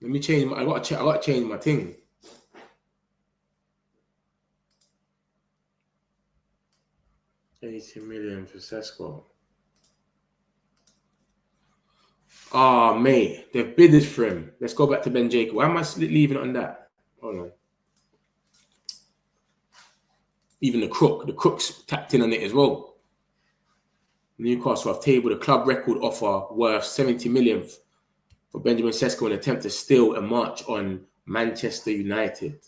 [SPEAKER 2] Let me change I gotta change my thing. $80 million for Sesko. Oh, mate. They've bidded for him. Let's go back to Ben Jacobs. Why am I leaving it on that? Hold on. Even the Crooks tapped in on it as well. Newcastle have tabled a club record offer worth 70 million for Benjamin Sesko in an attempt to steal a march on Manchester United.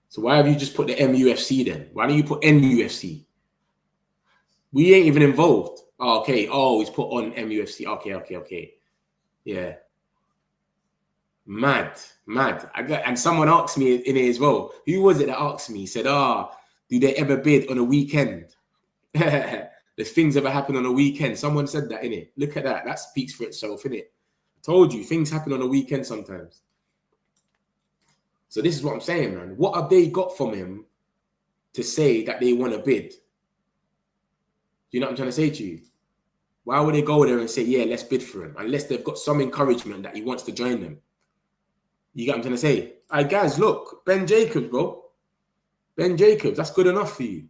[SPEAKER 2] So why have you just put the MUFC then? Why don't you put NUFC? We ain't even involved. Oh, okay. Oh, he's put on MUFC. Okay. Yeah. Mad. And someone asked me in it as well. Who was it that asked me? He said, do they ever bid on a weekend? Does things ever happen on a weekend? Someone said that, innit? Look at that. That speaks for itself, innit? I told you, things happen on a weekend sometimes. So this is what I'm saying, man. What have they got from him to say that they want to bid? You know what I'm trying to say to you? Why would they go there and say, yeah, let's bid for him? Unless they've got some encouragement that he wants to join them. You get what I'm trying to say? All right, guys, look. Ben Jacobs, bro. Ben Jacobs, that's good enough for you.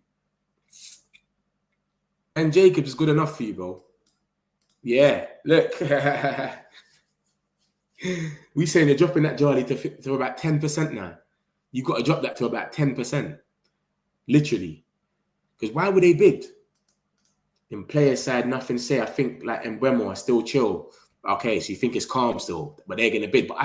[SPEAKER 2] Ben Jacobs is good enough for you, bro. Yeah, look. We saying they're dropping that Charlie to about 10% now. You got to drop that to about 10%. Literally. Because why would they bid? In player side, nothing say. I think like Mbeumo are still chill. Okay, so you think it's calm still, but they're going to bid. But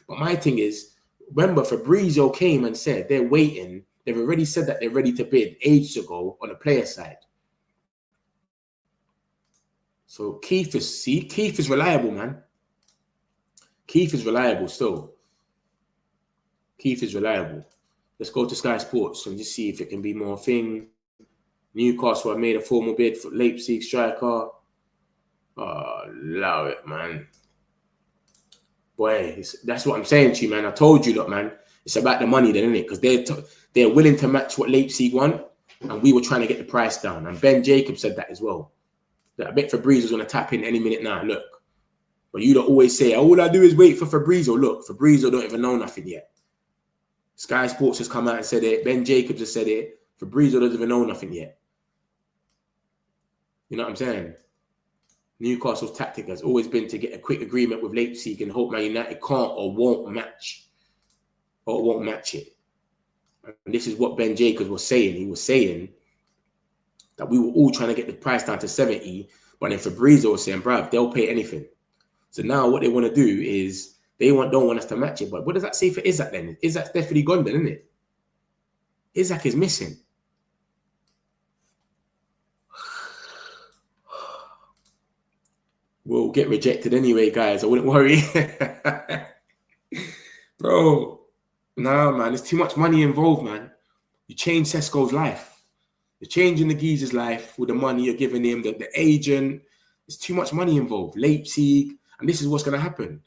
[SPEAKER 2] my thing is, remember Fabrizio came and said they're waiting. They've already said that they're ready to bid ages ago on the player side. So Keith is reliable, man. Keith is reliable still. Keith is reliable. Let's go to Sky Sports and just see if it can be more thing. Newcastle have made a formal bid for Leipzig striker. Oh, allow it, man. Boy, that's what I'm saying to you, man. I told you, look, man. It's about the money then, isn't it? Because they're willing to match what Leipzig want, and we were trying to get the price down. And Ben Jacobs said that as well. I bet Fabrizio's going to tap in any minute now. Look. But you don't always say, all I do is wait for Fabrizio. Look, Fabrizio don't even know nothing yet. Sky Sports has come out and said it. Ben Jacobs has said it. Fabrizio doesn't even know nothing yet. You know what I'm saying? Newcastle's tactic has always been to get a quick agreement with Leipzig and hope Man United can't or won't match it. And this is what Ben Jacobs was saying. He was saying that we were all trying to get the price down to 70, but then Fabrizio was saying, bruv, they'll pay anything. So now what they want to do is don't want us to match it. But what does that say for Isaac then? Isaac's definitely gone then, isn't it? Isaac is missing. We'll get rejected anyway, guys. I wouldn't worry. Bro, nah, man. There's too much money involved, man. You change Sesko's life. You're changing the geezer's life with the money you're giving him, the agent. There's too much money involved. Leipzig. And this is what's going to happen.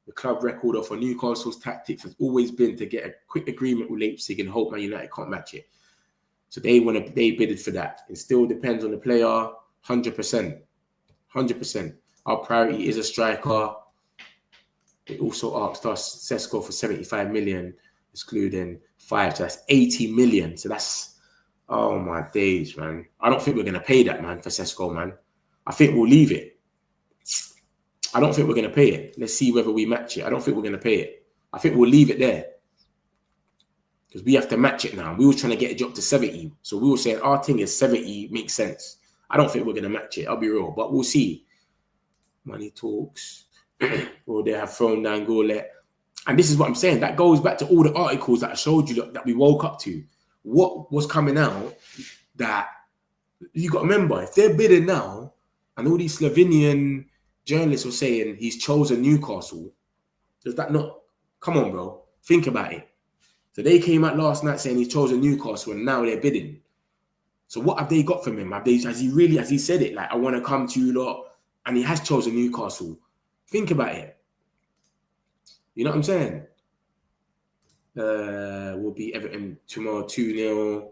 [SPEAKER 2] The club record for Newcastle's tactics has always been to get a quick agreement with Leipzig and hope Man United can't match it. So they bidded for that. It still depends on the player, 100%. 100%. Our priority is a striker. They also asked us Sesko for 75 million, excluding 5. So that's 80 million. So that's, oh my days, man. I don't think we're going to pay that, man, for Sesko, man. I think we'll leave it. I don't think we're going to pay it. Let's see whether we match it. I don't think we're going to pay it. I think we'll leave it there. Because we have to match it now. We were trying to get it dropped to 70. So we were saying our thing is 70 makes sense. I don't think we're going to match it. I'll be real. But we'll see. Money talks. Or they have thrown down Goulet. And this is what I'm saying. That goes back to all the articles that I showed you that we woke up to. What was coming out that you got to remember, if they're bidding now and all these Slovenian journalists were saying he's chosen Newcastle, does that not? Come on, bro. Think about it. So they came out last night saying he's chosen Newcastle and now they're bidding. So what have they got from him? Has he said it? Like, I want to come to you lot, and he has chosen Newcastle. Think about it. You know what I'm saying? We'll beat Everton tomorrow 2-0.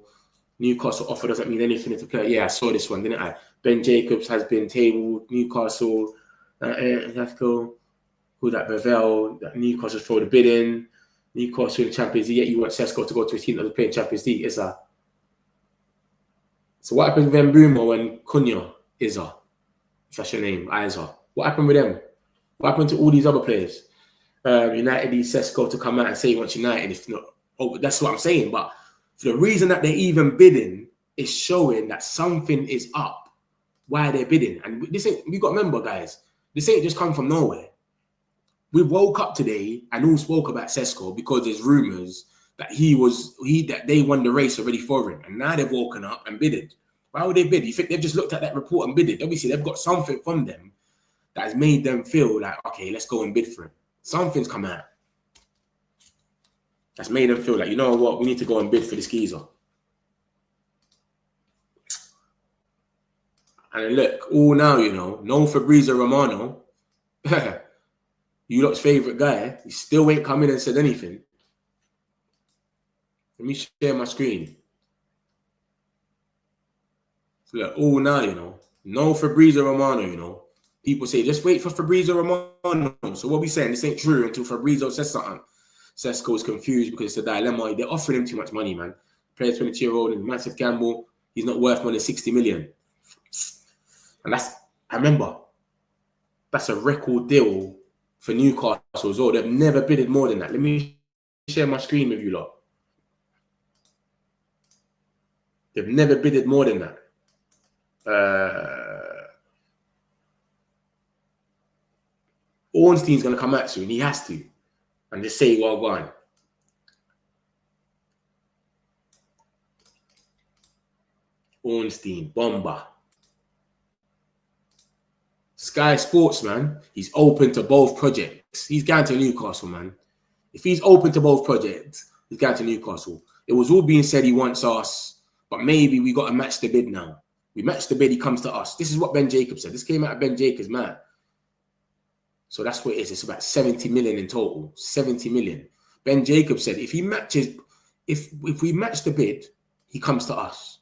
[SPEAKER 2] Newcastle offer doesn't mean anything to play. Yeah, I saw this one, didn't I? Ben Jacobs has been tabled. Newcastle, Sesko, who that Bevel, Newcastle throw the bid in. Newcastle in the Champions League. Yet you want Sesko to go to a team that was playing Champions League. Is that? So what happened with Mbeumo when Cunha, Isa, if that's your name, Isa? What happened with them? What happened to all these other players? United needs Sesko to come out and say he wants United. If not, that's what I'm saying. But for the reason that they're even bidding is showing that something is up. Why they're bidding? And this ain't, we got to remember, guys, this ain't just come from nowhere. We woke up today and all spoke about Sesko because there's rumours that that they won the race already for him. And now they've woken up and bidded. Why would they bid? You think they've just looked at that report and bidded? Obviously, they've got something from them that has made them feel like, okay, let's go and bid for him. Something's come out that's made them feel like, you know what, we need to go and bid for this geezer. And look, all now, you know, no Fabrizio Romano, you lot's favourite guy, he still ain't come in and said anything. Let me share my screen. So look, all now, you know, no Fabrizio Romano, you know. People say, just wait for Fabrizio Romano. So what we saying, this ain't true until Fabrizio says something. Sesko is confused because it's a dilemma. They're offering him too much money, man. Player 22-year-old and massive gamble. He's not worth more than 60 million. And I remember, that's a record deal for Newcastle as well. They've never bidded more than that. Let me share my screen with you lot. They've never bidded more than that. Ornstein's going to come out soon. He has to. And just say, well, go on. Ornstein, Bomba. Sky Sports, man. He's open to both projects. He's going to Newcastle, man. If he's open to both projects, he's going to Newcastle. It was all being said he wants us, but maybe we got to match the bid now. We match the bid, he comes to us. This is what Ben Jacobs said. This came out of Ben Jacobs' man. So that's what it is. It's about 70 million in total. 70 million. Ben Jacobs said if he matches, if we match the bid, he comes to us.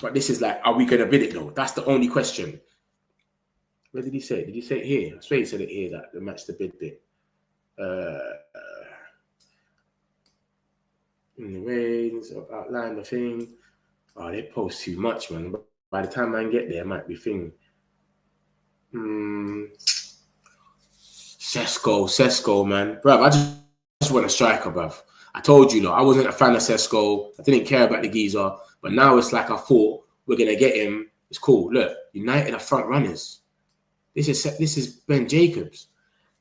[SPEAKER 2] But this is like, are we going to bid it though? That's the only question. Where did he say it? Did he say it here? I swear he said it here, that the match the bid bit. in the rains, outline the thing. Oh, they post too much, man. By the time I get there, it might be thing. Sesko, man. Bruv, I just want a striker, bruv. I told you, I wasn't a fan of Sesko. I didn't care about the geezer. But now it's like I thought we're going to get him. It's cool. Look, United are front runners. This is Ben Jacobs.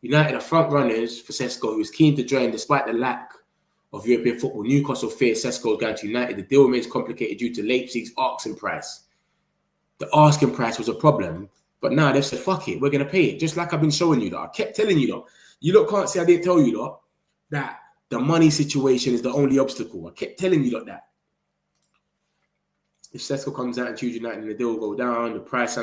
[SPEAKER 2] United are front runners for Sesko, who is keen to join despite the lack of European football. Newcastle fears Sesko going to United. The deal remains complicated due to Leipzig's asking price. The asking price was a problem, but now they've said, fuck it, we're going to pay it. Just like I've been showing you, I kept telling you, you lot can't say I didn't tell you, that the money situation is the only obstacle. I kept telling you that. If Sesko comes out and choose United and the deal will go down, the price,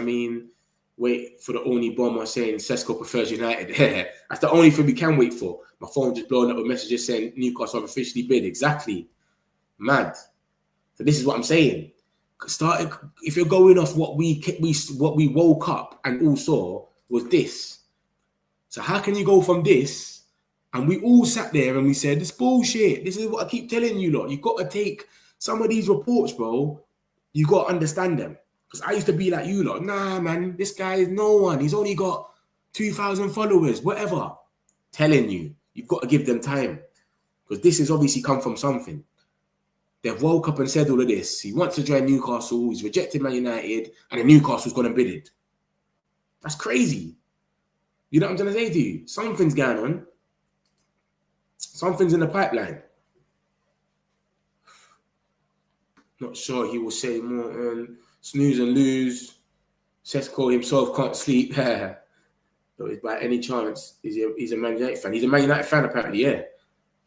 [SPEAKER 2] wait for the only bomber saying Sesko prefers United. That's the only thing we can wait for. My phone just blowing up with messages saying Newcastle have officially bid. Exactly. Mad. So this is what I'm saying. If you're going off what we woke up and all saw was this. So how can you go from this? And we all sat there and we said, this bullshit. This is what I keep telling you lot. You've got to take some of these reports, bro. You got to understand them. Because I used to be like you lot. Nah, man, this guy is no one. He's only got 2,000 followers, whatever. Telling you, you've got to give them time. Because this has obviously come from something. They've woke up and said all of this. He wants to join Newcastle. He's rejected Man United. And then Newcastle's going to bid it. That's crazy. You know what I'm trying to say to you? Something's going on. Something's in the pipeline. Not sure he will say more. Snooze and lose. Sesko himself can't sleep. But by any chance, he's a Man United fan. He's a Man United fan, apparently, yeah.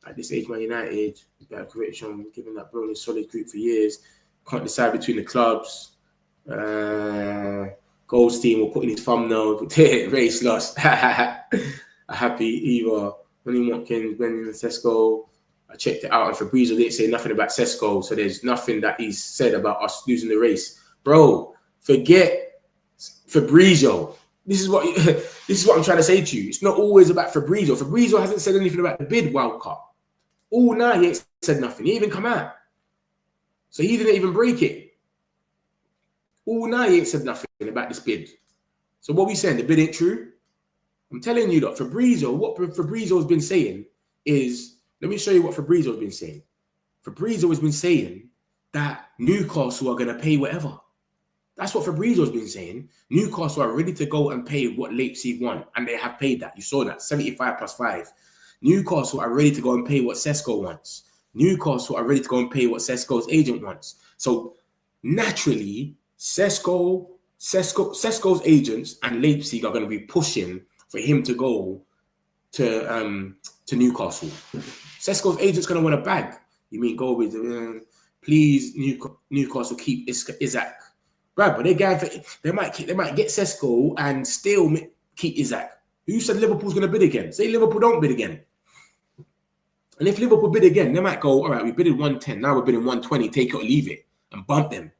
[SPEAKER 2] At this age, Man United, better correction, given that bro in a solid group for years. Can't decide between the clubs. Goldstein will put in his thumbnail. Race lost. A happy either. Ronnie Watkins, Brendan and Sesko. I checked it out, and Fabrizio didn't say nothing about Sesko, so there's nothing that he's said about us losing the race. Bro, forget Fabrizio. This is what I'm trying to say to you. It's not always about Fabrizio. Fabrizio hasn't said anything about the bid World Cup. All night he ain't said nothing. He didn't even come out. So he didn't even break it. All night he ain't said nothing about this bid. So what we saying? The bid ain't true? I'm telling you that what Fabrizio has been saying is, let me show you what Fabrizio has been saying. Fabrizio has been saying that Newcastle are going to pay whatever. That's what Fabrizio has been saying. Newcastle are ready to go and pay what Leipzig want, and they have paid that. You saw that, 75 plus 5. Newcastle are ready to go and pay what Sesko wants. Newcastle are ready to go and pay what Sesko's agent wants. So naturally, Sesko's agents and Leipzig are going to be pushing for him to go to Newcastle. Sesko's agent's going to want a bag. You mean go with, please, Newcastle keep Isaac. Right, but they might get Sesko and still keep Isaac. Who said Liverpool's going to bid again? Say Liverpool don't bid again. And if Liverpool bid again, they might go, all right, we bidded 110. Now we're bidding 120, take it or leave it, and bump them.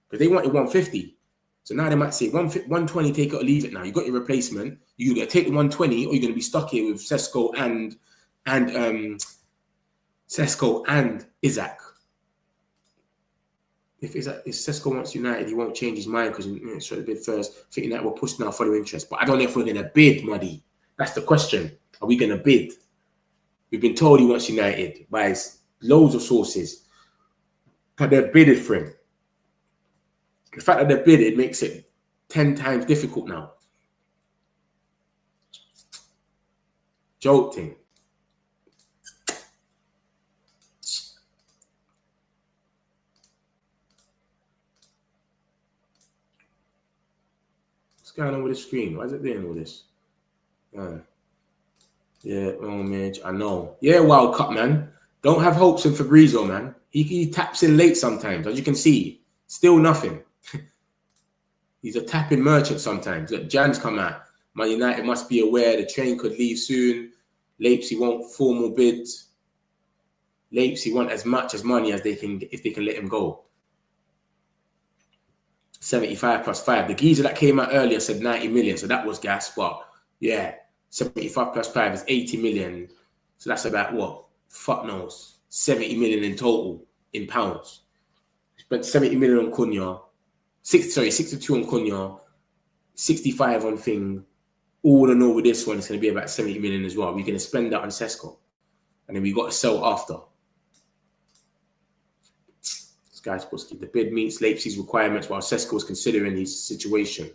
[SPEAKER 2] Because they wanted 150. So now they might say 120, take it or leave it now. You got your replacement. You're going to take the 120 or you're going to be stuck here with Sesko and Isaac. If Sesko wants United, he won't change his mind because he's trying to bid first, thinking that we're pushing our follow interest. But I don't know if we're going to bid, Muddy. That's the question. Are we going to bid? We've been told he wants United by loads of sources, but they're bidded for him. The fact that they're bidded makes it 10 times difficult now. Jolting. What's going on with the screen? Why is it doing all this? Yeah, oh man, I know. Yeah, World Cup, man. Don't have hopes in Fabrizio, man. He taps in late sometimes, as you can see. Still nothing. He's a tapping merchant sometimes. Look, Jan's come out. Man United must be aware the train could leave soon. Leipzig won't formal bids. Leipzig want as much as money as they can, if they can let him go. 75 plus 5. The geezer that came out earlier said 90 million, so that was gas. But yeah, 75 plus 5 is 80 million. So that's about what? Fuck knows. 70 million in total in pounds. Spent 70 million on Cunha, 62 on Cunha, 65 on thing. All in all with this one, it's going to be about 70 million as well. We're going to spend that on Sesko. And then we got to sell after. This guy's supposed to keep the bid meets Leipzig's requirements while Sesko's considering his situation.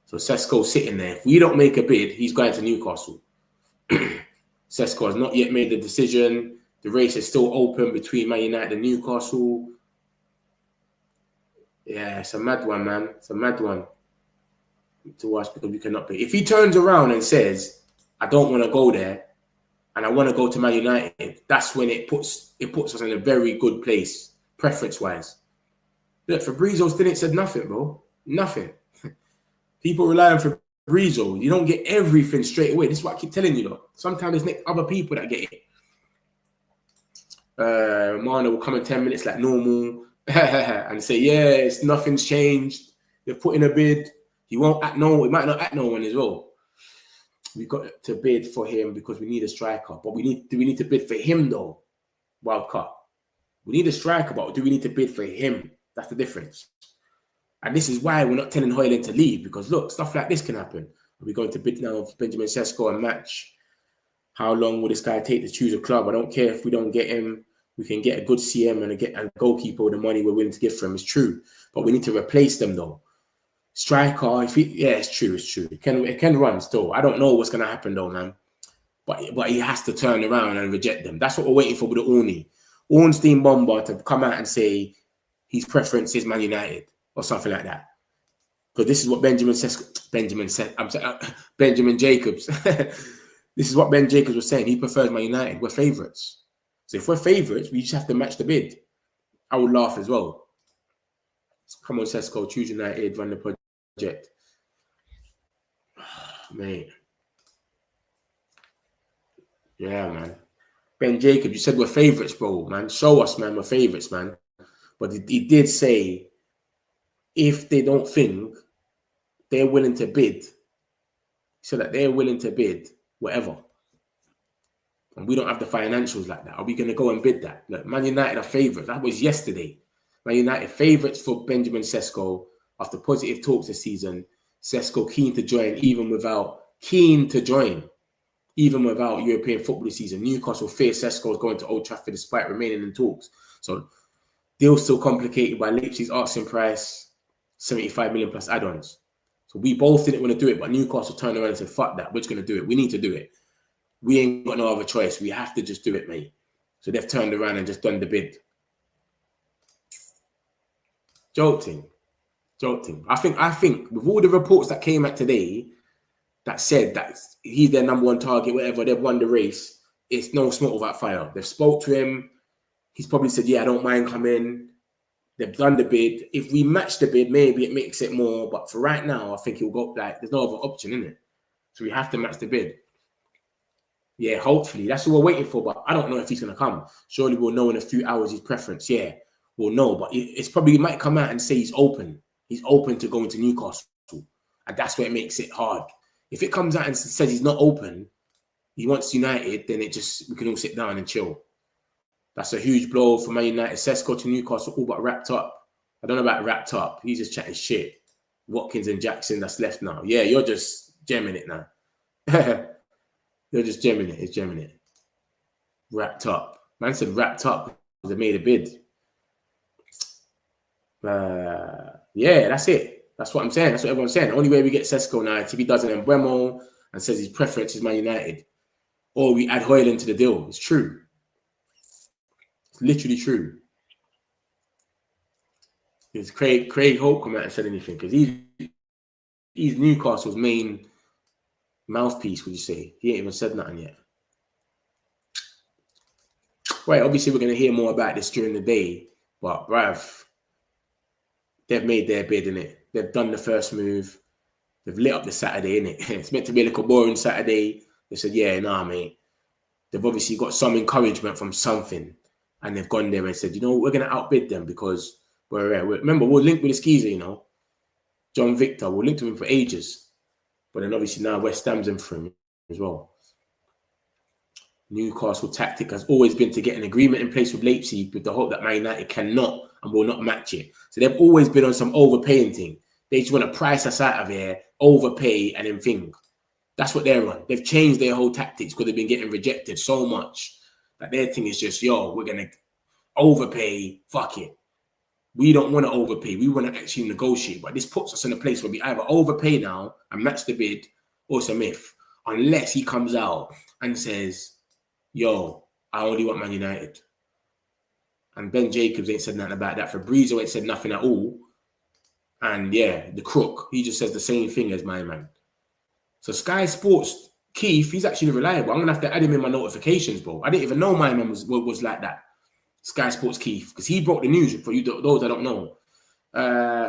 [SPEAKER 2] So Sesko's sitting there. If we don't make a bid, he's going to Newcastle. Sesko has not yet made the decision. The race is still open between Man United and Newcastle. Yeah, it's a mad one, man. It's a mad one to us because we cannot pay. If he turns around and says, I don't want to go there and I want to go to Man United, that's when it puts us in a very good place, preference-wise. Look, Fabrizio didn't said nothing, bro. Nothing. People rely on Fabrizio. You don't get everything straight away. This is what I keep telling you, though. Sometimes there's other people that get it. Mana will come in 10 minutes like normal and say, yeah, nothing's changed. They've put in a bid. He won't act no. He might not act no one as well. We got to bid for him because we need a striker. But do we need to bid for him though? World Cup. We need a striker, but do we need to bid for him? That's the difference. And this is why we're not telling Hojlund to leave, because look, stuff like this can happen. Are we going to bid now for Benjamin Sesko and match? How long will this guy take to choose a club? I don't care if we don't get him. We can get a good CM and a goalkeeper with the money we're willing to give for him. It's true. But we need to replace them though. Striker, it's true. It can run still. I don't know what's going to happen though, man. But he has to turn around and reject them. That's what we're waiting for with the Ornstein Bomber to come out and say his preference is Man United or something like that. Because this is what Benjamin Jacobs. This is what Ben Jacobs was saying. He prefers Man United. We're favourites. So if we're favourites, we just have to match the bid. I would laugh as well. Come on, Sesko, choose United, run the project. Mate. Yeah, man. Ben Jacobs, you said we're favourites, bro, man. Show us, man, we're favourites, man. But he did say if they don't think they're willing to bid, so that they're willing to bid whatever. And we don't have the financials like that. Are we going to go and bid that? Look, Man United are favourites. That was yesterday. Man United favourites for Benjamin Sesko after positive talks this season. Sesko keen to join even without European football this season. Newcastle fear Sesko is going to Old Trafford despite remaining in talks. So deal still complicated by Leipzig's asking price, 75 million plus add-ons. So we both didn't want to do it, but Newcastle turned around and said, fuck that, we're just going to do it. We need to do it. We ain't got no other choice. We have to just do it, mate. So they've turned around and just done the bid. Jolting. I think with all the reports that came out today that said that he's their number one target, whatever, they've won the race, it's no smoke without fire. They've spoke to him. He's probably said, yeah, I don't mind coming. They've done the bid. If we match the bid, maybe it makes it more. But for right now, I think he'll go, like, there's no other option, in it. So we have to match the bid. Yeah, hopefully. That's what we're waiting for. But I don't know if he's going to come. Surely we'll know in a few hours his preference. Yeah, we'll know. But it's probably, he might come out and say he's open. He's open to going to Newcastle. And that's where it makes it hard. If it comes out and says he's not open, he wants United, then we can all sit down and chill. That's a huge blow for Man United. Sesko to Newcastle all but wrapped up. I don't know about wrapped up. He's just chatting shit. Watkins and Jackson, that's left now. Yeah, you're just gemming it now. You're just gemming it. It's gemming it. Wrapped up. Man said wrapped up because they made a bid. Yeah, that's it. That's what I'm saying. That's what everyone's saying. The only way we get Sesko now is if he does an Embuemo and says his preference is Man United. Or we add Hojlund to the deal. It's true. It's literally true. Is Craig Hope come out and said anything? Because he's Newcastle's main mouthpiece, would you say? He ain't even said nothing yet. Right, obviously we're going to hear more about this during the day. But, bruv, they've made their bid, innit? They've done the first move. They've lit up the Saturday, innit? It's meant to be like a boring Saturday. They said, yeah, nah, mate. They've obviously got some encouragement from something. And they've gone there and said, you know, we're going to outbid them because remember, we're linked with the skeezer, you know. John Victor, we're linked to him for ages. But then obviously now West Ham's in for him as well. Newcastle tactic has always been to get an agreement in place with Leipzig with the hope that Man United cannot and will not match it. So they've always been on some overpaying thing. They just want to price us out of here, overpay, and then think. That's what they're on. They've changed their whole tactics because they've been getting rejected so much that their thing is just, yo, we're going to overpay, fuck it. We don't want to overpay. We want to actually negotiate. But this puts us in a place where we either overpay now and match the bid or it's a myth. Unless he comes out and says, yo, I only want Man United. And Ben Jacobs ain't said nothing about that. Fabrizio ain't said nothing at all. And yeah, the crook, he just says the same thing as my man. So Sky Sports, Keith, he's actually reliable. I'm going to have to add him in my notifications, bro. I didn't even know my man was like that. Sky Sports Keith, because he broke the news for you, those I don't know.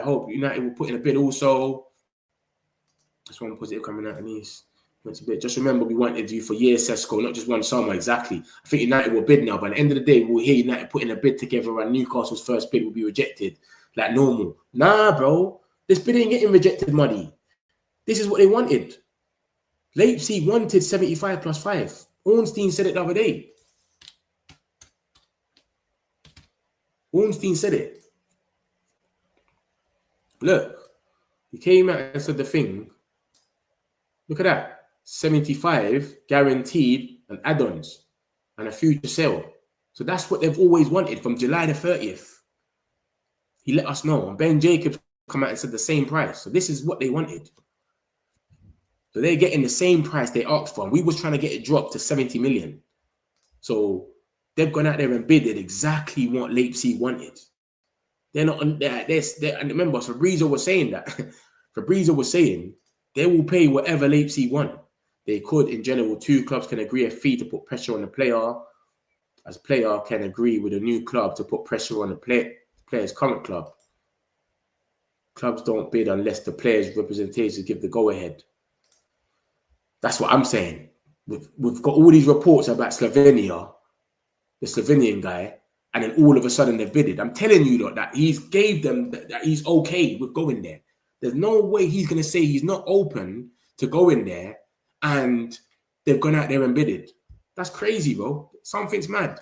[SPEAKER 2] Hope United will put in a bid also. That's one positive coming out of these. Just remember, we wanted you for years, Sesko, not just one summer, exactly. I think United will bid now. By the end of the day, we'll hear United putting a bid together and Newcastle's first bid will be rejected like normal. Nah, bro. This bid ain't getting rejected, muddy. This is what they wanted. Leipzig wanted 75 plus 5. Ornstein said it the other day. Ornstein said it. Look, he came out and said the thing. Look at that. 75 guaranteed and add-ons and a future sale. So that's what they've always wanted from July the 30th. He let us know. And Ben Jacobs come out and said the same price. So this is what they wanted. So they're getting the same price they asked for. And we was trying to get it dropped to 70 million. So they've gone out there and bidded exactly what Leipzig wanted. They're not on there. And remember, Fabrizio was saying that. Fabrizio was saying they will pay whatever Leipzig want. They could, in general, two clubs can agree a fee to put pressure on the player, as player can agree with a new club to put pressure on the player's current club. Clubs don't bid unless the player's representatives give the go-ahead. That's what I'm saying. We've got all these reports about Slovenia, the Slovenian guy, and then all of a sudden they've bidded. I'm telling you that he's gave them that he's okay with going there. There's no way he's going to say he's not open to going there and they've gone out there and bidded. That's crazy, bro. Something's mad.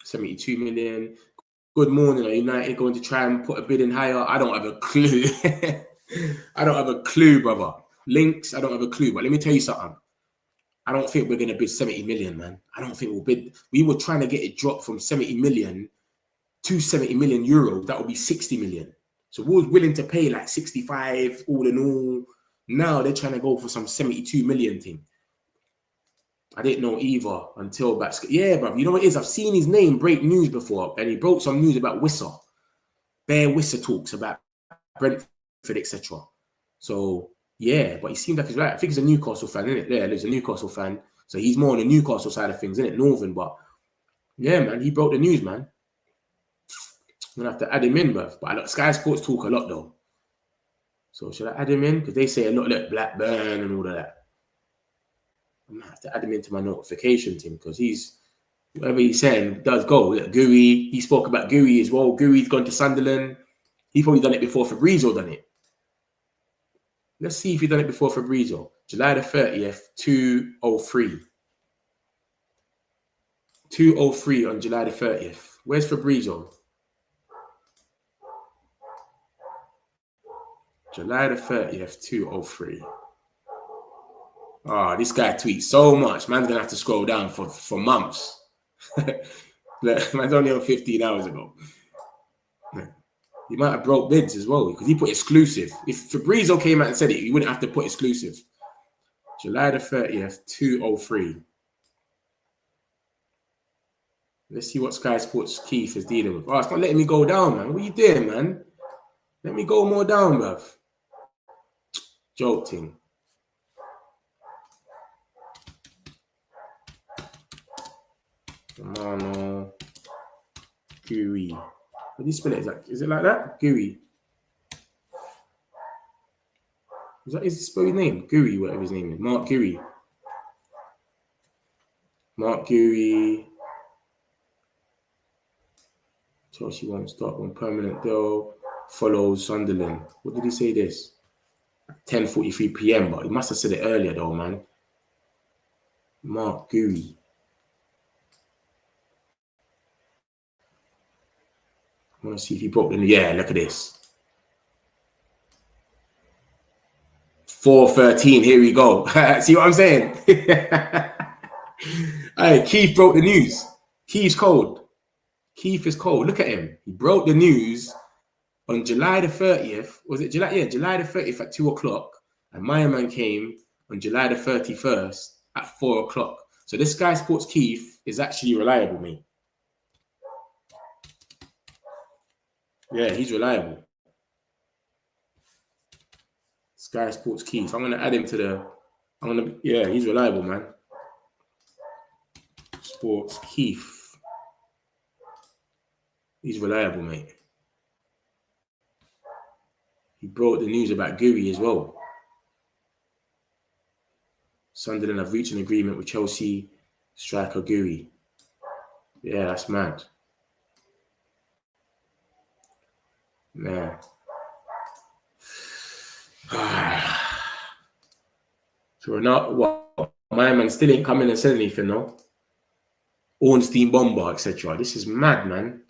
[SPEAKER 2] 72 million. Good morning. Are United going to try and put a bid in higher? I don't have a clue. I don't have a clue, brother. Links, I don't have a clue. But let me tell you something. I don't think we're going to bid 70 million, man. I don't think we'll bid. We were trying to get it dropped from 70 million to 70 million euro. That would be 60 million. So we were willing to pay like 65 all in all. Now they're trying to go for some 72 million thing. I didn't know either until back. Yeah, bro. You know what it is? I've seen his name break news before, and he broke some news about Wissa. Bare Wissa talks about Brentford, etc. So yeah, but he seems like he's right. I think he's a Newcastle fan, isn't it? Yeah, he's a Newcastle fan. So he's more on the Newcastle side of things, isn't it? Northern, but yeah, man, he broke the news, man. I'm gonna have to add him in, bruv. But Sky Sports talk a lot though. So should I add him in? Because they say a lot like Blackburn and all of that. I'm gonna have to add him into my notification team because he's whatever he's saying does go. Look, Gooey, he spoke about Gooey as well. Gooey's gone to Sunderland. He's probably done it before Fabrizio done it. Let's see if he done it before Fabrizio. July the 30th, 2:03. 2:03 on July the 30th. Where's Fabrizio? July the 30th, 2:03. Oh, this guy tweets so much. Man's going to have to scroll down for months. Man's only on 15 hours ago. He might have broke bids as well because he put exclusive. If Fabrizio came out and said it, he wouldn't have to put exclusive. July the 30th, 2:03. Let's see what Sky Sports Keith is dealing with. Oh, it's not letting me go down, man. What are you doing, man? Let me go more down, bruv. Joke thing. Romano. Gooey. How do you spell it? Is it like that? Gooey. Is his spell his name? Gooey, whatever his name is. Mark Gooey. Mark Gooey. Chelsea won't start on permanent deal. Follows Sunderland. What did he say this? 10:43 p.m. But he must have said it earlier though, man. Mark Gooey. I want to see if he broke the news. Yeah, look at this. 4:13. Here we go. See what I'm saying? Hey, Keith broke the news. Keith's cold. Keith is cold. Look at him. He broke the news on July the 30th. Was it July? Yeah, July the 30th at 2 o'clock. And my man came on July the 31st at 4 o'clock. So this Sky Sports Keith is actually reliable, mate. Yeah, he's reliable. Sky Sports Keith. I'm going to add him to the... Yeah, he's reliable, man. Sports Keith. He's reliable, mate. He brought the news about Gooey as well. Sunderland have reached an agreement with Chelsea striker Gooey. Yeah, that's mad. Man. So we're not... What? My man still ain't coming and said anything, no? Ornstein Bomber, etc. This is mad, man.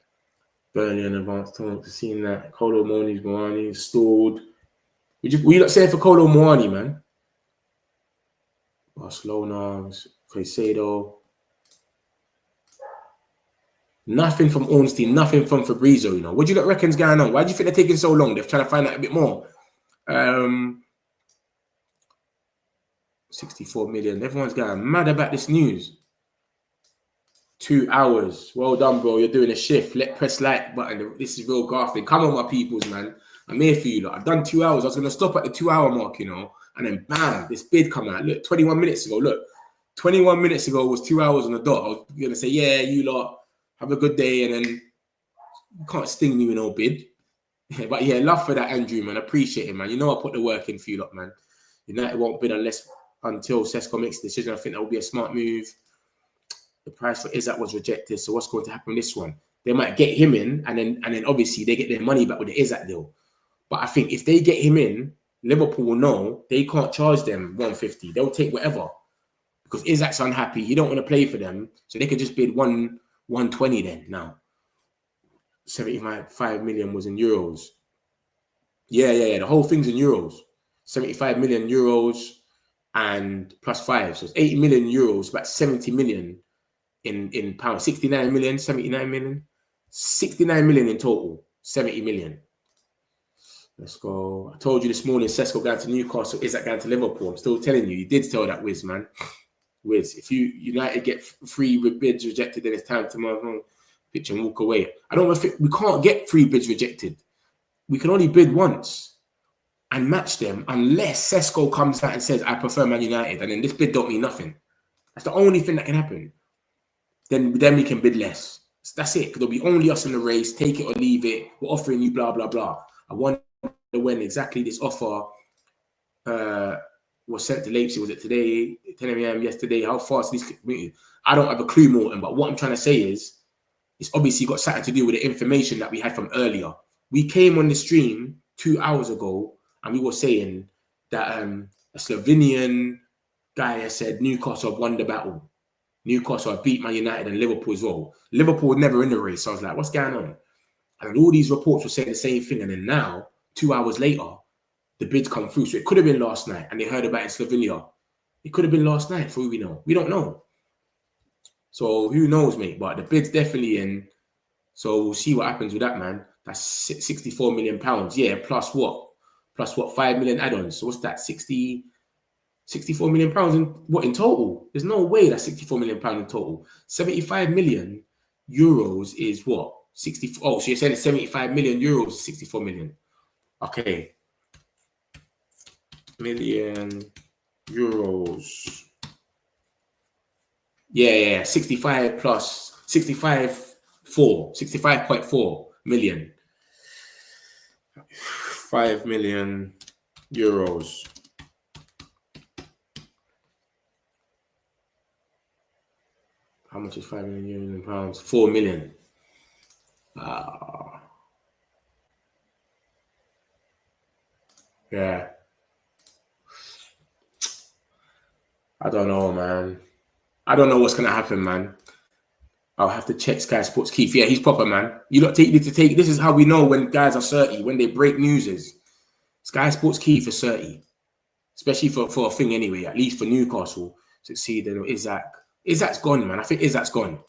[SPEAKER 2] Burnley and advanced talk to seeing that Kolo Muani's Muani stalled. What you not saying for Kolo Muani, man? Barcelona, Caicedo. Nothing from Ornstein, nothing from Fabrizio, you know. What do you reckon's going on? Why do you think they're taking so long? They're trying to find out a bit more. 64 million. Everyone's going mad about this news. 2 hours. Well done, bro. You're doing a shift. Press like button. This is real grafting. Come on, my peoples, man. I'm here for you. Look. I've done 2 hours. I was going to stop at the 2 hour mark, you know. And then bam, this bid come out. Look, 21 minutes ago. Look, 21 minutes ago was 2 hours on the dot. I was going to say, yeah, you lot, have a good day. And then you can't sting me with no bid. But yeah, love for that, Andrew, man. Appreciate it, man. You know I put the work in for you lot, man. United won't bid until Sesko makes a decision. I think that will be a smart move. The price for Isak was rejected. So what's going to happen with this one? They might get him in, and then obviously they get their money back with the Isak deal. But I think if they get him in, Liverpool will know they can't charge them 150. They'll take whatever. Because Isak's unhappy. He don't want to play for them. So they could just bid 120 then now. 75 million was in euros. Yeah. The whole thing's in euros. 75 million euros and plus 5. So it's 80 million euros, about 70 million in pounds. 69 million, 79 million. 69 million in total. 70 million. Let's go. I told you this morning, Sesko going to Newcastle, Isak going to Liverpool. I'm still telling you. You did tell that, Wiz, man. Wiz, if United get free with bids rejected, then it's time to move on, pitch and walk away. I don't think we can't get free bids rejected. We can only bid once and match them unless Sesko comes out and says, I prefer Man United, and then this bid don't mean nothing. That's the only thing that can happen. Then we can bid less. That's it. There'll be only us in the race. Take it or leave it. We're offering you blah, blah, blah. I wonder when exactly this offer was sent to Leipzig. Was it today, 10 a.m. yesterday? How fast these committed? I don't have a clue, Morton, but what I'm trying to say is it's obviously got something to do with the information that we had from earlier. We came on the stream 2 hours ago and we were saying that a Slovenian guy has said Newcastle have won the battle. Newcastle have beat Man United and Liverpool as well. Liverpool were never in the race. So I was like, what's going on? And all these reports were saying the same thing. And then now, 2 hours later, the bids come through. So it could have been last night and they heard about it in Slovenia. It could have been last night for all we know. We don't know. So who knows, mate? But the bid's definitely in. So we'll see what happens with that, man. That's 64 million pounds. Yeah, plus what? Plus what? 5 million add-ons. So what's that? 64 million pounds in total? There's no way that's 64 million pounds in total. 75 million euros is what? 64. Oh, so you're saying 75 million euros, 64 million. Okay. Million euros. Yeah. 65 plus 65.4 million. 5 million euros. How much is 5 million pounds? 4 million. Yeah. I don't know, man. I don't know what's gonna happen, man. I'll have to check Sky Sports Keith. Yeah, he's proper, man. You don't need to take. This is how we know when guys are 30, when they break news. Sky Sports Keith is 30, especially for a thing anyway. At least for Newcastle to see that Isaac's gone, man. I think Isaac's gone.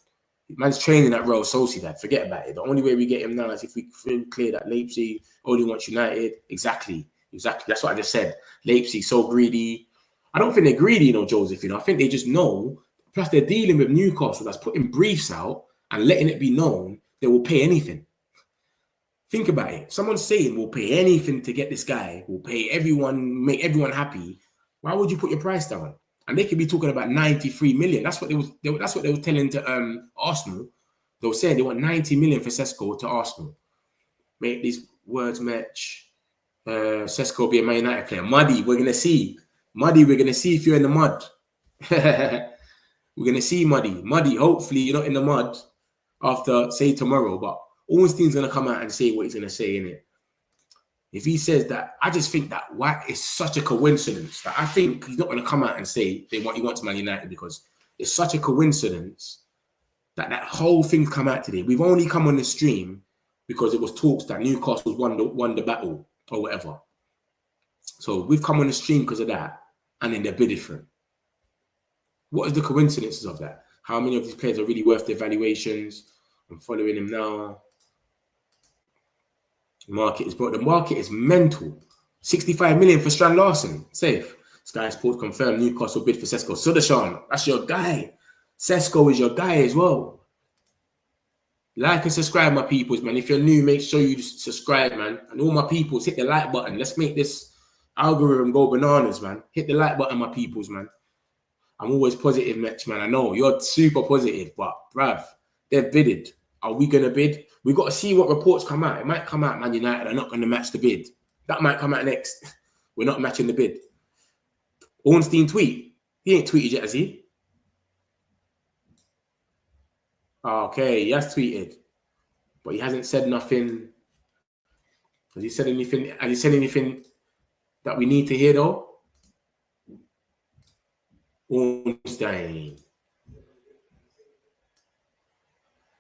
[SPEAKER 2] Man's training at Real Sociedad. Forget about it. The only way we get him now is if we clear that Leipzig only wants United. Exactly. That's what I just said. Leipzig so greedy. I don't think they're greedy, you know, Joseph. You know, I think they just know. Plus, they're dealing with Newcastle that's putting briefs out and letting it be known they will pay anything. Think about it. Someone's saying we'll pay anything to get this guy. We'll pay everyone, make everyone happy. Why would you put your price down? And they could be talking about 93 million. That's what they were telling to Arsenal. They were saying they want 90 million for Sesko to Arsenal. Make these words match. Sesko will be a Man United player. Muddy, we're gonna see. Muddy, we're gonna see if you're in the mud. We're going to see Muddy. Muddy, hopefully you're not in the mud after, say, tomorrow. But Ornstein's going to come out and say what he's going to say, innit? If he says that, I just think that White is such a coincidence that I think he's not going to come out and say he wants Man United because it's such a coincidence that that whole thing's come out today. We've only come on the stream because it was talks that Newcastle won the battle or whatever. So we've come on the stream because of that, and then they're bidding for him. What is the coincidences of that? How many of these players are really worth their valuations? I'm following him now. The market is mental. 65 million for Strand Larson. Safe. Sky Sports confirmed Newcastle bid for Sesko. Sudashan, that's your guy. Sesko is your guy as well. Like and subscribe, my peoples, man. If you're new, make sure you subscribe, man. And all my peoples, hit the like button. Let's make this algorithm go bananas, man. Hit the like button, my peoples, man. I'm always positive, Mitch, man. I know you're super positive, but bruv, they've bidded. Are we going to bid? We got to see what reports come out. It might come out Man United are not going to match the bid. That might come out next. We're not matching the bid. Ornstein tweet. He ain't tweeted yet, has he? Okay, he has tweeted, but he hasn't said nothing. Has he said anything? Has he said anything that we need to hear though? Ornstein.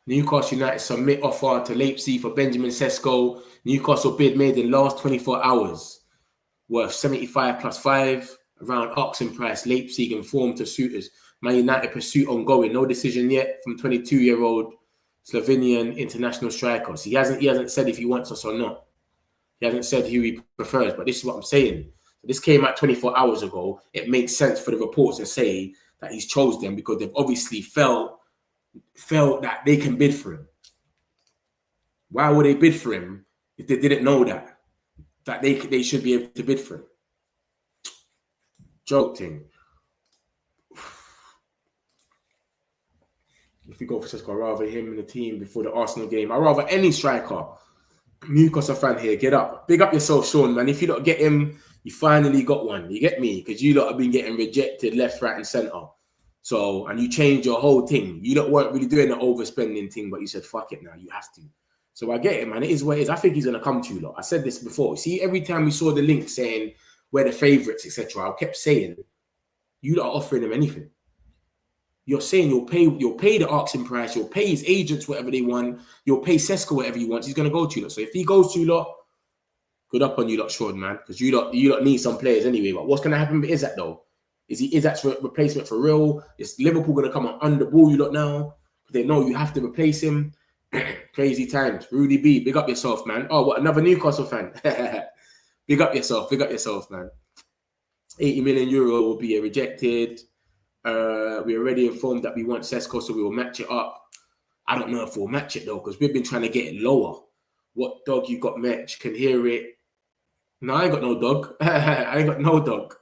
[SPEAKER 2] Newcastle United submit offer to Leipzig for Benjamin Sesko. Newcastle bid made in last 24 hours. Worth 75 plus 5. Around auction price. Leipzig informed to suitors. Man United pursuit ongoing. No decision yet from 22-year-old Slovenian international striker. So he hasn't said if he wants us or not. He hasn't said who he prefers. But this is what I'm saying. This came out 24 hours ago. It made sense for the reports to say that he's chose them because they've obviously felt that they can bid for him. Why would they bid for him if they didn't know that they should be able to bid for him? Joke thing. If we go for Sesko, I'd rather him in the team before the Arsenal game. I'd rather any striker. Newcastle fan here, get up. Big up yourself, Sean, man. If you don't get him, you finally got one. You get me? Because you lot have been getting rejected left, right, and centre. So, and you changed your whole thing. You lot weren't really doing the overspending thing, but you said, fuck it now, you have to. So I get it, man. It is what it is. I think he's going to come to you lot. I said this before. See, every time we saw the link saying we're the favourites, etc., I kept saying, you lot are offering him anything. You're saying you'll pay the auction price, you'll pay his agents whatever they want, you'll pay Sesko whatever he wants. He's going to go to you lot. So if he goes to you lot, good up on you lot, Sean, man, because you lot need some players anyway. But what's going to happen with Isaac, though? Is Isaac's replacement for real? Is Liverpool going to come on the ball you lot now? They know you have to replace him. Crazy times. Rudy B, big up yourself, man. Oh, what, another Newcastle fan? Big up yourself, man. 80 million euro will be rejected. We already informed that we want Sesko, so we will match it up. I don't know if we'll match it, though, because we've been trying to get it lower. What dog you got, Match? Can hear it. No, I ain't got no dog. I ain't got no dog.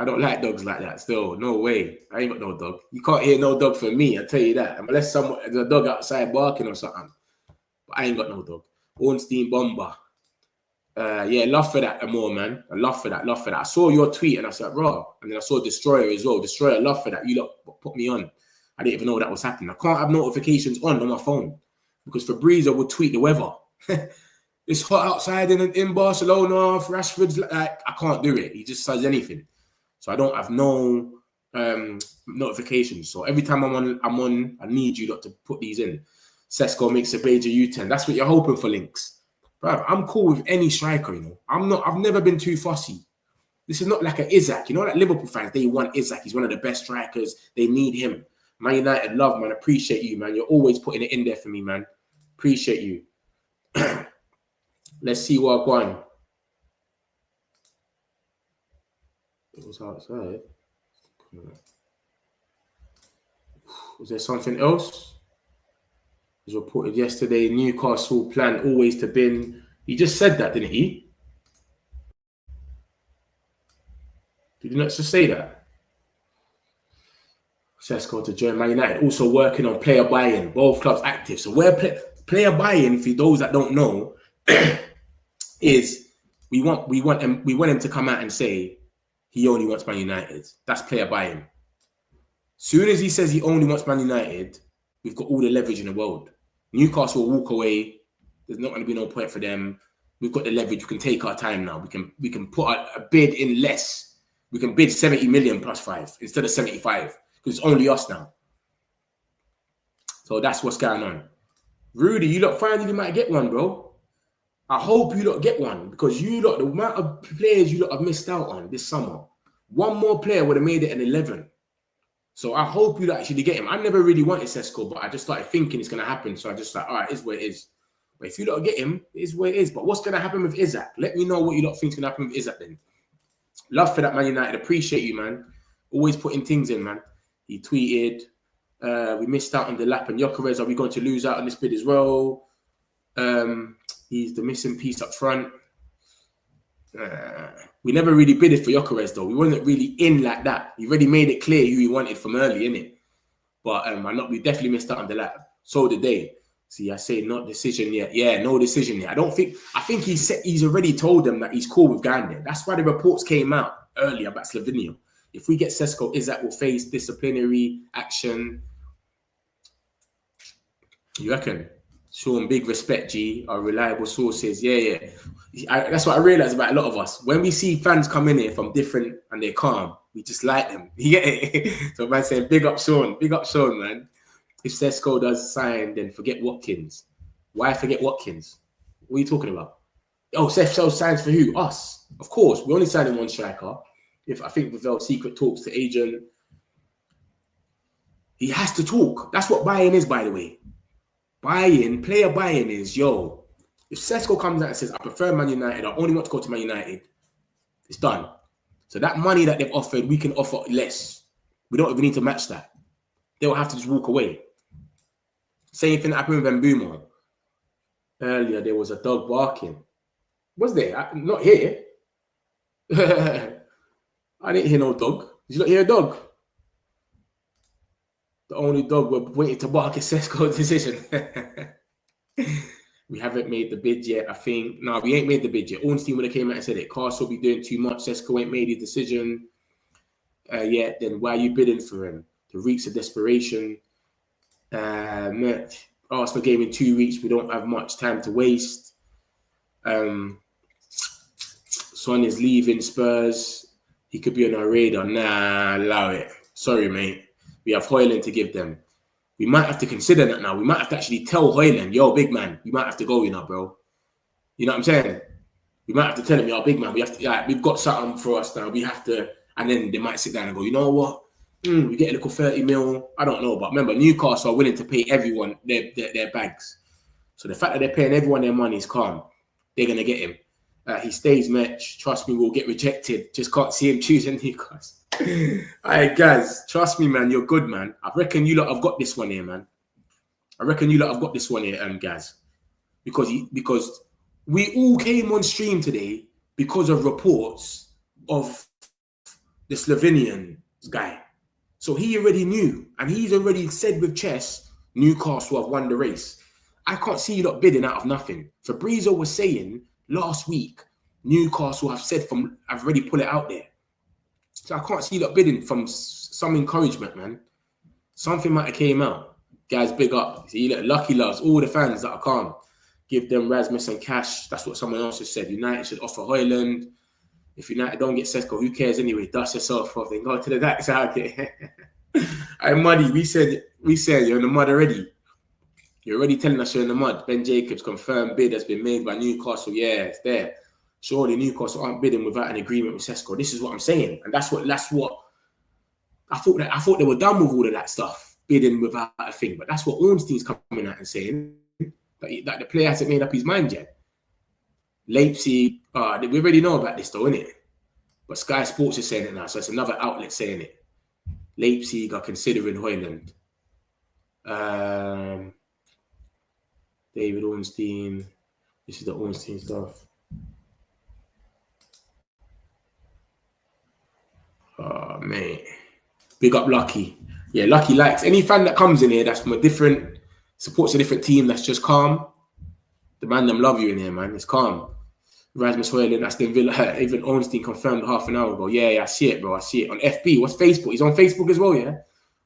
[SPEAKER 2] I don't like dogs like that still. No way. I ain't got no dog. You can't hear no dog from me, I tell you that. Unless there's a dog outside barking or something. But I ain't got no dog. Ornstein Bomber. Yeah, love for that more, man. I love for that. I saw your tweet and I said, raw. And then I saw Destroyer as well. Destroyer, love for that. You lot put me on. I didn't even know that was happening. I can't have notifications on my phone because Fabrizio would tweet the weather. It's hot outside in Barcelona. Rashford's like, I can't do it. He just says anything. So I don't have no notifications. So every time I'm on, I need you lot to put these in. Sesko makes a major U-turn. That's what you're hoping for, Links. Bro, I'm cool with any striker, you know. I've never been too fussy. This is not like an Isaac. You know, like Liverpool fans, they want Isaac. He's one of the best strikers. They need him. Man United, love, man. Appreciate you, man. You're always putting it in there for me, man. Appreciate you. Let's see what I'm going. It was outside. Was there something else? It was reported yesterday, Newcastle plan always to bin. He just said that, didn't he? Did he not just say that? Sesko to join Man United, also working on player buy-in. Both clubs active. So where player buy-in, for those that don't know, is we want him to come out and say he only wants Man United. That's player buy-in. Soon as he says he only wants Man United, we've got all the leverage in the world. Newcastle will walk away. There's not going to be no point for them. We've got the leverage. We can take our time now. We can put a bid in less. We can bid 70 million plus 5 instead of 75 because it's only us now. So that's what's going on. Rudy, you lot finally might get one, bro. I hope you lot get one because you lot, the amount of players you lot have missed out on this summer, one more player would have made it an 11. So I hope you actually get him. I never really wanted Sesko, but I just started thinking it's going to happen. So I just like, all right, it's where it is. But if you lot get him, it's where it is. But what's going to happen with Isaac? Let me know what you lot think is going to happen with Isaac then. Love for that, Man United. Appreciate you, man. Always putting things in, man. He tweeted, we missed out on the lap and Gyökeres. Are we going to lose out on this bid as well? He's the missing piece up front. We never really bidded for Gyökeres though. We wasn't really in like that. He already made it clear who he wanted from early, innit? But we definitely missed out on the lap. So did they. See, I say not decision yet. Yeah, no decision yet. I think he's already told them that he's cool with going there. That's why the reports came out earlier about Slovenia. If we get Sesko, Isaac will face disciplinary action. You reckon? Sean, big respect, G. Our reliable sources. Yeah. That's what I realize about a lot of us. When we see fans come in here from different and they're calm, we just like them. You get it? So man saying, big up Sean, man. If Sesko does sign, then forget Watkins. Why forget Watkins? What are you talking about? Oh, Sesko signs for who? Us. Of course, we only signing one striker. I think without secret talks to agent, he has to talk. That's what buy-in is, by the way. Player buy-in is, if Sesko comes out and says, I prefer Man United, I only want to go to Man United, it's done. So that money that they've offered, we can offer less. We don't even need to match that. They'll have to just walk away. Same thing that happened with Mbeumo. Earlier, there was a dog barking. Was there? Not here. I didn't hear no dog. Did you not hear a dog? The only dog we're waiting to bark is Sesko's decision. We haven't made the bid yet, I think. No, we ain't made the bid yet. Ornstein would have came out and said it. Castle will be doing too much. Sesko ain't made his decision yet. Then why are you bidding for him? The reeks of desperation. Arsenal game in 2 weeks. We don't have much time to waste. Son is leaving Spurs. He could be on our radar. Nah, allow it. Sorry, mate. We have Hojlund to give them. We might have to consider that now. We might have to actually tell Hojlund, yo, big man, you might have to go, bro. You know what I'm saying? We might have to tell him, yo, big man, we have to, we've got something for us now. We have to, and then they might sit down and go, you know what? We get a little 30 mil. I don't know, but remember, Newcastle are willing to pay everyone their bags. So the fact that they're paying everyone their money is calm. They're going to get him. He stays, Mitch. Trust me, we'll get rejected. Just can't see him choosing Newcastle. All right, guys. Trust me, man. You're good, man. I reckon you lot have got this one here, man. Guys. Because we all came on stream today because of reports of the Slovenian guy. So he already knew. And he's already said with chess, Newcastle have won the race. I can't see you lot bidding out of nothing. Fabrizio was saying last week, Newcastle I've already put it out there. So I can't see you lot bidding from some encouragement, man. Something might have came out. Guys, big up. See, Lucky loves all the fans that are calm. Give them Rasmus and cash. That's what someone else has said. United should offer Hojlund. If United don't get Sesko, who cares anyway? Dust yourself off, then go to the next okay. Hey, Muddy, we said you're in the mud already. You're already telling us you're in the mud. Ben Jacobs confirmed bid has been made by Newcastle. Yeah, it's there. Surely Newcastle aren't bidding without an agreement with Sesko. This is what I'm saying, and that's what I thought they were done with all of that stuff, bidding without a thing. But that's what Ornstein's coming out and saying, that the player hasn't made up his mind yet. Leipzig, we already know about this though, innit? But Sky Sports is saying it now, so it's another outlet saying it. Leipzig are considering Hojlund. David Ornstein. This is the Ornstein stuff. Oh, mate. Big up Lucky. Yeah, Lucky likes any fan that comes in here that's from supports a different team that's just calm. The man them love you in here, man. It's calm. Rasmus Hojlund, that's the Villa. Even Ornstein confirmed half an hour ago. Yeah, I see it, bro. I see it. On FB, what's Facebook? He's on Facebook as well, yeah?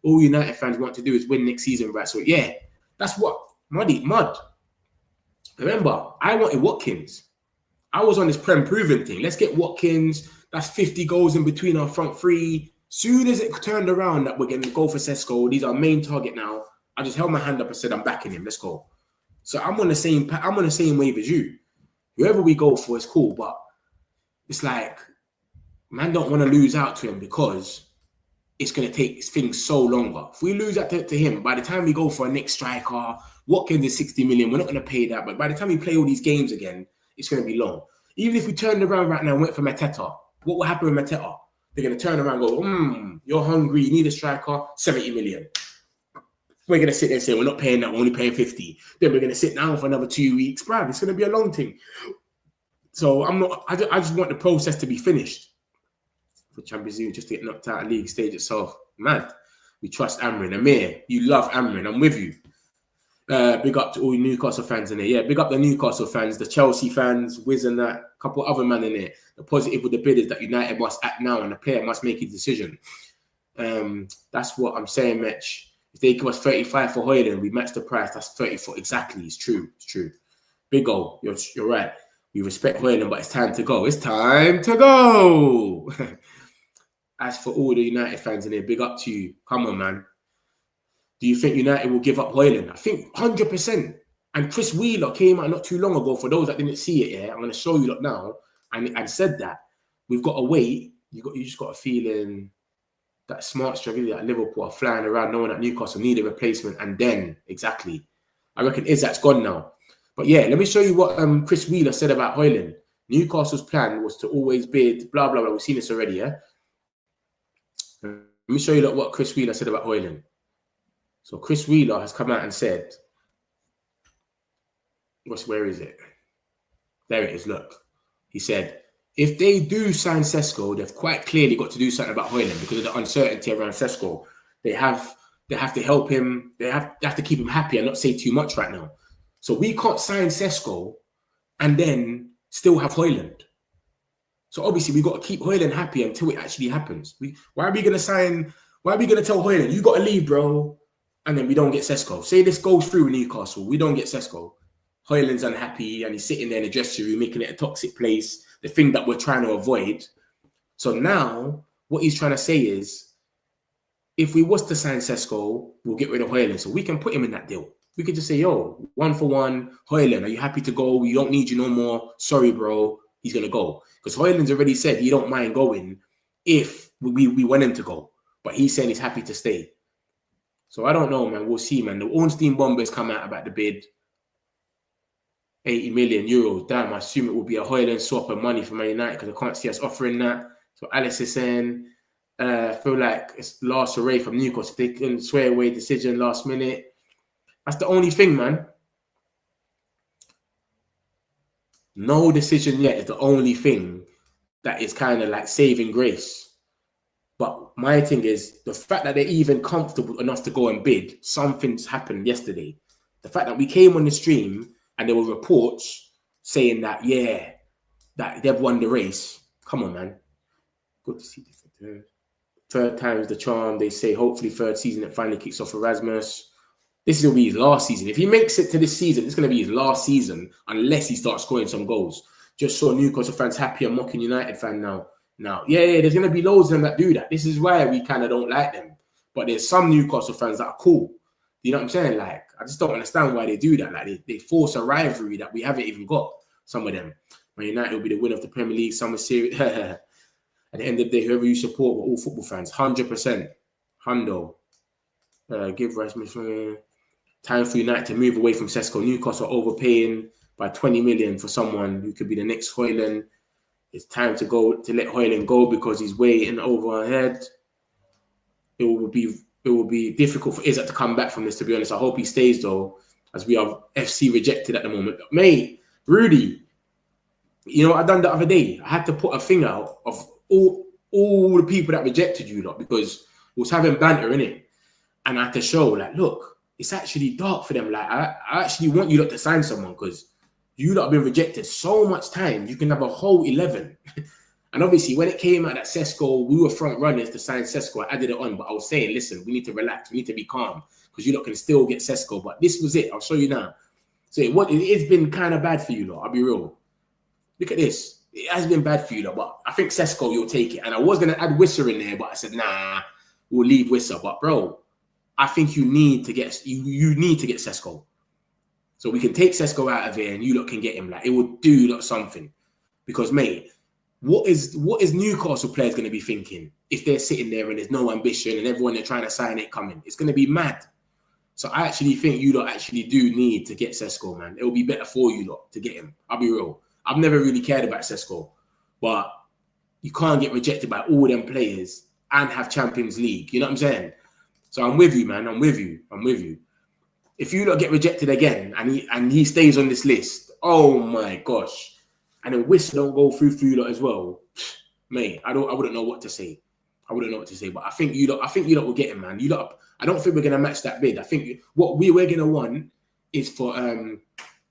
[SPEAKER 2] All United fans want to do is win next season, right? So, yeah, that's what. Mud. Remember, I wanted Watkins. I was on this Prem proven thing. Let's get Watkins. That's 50 goals in between our front three. Soon as it turned around that we're going to go for Sesko, he's our main target now. I just held my hand up and said, I'm backing him. Let's go. So I'm on the same wave as you. Whoever we go for is cool, but it's like, man, don't want to lose out to him because it's going to take things so longer. If we lose out to him, by the time we go for a next striker, Watkins is 60 million. We're not going to pay that, but by the time we play all these games again, it's going to be long. Even if we turned around right now and went for Mateta, what will happen with Mateta? They're going to turn around and go, you're hungry, you need a striker, 70 million. We're going to sit there and say, we're not paying that, we're only paying 50. Then we're going to sit down for another 2 weeks. Bruv, it's going to be a long thing. So I just want the process to be finished. For Champions League, just to get knocked out of league stage itself. Man, we trust Amrin. Amir, you love Amrin. I'm with you. Big up to all Newcastle fans in there. Yeah, big up the Newcastle fans, the Chelsea fans, Wiz and that, couple other men in there. The positive with the bid is that United must act now and the player must make his decision. That's what I'm saying, Mitch. If they give us 35 for Hojlund, we match the price. That's 34. Exactly. It's true. Big O, you're right. We respect Hojlund, but it's time to go. It's time to go. As for all the United fans in there, big up to you. Come on, man. Do you think United will give up Hojlund? I think 100%. And Chris Wheeler came out not too long ago. For those that didn't see it, yeah, I'm going to show you that now. And said that we've got to wait. You just got a feeling that smart strategy that Liverpool are flying around knowing that Newcastle need a replacement. And then, exactly, I reckon Isaac's gone now. But yeah, let me show you what Chris Wheeler said about Hojlund. Newcastle's plan was to always bid, blah, blah, blah. We've seen this already, yeah? Let me show you what Chris Wheeler said about Hojlund. So Chris Wheeler has come out and said, where is it? There it is, look. He said, if they do sign Sesko, they've quite clearly got to do something about Hojlund because of the uncertainty around Sesko. They have to help him. They have to keep him happy and not say too much right now. So we can't sign Sesko and then still have Hojlund. So obviously we've got to keep Hojlund happy until it actually happens. Why are we going to tell Hojlund, you got to leave, bro, and then we don't get Sesko? Say this goes through with Newcastle, we don't get Sesko. Hojlund's unhappy and he's sitting there in the dressing room making it a toxic place, the thing that we're trying to avoid. So now what he's trying to say is, if we was to sign Sesko, we'll get rid of Hojlund. So we can put him in that deal. We could just say, yo, 1 for 1, Hojlund, are you happy to go? We don't need you no more. Sorry, bro. He's going to go. Because Hojlund's already said he don't mind going if we want him to go. But he's saying he's happy to stay. So I don't know, man. We'll see, man. The Ornstein Bombers come out about the bid. 80 million euros. Damn, I assume it will be a Hojlund swap of money for Man United because I can't see us offering that. So Alice is saying, I feel like it's last array from Newcastle. They can swear away decision last minute. That's the only thing, man. No decision yet is the only thing that is kind of like saving grace. But my thing is the fact that they're even comfortable enough to go and bid. Something's happened yesterday. The fact that we came on the stream and there were reports saying that, yeah, that they've won the race. Come on, man. Good to see you. Third time's the charm. They say hopefully third season it finally kicks off for Rasmus. This will be his last season. If he makes it to this season, it's going to be his last season unless he starts scoring some goals. just saw Newcastle fans happy and mocking United fan now. Yeah, there's going to be loads of them that do that. This is why we kind of don't like them. But there's some Newcastle fans that are cool. You know what I'm saying? Like, I just don't understand why they do that. Like, they force a rivalry that we haven't even got, some of them. Man United will be the winner of the Premier League summer series. At the end of the day, whoever you support, we're all football fans. 100%. Hundo. Give Rasmus time for United to move away from Sesko. Newcastle overpaying by 20 million for someone who could be the next Hojlund. It's time to let Hojlund go because he's waiting over our head. It will be difficult for Isak to come back from this, to be honest. I hope he stays though, as we are FC rejected at the moment. But mate, Rudy, you know what I done the other day? I had to put a thing out of all the people that rejected you lot because we was having banter in it. And I had to show, like, look, it's actually dark for them. Like, I actually want you lot to sign someone because you lot have been rejected so much time. You can have a whole 11. And obviously, when it came out that Sesko, we were front runners to sign Sesko. I added it on, but I was saying, listen, we need to relax. We need to be calm because you lot can still get Sesko. But this was it. I'll show you now. So it's been kind of bad for you lot. I'll be real. Look at this. It has been bad for you lot, but I think Sesko, you'll take it. And I was going to add Wisser in there, but I said, nah, we'll leave Wisser. But bro, I think you need to get you need to get Sesko. So we can take Sesko out of here and you lot can get him. Like, it will do something. Because, mate, what is Newcastle players going to be thinking if they're sitting there and there's no ambition and everyone they're trying to sign it coming? It's going to be mad. So I actually think you lot actually do need to get Sesko, man. It will be better for you lot to get him. I'll be real. I've never really cared about Sesko. But you can't get rejected by all them players and have Champions League. You know what I'm saying? So I'm with you, man. I'm with you. If you lot get rejected again and he stays on this list, oh my gosh. And then Whistle don't go through for you lot as well, mate. I wouldn't know what to say. But I think you lot will get him, man. You lot, I don't think we're gonna match that bid. I think what we're gonna want is for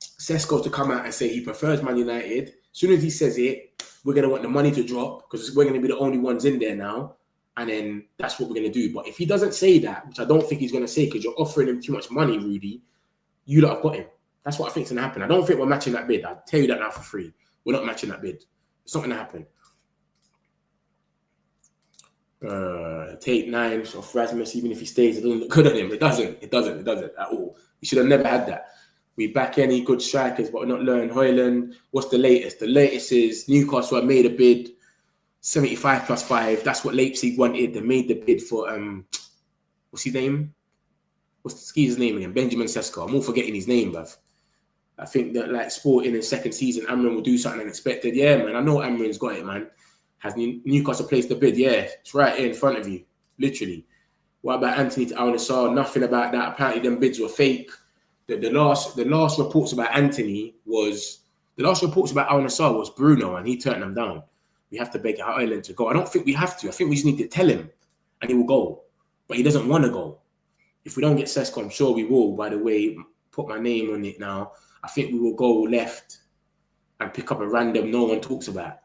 [SPEAKER 2] Sesko to come out and say he prefers Man United. As soon as he says it, we're gonna want the money to drop because we're gonna be the only ones in there now. And then that's what we're gonna do. But if he doesn't say that, which I don't think he's gonna say because you're offering him too much money, Rudy, you lot have got him. That's what I think's gonna happen. I don't think we're matching that bid. I'll tell you that now for free. We're not matching that bid. It's not going to happen. Take 9 off Rasmus, even if he stays, it doesn't look good on him. It doesn't at all. We should have never had that. We back any good strikers, but we're not learning Hojlund. What's the latest? The latest is Newcastle have made a bid, 75 plus 5. That's what Leipzig wanted. They made the bid for, what's his name? What's his name again? Benjamin Sesko. I'm all forgetting his name, bruv. I think that, like, Sporting in second season, Amrin will do something unexpected. Yeah, man, I know Amrin's got it, man. Has Newcastle placed the bid? Yeah, it's right here in front of you, literally. What about Anthony to Al Nassr? Nothing about that. Apparently, them bids were fake. The last reports about Anthony was Al Nassr was Bruno, and he turned them down. We have to beg Hojlund to go. I don't think we have to. I think we just need to tell him, and he will go. But he doesn't want to go. If we don't get Sesko, I'm sure we will. By the way, put my name on it now. I think we will go left and pick up a random no one talks about.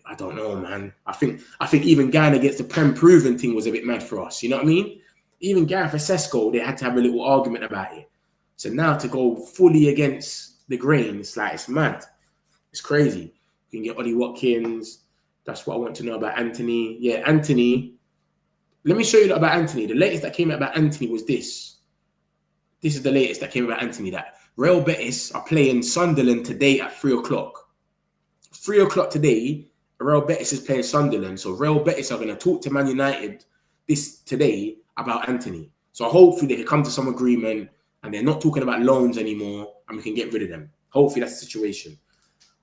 [SPEAKER 2] I don't know, man. I think even Ghana against the Prem Proven thing was a bit mad for us. You know what I mean? Even Ghana for Sesko, they had to have a little argument about it. So now to go fully against the grain, it's like, it's mad. It's crazy. You can get Ollie Watkins. That's what I want to know about Anthony. Yeah, Anthony. Let me show you about Anthony. The latest that came out about Anthony was this. This is the latest that came about Anthony, that Real Betis are playing Sunderland today at 3 o'clock. 3 o'clock today, Real Betis is playing Sunderland. So Real Betis are going to talk to Man United today about Anthony. So hopefully they can come to some agreement and they're not talking about loans anymore and we can get rid of them. Hopefully that's the situation.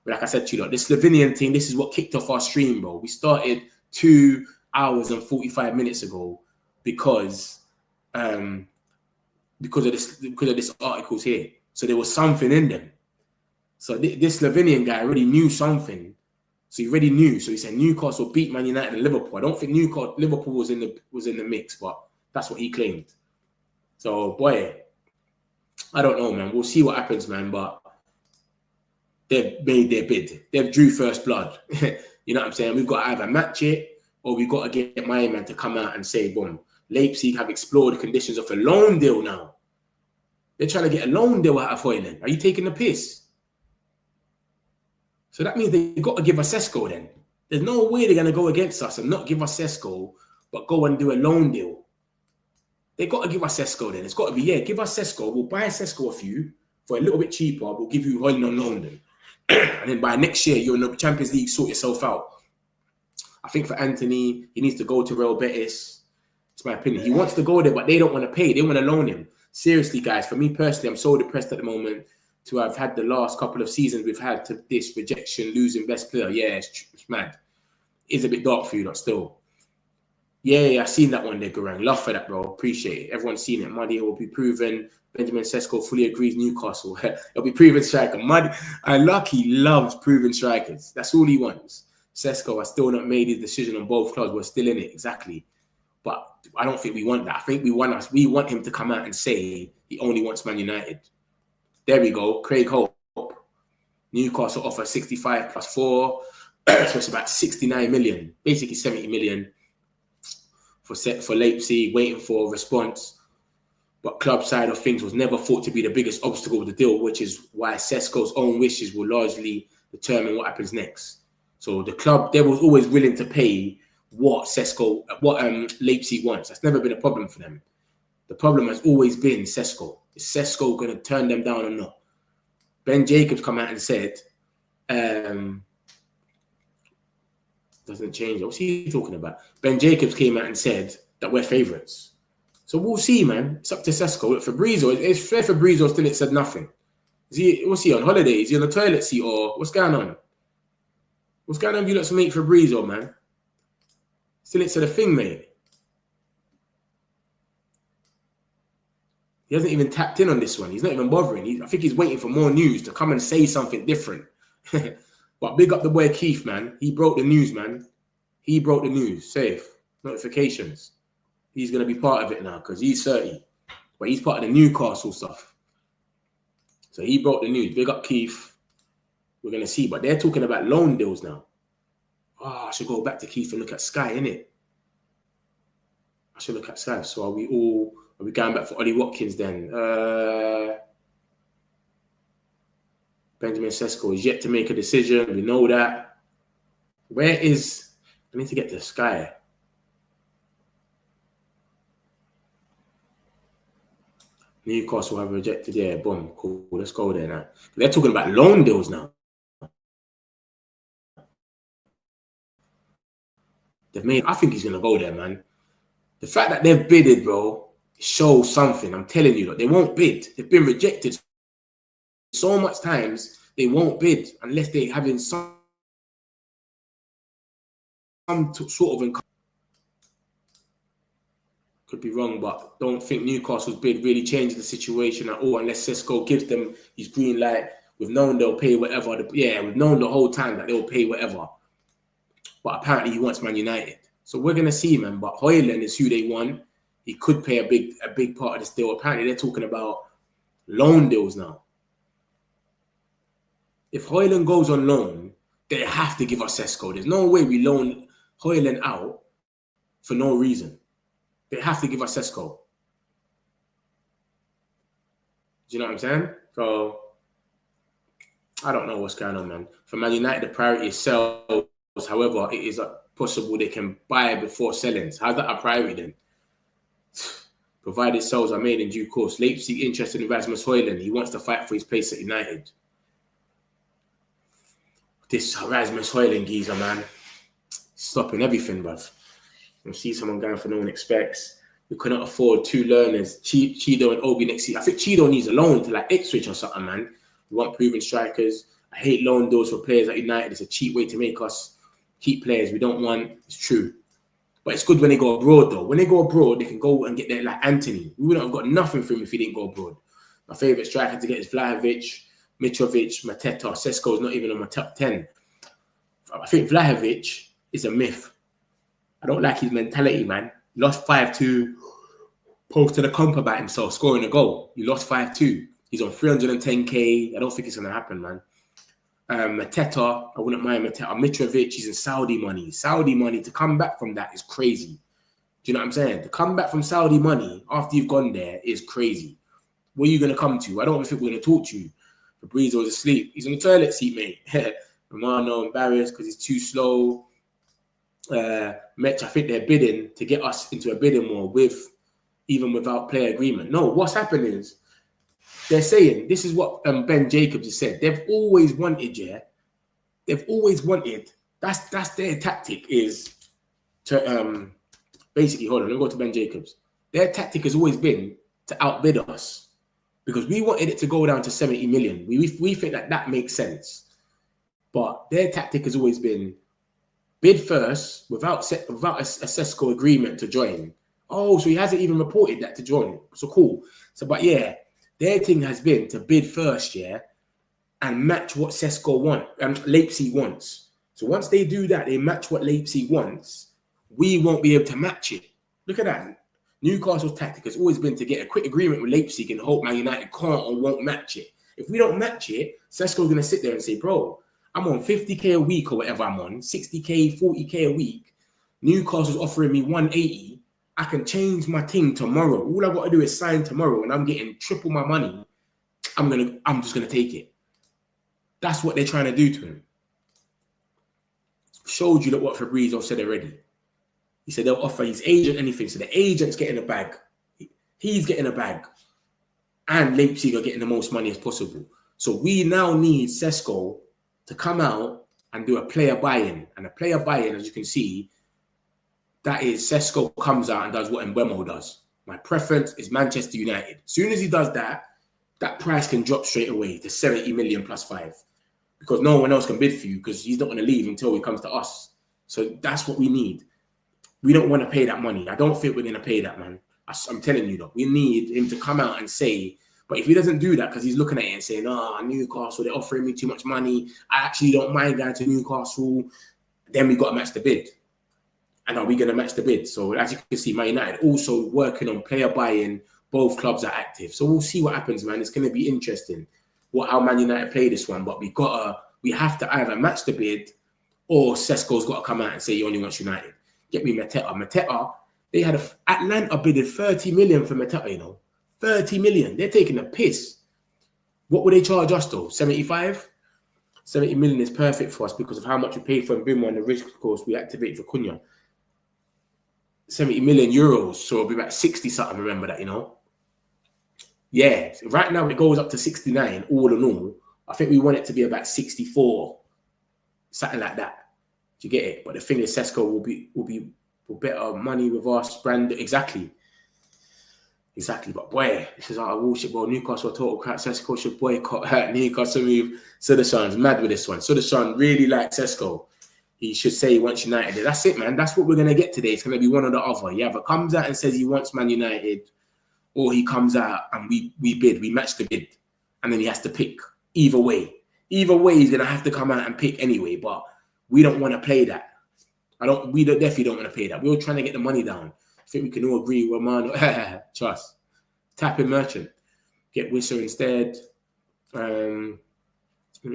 [SPEAKER 2] But like I said to you, this Slovenian thing, this is what kicked off our stream, bro. We started 2 hours and 45 minutes ago because of this articles here. So there was something in them. So this Slovenian guy already knew something. So he already knew. So he said Newcastle beat Man United and Liverpool. I don't think Liverpool was in the mix, but that's what he claimed. So boy, I don't know, man. We'll see what happens, man. But they've made their bid. They've drew first blood. You know what I'm saying? We've got to either match it or we've got to get my man to come out and say, boom, Leipzig have explored the conditions of a loan deal now. They're trying to get a loan deal out of Hojlund. Are you taking the piss? So that means they've got to give us Sesko then. There's no way they're going to go against us and not give us Sesko, but go and do a loan deal. They got to give us Sesko then. It's got to be, yeah, give us Sesko. We'll buy Sesko off you for a little bit cheaper. We'll give you Hojlund on loan then. And then by next year, you're in the Champions League, sort yourself out. I think for Anthony, he needs to go to Real Betis. It's my opinion. He wants to go there, but they don't want to pay. They want to loan him. Seriously, guys, for me personally, I'm so depressed at the moment to have had the last couple of seasons we've had to this rejection, losing best player. Yeah, it's mad. It's a bit dark for you, but still. Yeah, I seen that one there, Garang. Love for that, bro. Appreciate it. Everyone's seen it. Muddy will be proven. Benjamin Sesko fully agrees. Newcastle. It'll be proven striker. Muddy and Lucky loves proven strikers. That's all he wants. Sesko has still not made his decision on both clubs. We're still in it, exactly. But I don't think we want that. I think we want him to come out and say he only wants Man United. There we go. Craig Hope. Newcastle offer 65 plus 4. So it's about 69 million. Basically 70 million for Leipzig, waiting for a response. But club side of things was never thought to be the biggest obstacle of the deal, which is why Sesko's own wishes will largely determine what happens next. So the club, they was always willing to pay what Leipzig wants. That's never been a problem for them. The problem has always been Sesko. Is Sesko going to turn them down or not? Ben Jacobs come out and said, doesn't change. What's he talking about? Ben Jacobs came out and said that we're favourites. So we'll see, man. It's up to Sesko. Look, Fabrizio, it's fair Fabrizio still it said nothing. What's he on holiday? Is he on the toilet seat or what's going on? What's going on with you lot to make Fabrizio, man? Still it said a thing, mate. He hasn't even tapped in on this one. He's not even bothering. I think he's waiting for more news to come and say something different. But big up the boy Keith, man. He broke the news, man. He broke the news. Safe. Notifications. He's going to be part of it now because he's 30. But he's part of the Newcastle stuff. So he broke the news. Big up Keith. We're going to see. But they're talking about loan deals now. Oh, I should go back to Keith and look at Sky, innit? I should look at Sky. So are we going back for Ollie Watkins then? Benjamin Sesko is yet to make a decision. We know that. I need to get to Sky. Newcastle have rejected. Yeah, boom. Cool. Let's go there now. They're talking about loan deals now. I think he's going to go there, man. The fact that they've bidded, bro, shows something. I'm telling you, they won't bid. They've been rejected so much times. They won't bid unless they're having some sort of income. Could be wrong, but don't think Newcastle's bid really changes the situation at all unless Sesko gives them his green light. We've known they'll pay whatever. We've known the whole time that they'll pay whatever. But apparently he wants Man United. So we're going to see, man. But Hojlund is who they want. He could pay a big part of this deal. Apparently they're talking about loan deals now. If Hojlund goes on loan, they have to give us Sesko. There's no way we loan Hojlund out for no reason. They have to give us Sesko. Do you know what I'm saying? So, I don't know what's going on, man. For Man United, the priority is sales. However, it is possible they can buy before selling. How's that a priority then? Provided sales are made in due course. Leipzig interested in Rasmus Hojlund. He wants to fight for his place at United. This Rasmus Hojlund geezer, man. Stopping everything, bruv. You see someone going for no one expects. We cannot afford two learners, Chido and Obi next season. I think Chido needs a loan to like Ipswich or something, man. We want proven strikers. I hate loan deals for players at United. It's a cheap way to make us keep players we don't want. It's true. But it's good when they go abroad, though. When they go abroad, they can go and get there like Anthony. We wouldn't have got nothing from him if he didn't go abroad. My favourite striker to get is Vlahovic, Mitrovic, Mateta. Sesko is not even on my top 10. I think Vlahovic is a myth. I don't like his mentality, man. He lost 5-2, posted a comp about himself, scoring a goal. He lost 5-2. He's on 310k. I don't think it's going to happen, man. Mateta, I wouldn't mind Mateta. Mitrovic, he's in Saudi money. Saudi money, to come back from that is crazy. Do you know what I'm saying? To come back from Saudi money after you've gone there is crazy. Where are you going to come to? I don't even think we're going to talk to you. Fabrizio's asleep. He's on the toilet seat, mate. Romano embarrassed because he's too slow. Metch, I think they're bidding to get us into a bidding war even without player agreement. No, what's happened is they're saying, this is what Ben Jacobs has said. They've always wanted, that's their tactic, is to basically, hold on, let me go to Ben Jacobs. Their tactic has always been to outbid us because we wanted it to go down to 70 million. We think that makes sense. But their tactic has always been bid first without a Sesko agreement to join. Oh, so he hasn't even reported that to join. So cool. So, but yeah, their thing has been to bid first, and match what Sesko Leipzig wants. So once they do that, they match what Leipzig wants, we won't be able to match it. Look at that. Newcastle's tactic has always been to get a quick agreement with Leipzig and hope Man United can't or won't match it. If we don't match it, Sesko's going to sit there and say, bro, I'm on 50k a week or whatever I'm on, 60k, 40k a week. Newcastle's offering me 180. I can change my team tomorrow. All I've got to do is sign tomorrow and I'm getting triple my money. I'm just going to take it. That's what they're trying to do to him. Showed you what Fabrizio said already. He said they'll offer his agent anything. So the agent's getting a bag. He's getting a bag. And Leipzig are getting the most money as possible. So we now need Sesko to come out and do a player buy-in. And a player buy-in, as you can see, that is Sesko comes out and does what Mbeumo does. My preference is Manchester United. As soon as he does that, that price can drop straight away to 70 million plus 5. Because no one else can bid for you because he's not going to leave until he comes to us. So that's what we need. We don't want to pay that money. I don't think we're going to pay that, man. I'm telling you, though. We need him to come out and say, but if he doesn't do that because he's looking at it and saying, Newcastle, they're offering me too much money. I actually don't mind going to Newcastle. Then we've got to match the bid. And are we going to match the bid? So as you can see, Man United also working on player buy-in. Both clubs are active. So we'll see what happens, man. It's going to be interesting how Man United play this one. But we have to either match the bid or Sesko's got to come out and say he only wants United. Get me Mateta. Mateta, they had Atlanta bidded 30 million for Mateta, 30 million. They're taking a piss. What would they charge us though? 75? 70 million is perfect for us because of how much we paid for Mbeumo and the risk, of course, we activate for Cunha. 70 million euros. So it'll be about 60 something, remember that, Yeah, right now it goes up to 69 all in all. I think we want it to be about 64, something like that. Do you get it? But the thing is, Sesko will be better money with us, brand exactly. But boy, this is our bullshit, bro. Newcastle total crap. Sesko should boycott Newcastle move. Sodersson's mad with this one. Soderson really likes Sesko. He should say he wants United. That's it, man. That's what we're gonna get today. It's gonna be one or the other. He either comes out and says he wants Man United, or he comes out and we bid, we match the bid, and then he has to pick. Either way, he's gonna have to come out and pick anyway. But we don't want to play that. We definitely don't want to play that. We're trying to get the money down. I think we can all agree. Romano, trust. Tapping Merchant, get Whisper instead. I'm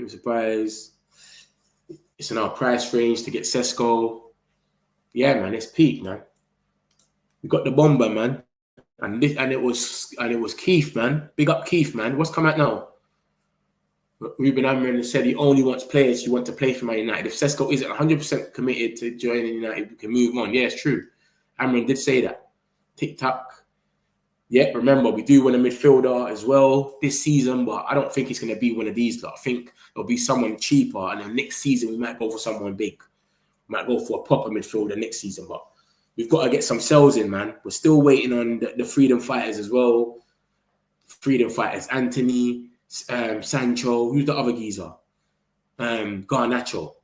[SPEAKER 2] surprised. It's in our price range to get Sesko. Yeah, man, it's peak, man. We got the bomber, man. And it was Keith, man. Big up Keith, man. What's come out now? Ruben Amrin said he only wants players who want to play for Man United. If Sesko isn't 100% committed to joining United, we can move on. Yeah, it's true. Amrin did say that. TikTok. Yeah, remember, we do want a midfielder as well this season, but I don't think it's going to be one of these lot. I think it'll be someone cheaper, and then next season we might go for someone big. We might go for a proper midfielder next season, but we've got to get some sales in, man. We're still waiting on the Freedom Fighters as well. Freedom Fighters, Anthony, Sancho, who's the other geezer? Garnacho.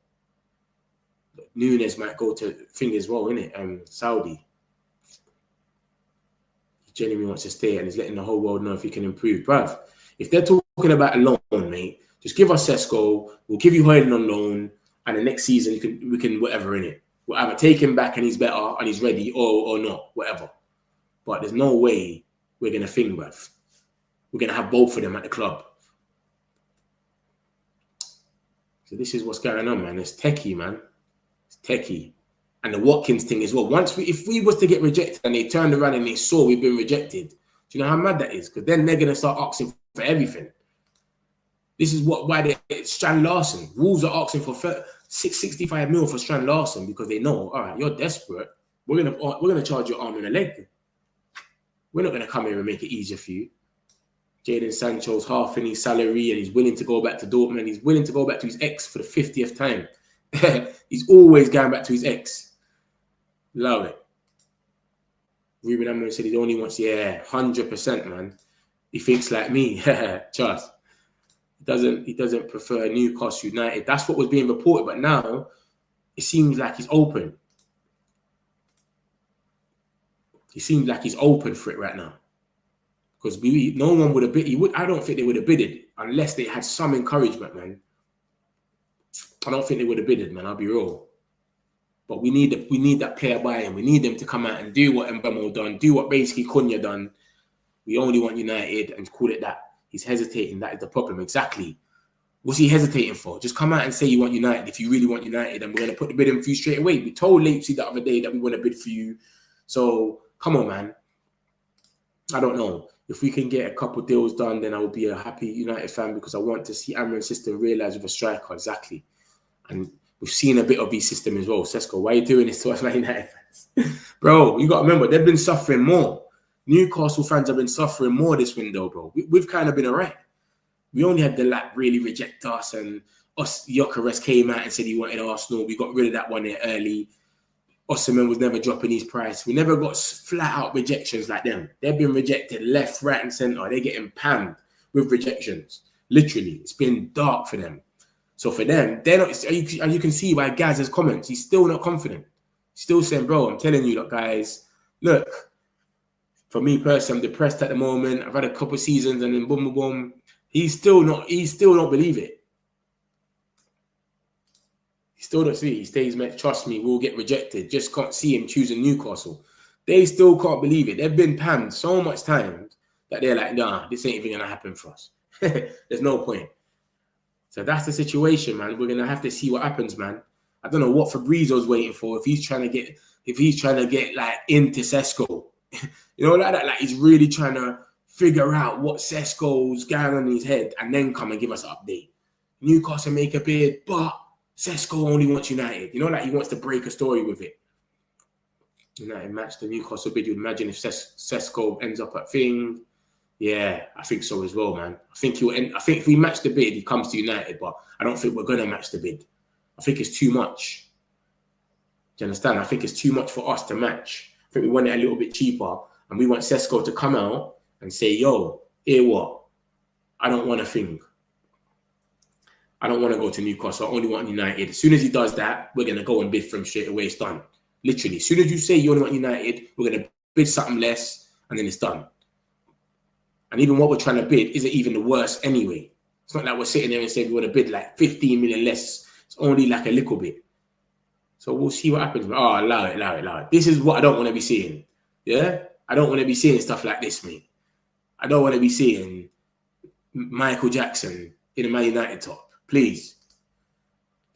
[SPEAKER 2] Nunes might go to thing as well, innit? Saudi. He genuinely wants to stay and he's letting the whole world know if he can improve. Bruv, if they're talking about a loan, mate, just give us Sesko, we'll give you Hojlund on loan, and the next season we can whatever, innit? We'll either take him back and he's better and he's ready or not, whatever. But there's no way we're going to think, bruv. We're going to have both of them at the club. So this is what's going on, man. It's techie, man. It's techie. And the Watkins thing as well. If we was to get rejected and they turned around and they saw we've been rejected, do you know how mad that is? Because then they're going to start asking for everything. This is why it's Strand Larson. Wolves are asking for 665 mil for Strand Larson because they know, all right, you're desperate. We're gonna charge your arm and a leg. We're not gonna come here and make it easier for you. Jadon Sancho's half in his salary and he's willing to go back to Dortmund. He's willing to go back to his ex for the 50th time. He's always going back to his ex. Love it. Ruben Amorim said he only wants, 100%, man. He thinks like me. Trust. He doesn't prefer Newcastle United. That's what was being reported, but now it seems like he's open. He seems like he's open for it right now. Because no one would have bid. I don't think they would have bidded unless they had some encouragement, man. I don't think they would have bidded, man. I'll be real. But we need that player buy-in. We need them to come out and do what Mbemo done, do what basically Cunha done. We only want United and call it that. He's hesitating. That is the problem. Exactly. What's he hesitating for? Just come out and say you want United if you really want United, and we're going to put the bid in for you straight away. We told Leipzig the other day that we want to bid for you. So come on, man. I don't know. If we can get a couple deals done, then I will be a happy United fan because I want to see Amorim's system realised with a striker. Exactly. And we've seen a bit of his system as well. Sesko, why are you doing this to us, Man United fans? Bro, you got to remember, they've been suffering more. Newcastle fans have been suffering more this window, bro. We've kind of been all right. We only had the lap really reject us, and us, Gyökeres came out and said he wanted Arsenal. We got rid of that one there early. Osimhen was never dropping his price. We never got flat-out rejections like them. They've been rejected left, right, and centre. They're getting panned with rejections. Literally, it's been dark for them. So for them, they're not. As you can see by Gaz's comments, he's still not confident. He's still saying, "Bro, I'm telling you, look, guys, look. For me personally, I'm depressed at the moment. I've had a couple of seasons, and then boom, boom, boom. He's still not believe it. He still don't see it. He stays, trust me, we'll get rejected. Just can't see him choosing Newcastle. They still can't believe it. They've been panned so much times that they're like, nah, this ain't even going to happen for us. There's no point. So that's the situation, man. We're going to have to see what happens, man. I don't know what Fabrizio's waiting for. If he's trying to get like into Sesko, you know, like that. Like he's really trying to figure out what Sesko's going on in his head and then come and give us an update. Newcastle make a bid, but Sesko only wants United. You know, like he wants to break a story with it. United match the Newcastle bid. You'd imagine if Sesko ends up at thing. Yeah, I think so as well, man. I think if we match the bid, he comes to United, but I don't think we're gonna match the bid. I think it's too much. Do you understand? I think it's too much for us to match. I think we want it a little bit cheaper, and we want Sesko to come out and say, "Yo, hear what? I don't want a thing. I don't want to go to Newcastle. I only want United." As soon as he does that, we're going to go and bid for him straight away. It's done. Literally. As soon as you say you only want United, we're going to bid something less, and then it's done. And even what we're trying to bid isn't even the worst anyway. It's not like we're sitting there and saying we want to bid like 15 million less. It's only like a little bit. So we'll see what happens. Oh, allow it. This is what I don't want to be seeing. Yeah? I don't want to be seeing stuff like this, mate. I don't want to be seeing Michael Jackson in a Man United top. Please,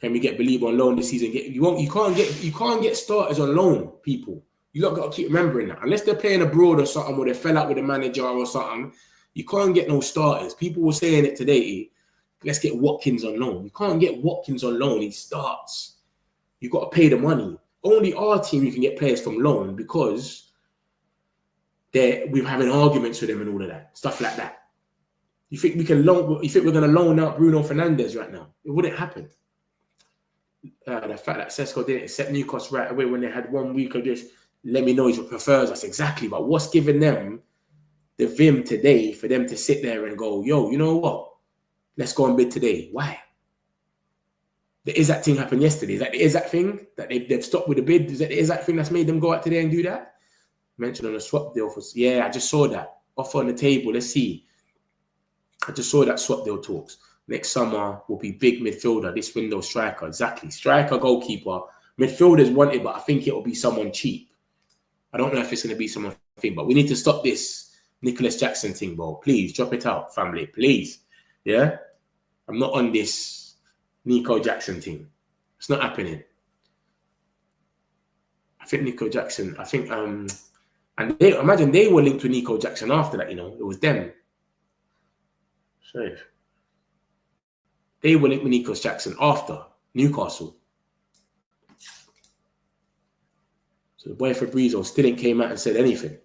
[SPEAKER 2] can we get Belieber on loan this season? You can't get starters on loan, people. You lot got to keep remembering that. Unless they're playing abroad or something, or they fell out with a manager or something, you can't get no starters. People were saying it today. Let's get Watkins on loan. You can't get Watkins on loan. He starts. You got to pay the money. Only our team you can get players from loan because we're having arguments with them and all of that stuff like that. You think we're going to loan out Bruno Fernandes right now? It wouldn't happen. The fact that Sesko didn't accept Newcastle right away when they had 1 week of this, let me know he prefers us. Exactly. But what's giving them the vim today for them to sit there and go, yo, you know what? Let's go and bid today. Why? The Isaac thing happened yesterday. Is that the Isaac thing? That they've stopped with the bid? Is that the Isaac thing that's made them go out today and do that? Mentioned on a swap deal for... Yeah, I just saw that. Offer on the table. Let's see. I just saw that swap deal talks. Next summer will be big midfielder. This window striker. Exactly. Striker, goalkeeper. Midfielders wanted, but I think it will be someone cheap. I don't know if it's going to be someone thing, but we need to stop this Nicholas Jackson thing, bro. Please, drop it out, family. Please. Yeah? I'm not on this Nico Jackson thing. It's not happening. I think Nico Jackson, and imagine they were linked with Nico Jackson after that, you know. It was them. Safe. They were linked with Nicholas Jackson after Newcastle. So the boy Fabrizio still didn't came out and said anything.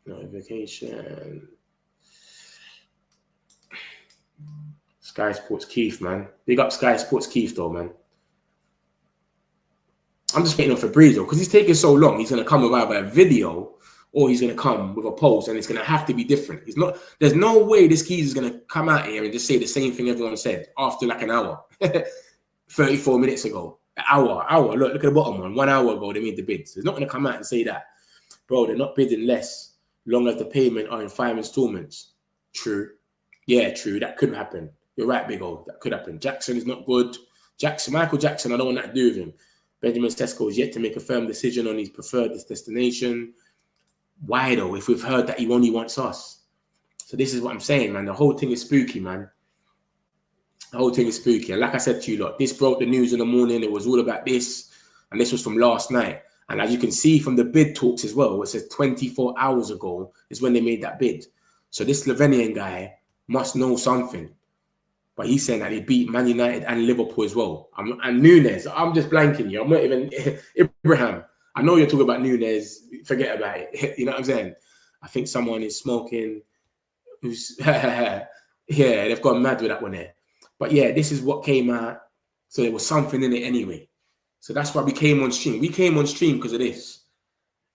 [SPEAKER 2] Notification. Sky Sports Keith, man. Big up Sky Sports Keith, though, man. I'm just waiting on Fabrizio because he's taking so long. He's going to come with either a video or he's going to come with a post, and it's going to have to be different. It's not. There's no way this Keith is going to come out here and just say the same thing everyone said after like an hour, 34 minutes ago. An hour. Look at the bottom one. 1 hour ago, they made the bids. He's not going to come out and say that. Bro, they're not bidding less long as the payment are in 5 installments. True. Yeah, true. That could happen. You're right, Big O. That could happen. Jackson is not good. Michael Jackson, I don't want that to do with him. Benjamin Sesko is yet to make a firm decision on his preferred destination. Why, though, if we've heard that he only wants us? So this is what I'm saying, man. The whole thing is spooky, man. The whole thing is spooky. And like I said to you, lot, this broke the news in the morning. It was all about this. And this was from last night. And as you can see from the bid talks as well, it says 24 hours ago is when they made that bid. So this Slovenian guy must know something. But he's saying that he beat Man United and Liverpool as well. And Nunes, I'm just blanking you. I'm not even... Ibrahim, I know you're talking about Nunes. Forget about it. You know what I'm saying? I think someone is smoking. Who's yeah, they've gone mad with that one there. But yeah, this is what came out. So there was something in it anyway. So that's why we came on stream. We came on stream because of this.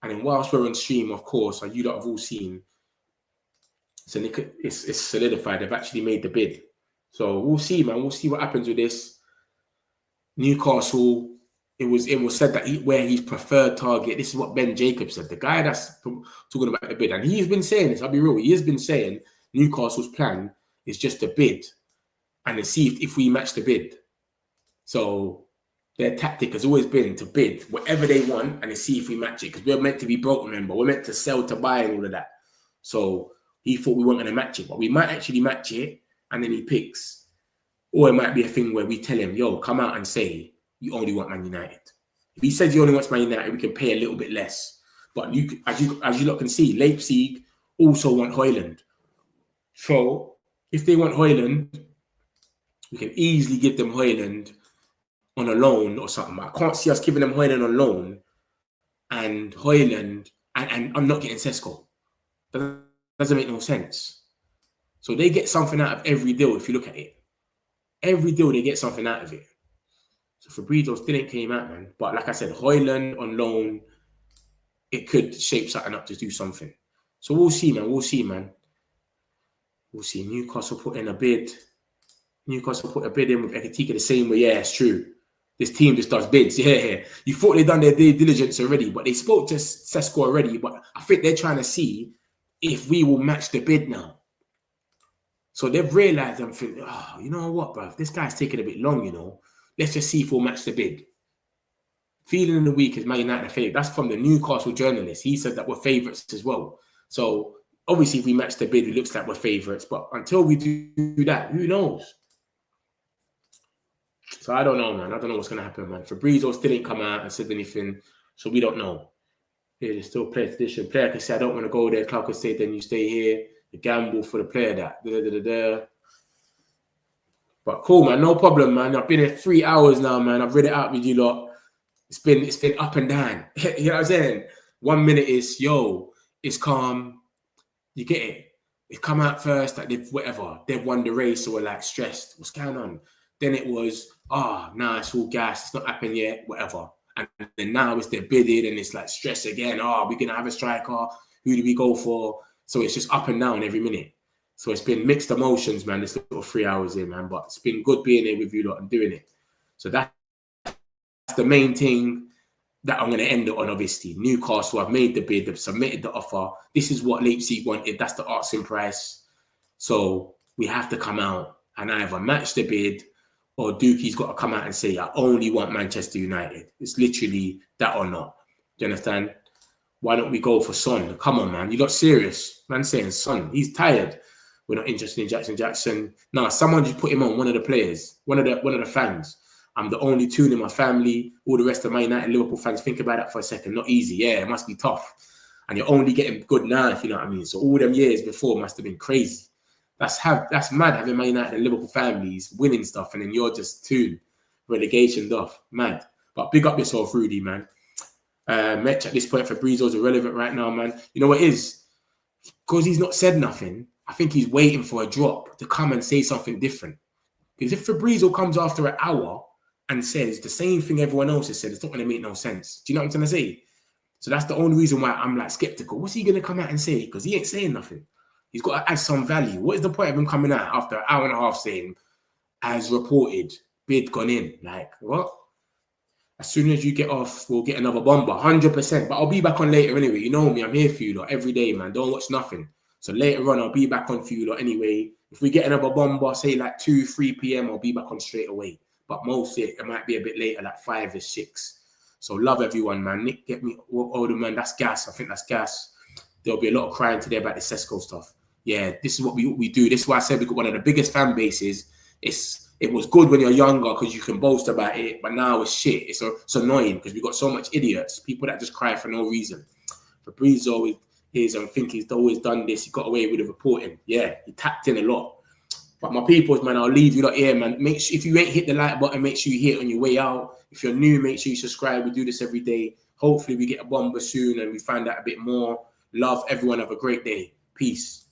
[SPEAKER 2] And then whilst we're on stream, of course, and you lot have all seen, so it's solidified. They've actually made the bid. So we'll see, man. We'll see what happens with this. Newcastle, it was said that where his preferred target, this is what Ben Jacobs said, the guy that's talking about the bid. And he's been saying this, I'll be real, he has been saying Newcastle's plan is just to bid and then see if we match the bid. So their tactic has always been to bid whatever they want and then see if we match it. Because we're meant to be broke, remember. We're meant to sell to buy and all of that. So he thought we weren't going to match it. But we might actually match it and then he picks. Or it might be a thing where we tell him, yo, come out and say you only want Man United. If he says he only wants Man United, we can pay a little bit less. But you, as you lot can see, Leipzig also want Hojlund. So if they want Hojlund, we can easily give them Hojlund on a loan or something. I can't see us giving them Hojlund on loan and Hojlund and I'm not getting Sesko. Doesn't make no sense. So they get something out of every deal if you look at it. Every deal they get something out of it. So Fabrizio still ain't came out, man. But like I said, Hojlund on loan, it could shape something up to do something. So we'll see, man. We'll see, man. We'll see. Newcastle put in a bid. Newcastle put a bid in with Ekitike the same way. Yeah, it's true. This team just does bids. Yeah. You thought they'd done their due diligence already, but they spoke to Sesko already. But I think they're trying to see if we will match the bid now. So they've realized and think, oh, you know what, bruv? This guy's taking a bit long, you know. Let's just see if we'll match the bid. Feeling in the week is Man United favourite. That's from the Newcastle journalist. He said that we're favourites as well. So obviously, if we match the bid, it looks like we're favourites. But until we do that, who knows? So I don't know, man. I don't know what's going to happen, man. Fabrizio still ain't come out and said anything. So we don't know. Yeah, there's still player tradition. Player can say, I don't want to go there. Club can say, then you stay here. The gamble for the player that. But cool, man. No problem, man. I've been here 3 hours now, man. I've read it out with you lot. It's been up and down. You know what I'm saying? 1 minute is, yo, it's calm. You get it? It come out first, like they've won the race or like stressed. What's going on? Then it was, nah, it's all gas. It's not happened yet, whatever. And then now it's they're bidding and it's like stress again. We're going to have a striker. Who do we go for? So it's just up and down every minute. So it's been mixed emotions, man, this little 3 hours here, man. But it's been good being here with you lot and doing it. So that's the main thing that I'm going to end it on, obviously. Newcastle have made the bid. They've submitted the offer. This is what Leipzig wanted. That's the asking price. So we have to come out and either match the bid or Dookie's got to come out and say, I only want Manchester United. It's literally that or not. Do you understand? Why don't we go for Son? Come on, man. You lot serious. Man saying Son. He's tired. We're not interested in Jackson. No, someone just put him on, one of the players, one of the fans. I'm the only tune in my family. All the rest of my United Liverpool fans, think about that for a second. Not easy. Yeah, it must be tough. and you're only getting good now, if you know what I mean. So all them years before must have been crazy. That's mad having Man United and Liverpool families winning stuff, and then you're just relegation off. Mad. But big up yourself, Rudy, man. Metch at this point, Fabrizio's irrelevant right now, man. You know what it is? Because he's not said nothing, I think he's waiting for a drop to come and say something different. Because if Fabrizio comes after an hour and says the same thing everyone else has said, it's not going to make no sense. Do you know what I'm trying to say? So that's the only reason why I'm like skeptical. What's he going to come out and say? Because he ain't saying nothing. He's got to add some value. What is the point of him coming out after an hour and a half saying, as reported, bid gone in? Like, what? As soon as you get off, we'll get another bomber, 100%. But I'll be back on later anyway. You know me, I'm here for you lot every day, man. Don't watch nothing. So later on, I'll be back on for you lot anyway. If we get another bomber, say like 2, 3 p.m., I'll be back on straight away. But mostly, it might be a bit later, like 5 or 6. So love everyone, man. Nick, get me older, man. That's gas. I think that's gas. There'll be a lot of crying today about the Sesko stuff. Yeah, this is what we do. This is why I said we got one of the biggest fan bases. It was good when you're younger because you can boast about it, but now it's shit. It's annoying because we got so much idiots, people that just cry for no reason. Fabrizio is I think he's always done this. He got away with the reporting. Yeah, he tapped in a lot. But my peoples, man, I'll leave you lot here, man. Make sure if you ain't hit the like button, make sure you hit it on your way out. If you're new, make sure you subscribe. We do this every day. Hopefully we get a bomber soon and we find out a bit more. Love everyone. Have a great day. Peace.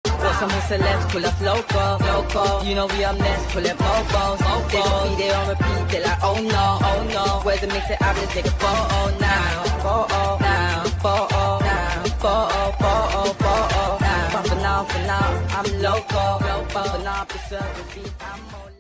[SPEAKER 1] Got some celebs, pull up local. You know we up next, pull up mobos. They don't be there on repeat, they're like, oh no. Where's the mix it up, let's take a photo now. But for now, I'm local. For now, preserve the beat, I'm more